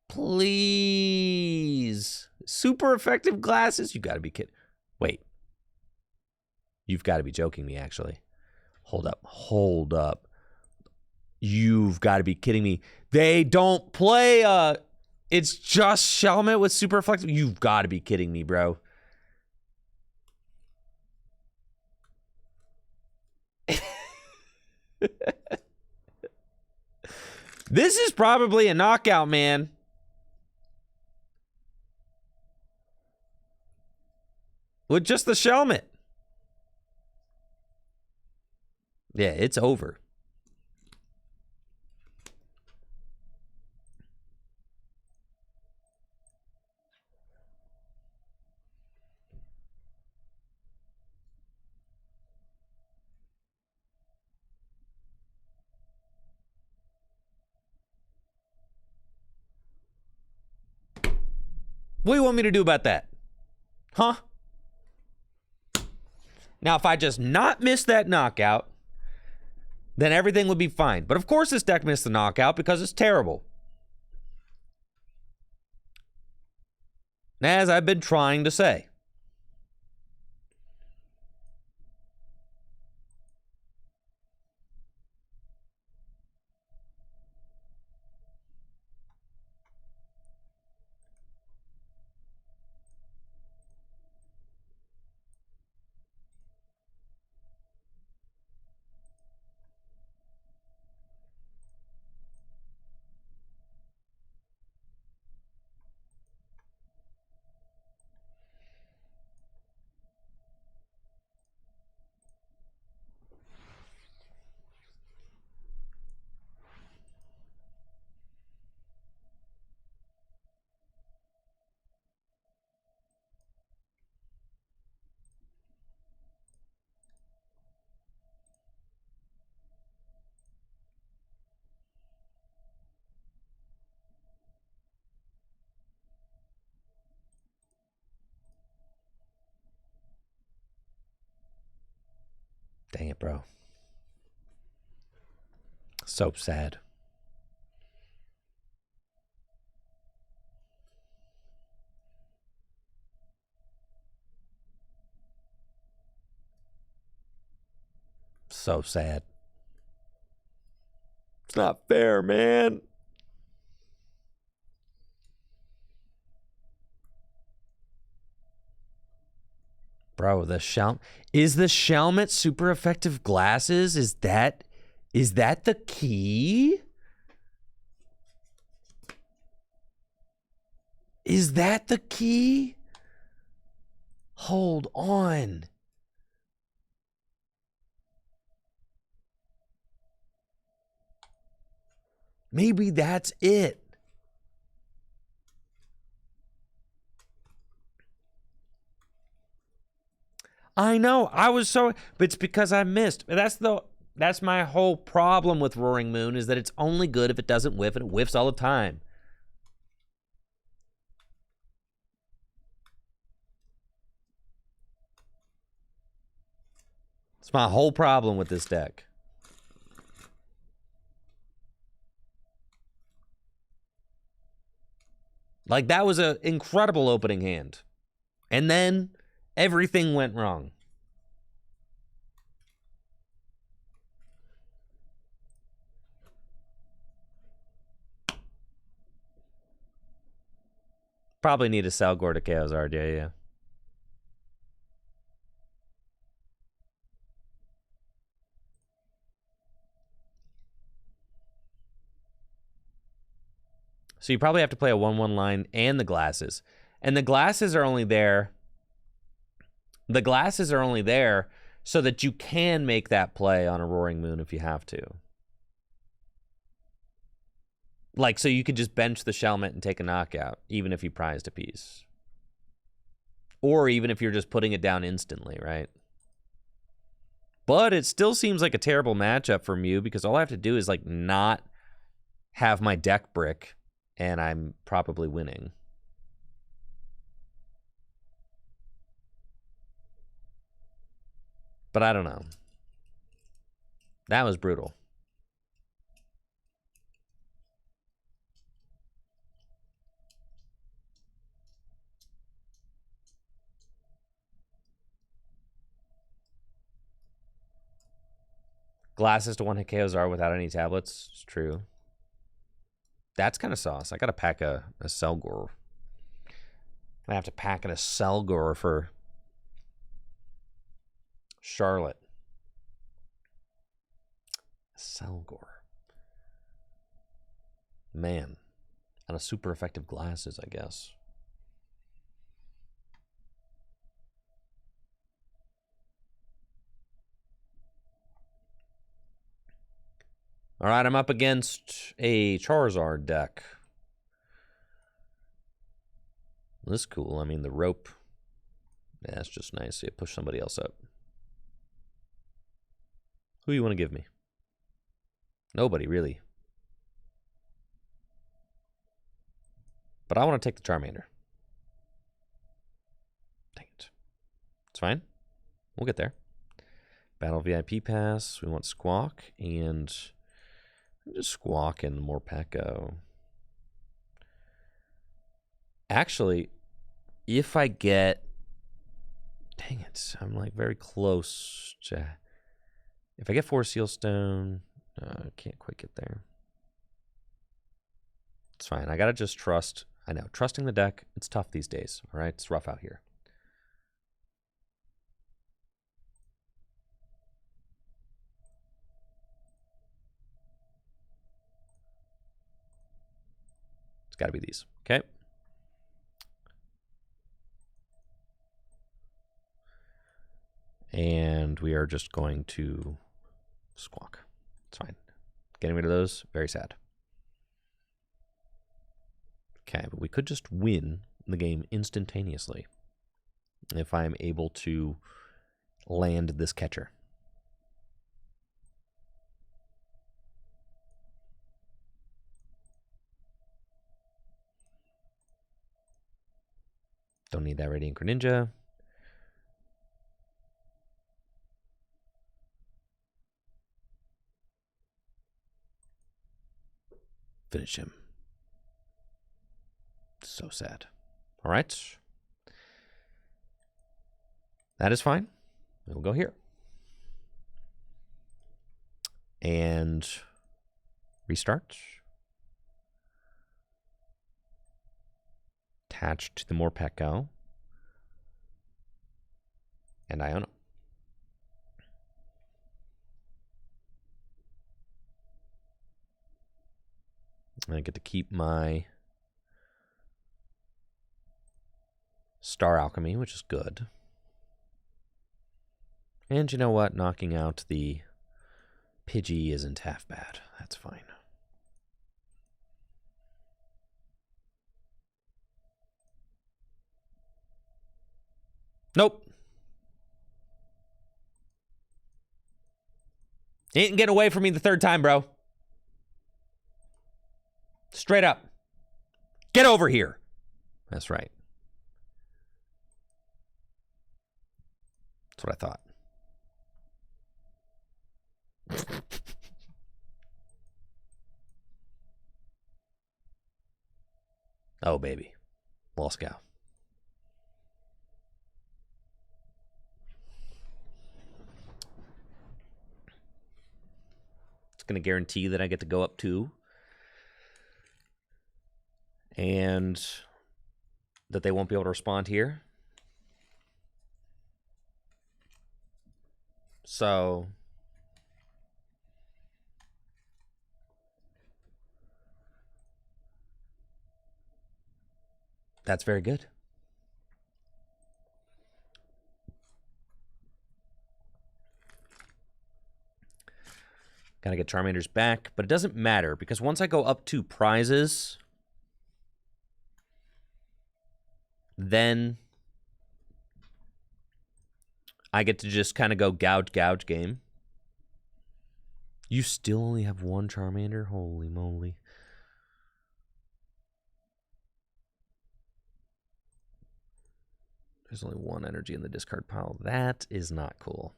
Please. Super effective glasses. You gotta be kidding. Wait. You've got to be joking me, actually. Hold up. Hold up. You've got to be kidding me. They don't play it's just Shelmet with super effective. You've got to be kidding me, bro. This is probably a knockout, man. With just the Shelmet. Yeah, it's over. What do you want me to do about that? Huh? Now, if I just not miss that knockout, then everything would be fine. But of course this deck missed the knockout because it's terrible. As I've been trying to say. Dang it, bro. So sad. So sad. It's not fair, man. Bro, the is the Shelmet super effective glasses? Is that the key? Is that the key? Hold on. Maybe that's it. I know. I was so, but it's because I missed. That's my whole problem with Roaring Moon is that it's only good if it doesn't whiff, and it whiffs all the time. It's my whole problem with this deck. Like, that was an incredible opening hand. And then everything went wrong. Probably need a Selgor to Chaos RJ, yeah. So you probably have to play a 1/1 line and the glasses. And the glasses are only there. The glasses are only there so that you can make that play on a Roaring Moon if you have to. Like, so you could just bench the Shelmet and take a knockout, even if you prized a piece. Or even if you're just putting it down instantly, right? But it still seems like a terrible matchup for Mew because all I have to do is, like, not have my deck brick, and I'm probably winning. But I don't know. That was brutal. Glasses to one-hit KOs without any tablets. It's true. That's kind of sauce. I gotta pack a Selgor. I have to pack in a Selgor for Charlotte. Selgor. Man. And a super effective glasses, I guess. All right, I'm up against a Charizard deck. This is cool. I mean, the rope. Yeah, that's just nice. Yeah, push somebody else up. Who you want to give me? Nobody, really. But I want to take the Charmander. Dang it. It's fine. We'll get there. Battle VIP Pass. We want Squawk and just Squawk and Morpeko. Actually, if I get... Dang it. I'm like very close to... If I get 4 Sealstone, I can't quite get there. It's fine. I got to just trust. I know. Trusting the deck, it's tough these days. All right? It's rough out here. It's got to be these. Okay? And we are just going to Squawk. It's fine. Getting rid of those, very sad. Okay, but we could just win the game instantaneously if I'm able to land this catcher. Don't need that Radiant Greninja. Finish him. So sad. All right. That is fine. We'll go here. And restart. Attached to the Morpeko. And Iono. I get to keep my Star Alchemy, which is good. And you know what? Knocking out the Pidgey isn't half bad. That's fine. Nope. You ain't getting away from me the third time, bro. Straight up. Get over here. That's right. That's what I thought. Oh, baby. Lost cow. It's going to guarantee that I get to go up 2. And that they won't be able to respond here. So that's very good. Gotta get Charmanders back, but it doesn't matter because once I go up 2 prizes, then I get to just kind of go gouge game. You still only have 1 Charmander? Holy moly. There's only 1 energy in the discard pile. That is not cool.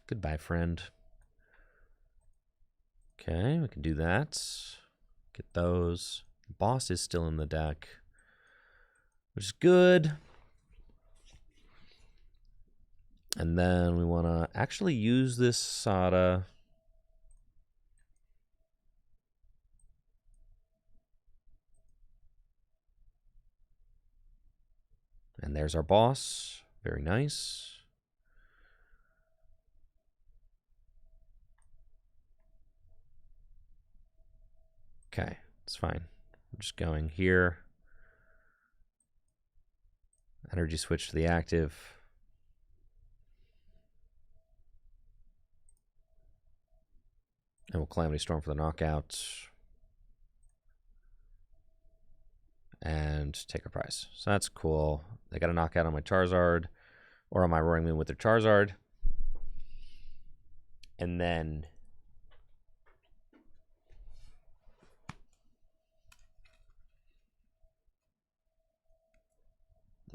Goodbye, friend. Okay, we can do that. Get those. Boss is still in the deck, which is good. And then we want to actually use this Sada. And there's our boss. Very nice. Okay, it's fine. We're just going here. Energy switch to the active. And we'll Calamity Storm for the knockout. And take a prize. So that's cool. They got a knockout on my Charizard. Or on my Roaring Moon with their Charizard. And then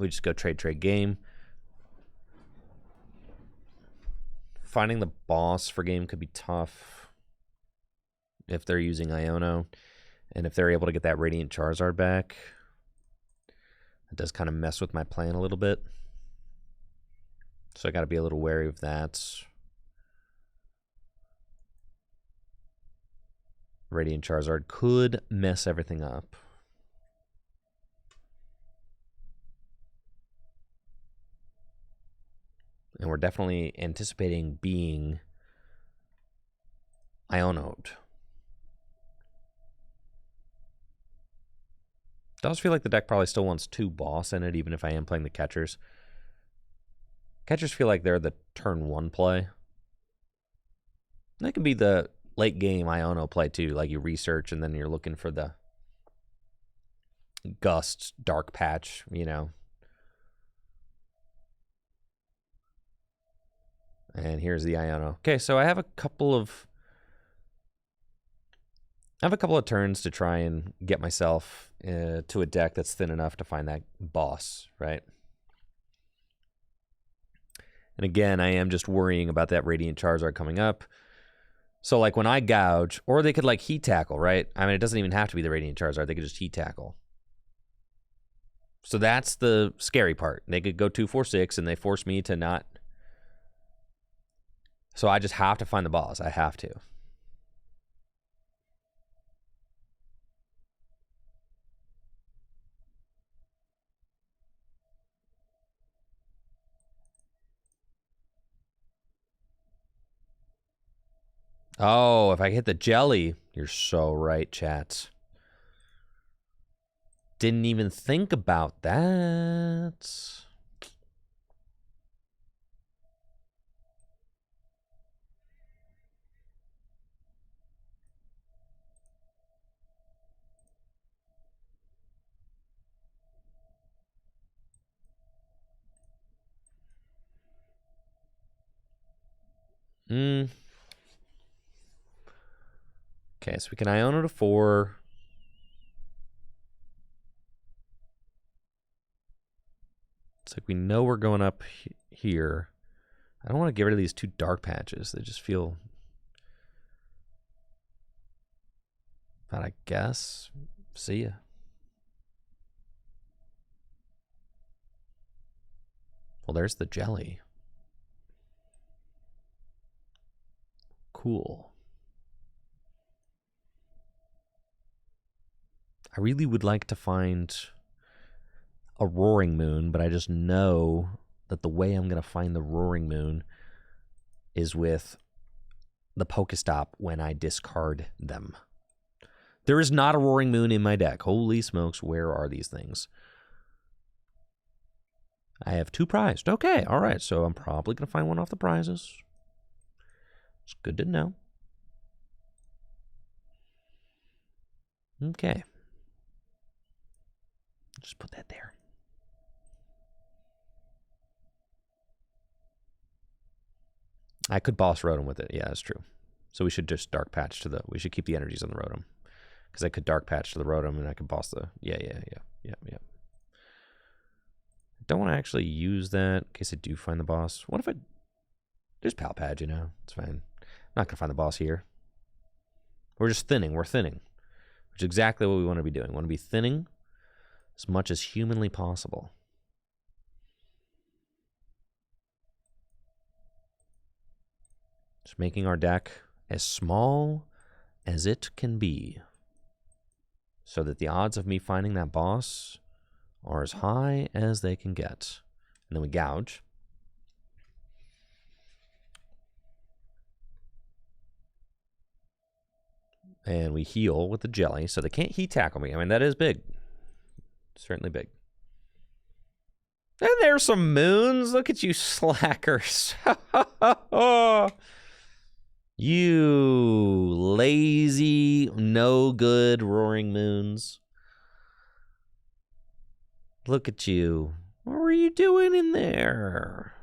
We just go trade game. Finding the boss for game could be tough if they're using Iono. And if they're able to get that Radiant Charizard back, it does kind of mess with my plan a little bit. So I got to be a little wary of that. Radiant Charizard could mess everything up. And we're definitely anticipating being Ionoed. Does feel like the deck probably still wants 2 boss in it, even if I am playing the catchers. Catchers feel like they're the turn 1 play. That could be the late game Iono play too. Like you research and then you're looking for the Gust Dark Patch, you know. And here's the Iono. Okay, so I have a couple of turns to try and get myself to a deck that's thin enough to find that boss, right? And again, I am just worrying about that Radiant Charizard coming up. So like when I gouge, or they could like heat tackle, right? I mean, it doesn't even have to be the Radiant Charizard. They could just heat tackle. So that's the scary part. They could go 2-4-6 and they force me to not. So I just have to find the boss. I have to. Oh, if I hit the jelly, you're so right, chat. Didn't even think about that. Okay, so we can Iono to 4. It's like we know we're going up here. I don't want to get rid of these 2 dark patches. They just feel... But I guess. See ya. Well, there's the jelly. Cool. I really would like to find a Roaring Moon, but I just know that the way I'm going to find the Roaring Moon is with the Pokestop when I discard them. There is not a Roaring Moon in my deck. Holy smokes, where are these things? I have 2 prized. Okay, all right, so I'm probably going to find one off the prizes. It's good to know. Okay. Just put that there. I could boss Rotom with it. Yeah, that's true. So we should just Dark Patch to the... We should keep the energies on the Rotom. Because I could Dark Patch to the Rotom and I could boss the... Yeah. Don't want to actually use that in case I do find the boss. What if I... There's Pal Pad, you know. It's fine. I'm not going to find the boss here. We're just thinning. We're thinning. Which is exactly what we want to be doing. We want to be thinning as much as humanly possible. Just making our deck as small as it can be. So that the odds of me finding that boss are as high as they can get. And then we gouge. And we heal with the jelly. So they can't heat tackle me. I mean, that is big. Certainly big. And there's some moons. Look at you slackers. You lazy, no good Roaring Moons. Look at you. What were you doing in there?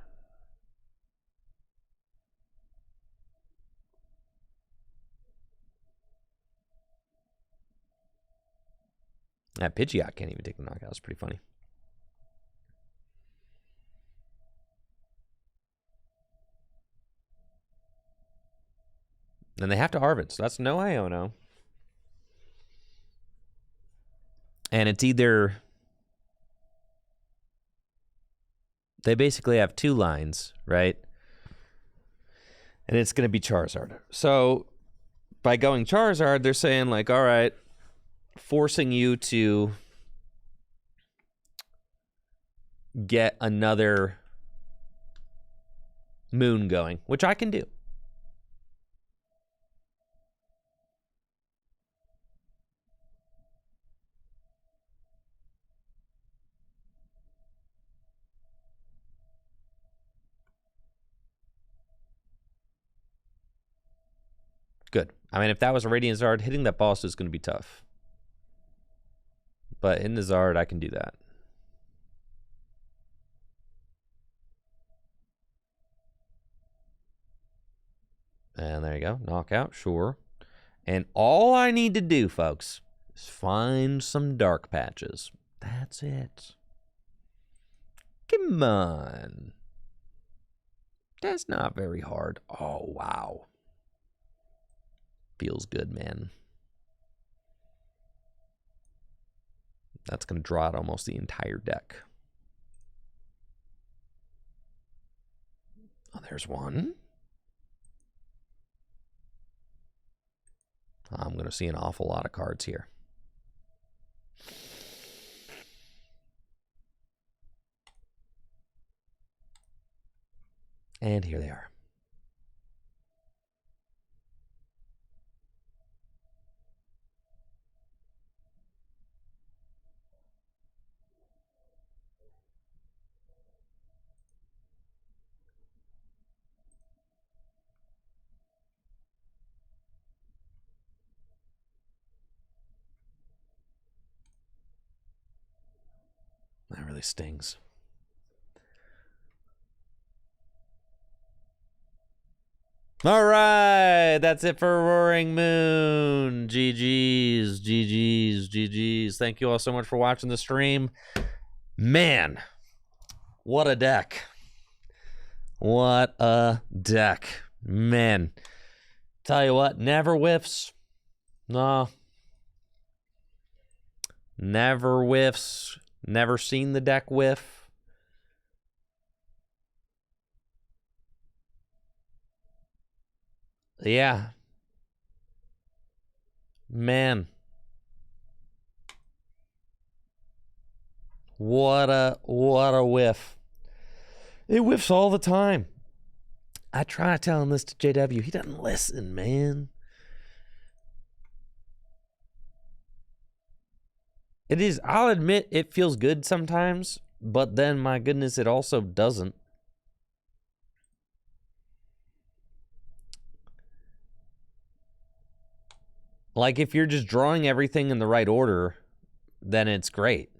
That Pidgeot can't even take the knockout. It's pretty funny. And they have to harvest. So that's no Iono. And it's either... They basically have two lines, right? And it's going to be Charizard. So by going Charizard, they're saying like, all right, forcing you to get another moon going, which I can do. Good. I mean, if that was a Radiant Zard, hitting that boss is going to be tough. But in the Zard, I can do that. And there you go. Knockout, sure. And all I need to do, folks, is find some dark patches. That's it. Come on. That's not very hard. Oh, wow. Feels good, man. That's going to draw out almost the entire deck. Oh, there's one. I'm going to see an awful lot of cards here. And here they are. That really stings. All right, that's it for Roaring Moon. GG's, GG's, GG's. Thank you all so much for watching the stream. Man, what a deck. What a deck. Man, tell you what, never whiffs. No. Never whiffs. Never seen the deck whiff. Yeah. Man. What a whiff. It whiffs all the time. I try telling this to JW. He doesn't listen, man. It is, I'll admit, it feels good sometimes, but then, my goodness, it also doesn't. Like, if you're just drawing everything in the right order, then it's great.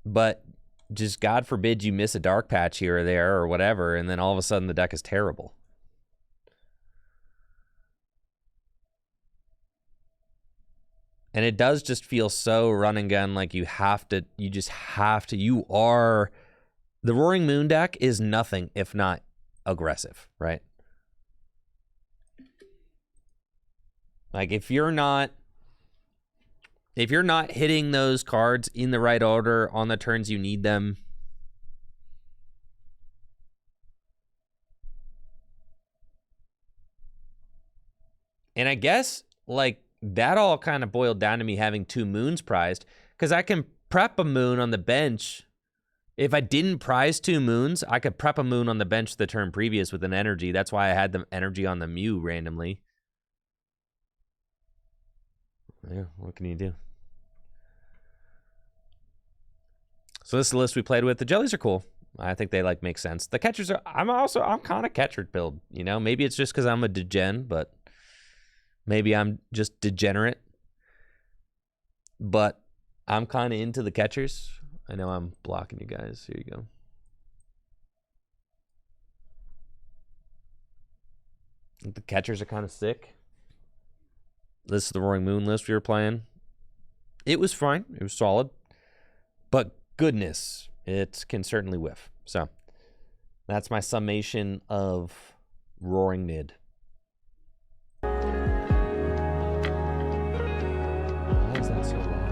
But just, God forbid, you miss a dark patch here or there or whatever, and then all of a sudden the deck is terrible. And it does just feel so run and gun, like you just have to, the Roaring Moon deck is nothing if not aggressive, right? Like if you're not hitting those cards in the right order on the turns you need them, and I guess like that all kind of boiled down to me having 2 moons prized, because I can prep a moon on the bench. If I didn't prize 2 moons, I could prep a moon on the bench the turn previous with an energy. That's why I had the energy on the Mew randomly. Yeah, what can you do? So this is the list we played with. The jellies are cool. I think they like make sense. The catchers are, I'm kind of catcher build, you know? Maybe it's just because I'm a degen, but maybe I'm just degenerate. But I'm kind of into the catchers. I know I'm blocking you guys. Here you go. The catchers are kind of sick. This is the Roaring Moon list we were playing. It was fine. It was solid. But goodness, it can certainly whiff. So that's my summation of Roaring mid. Why is that so loud?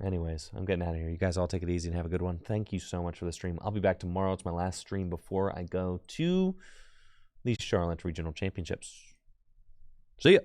Anyways, I'm getting out of here. You guys all take it easy and have a good one. Thank you so much for the stream. I'll be back tomorrow. It's my last stream before I go to the Charlotte Regional Championships. See ya.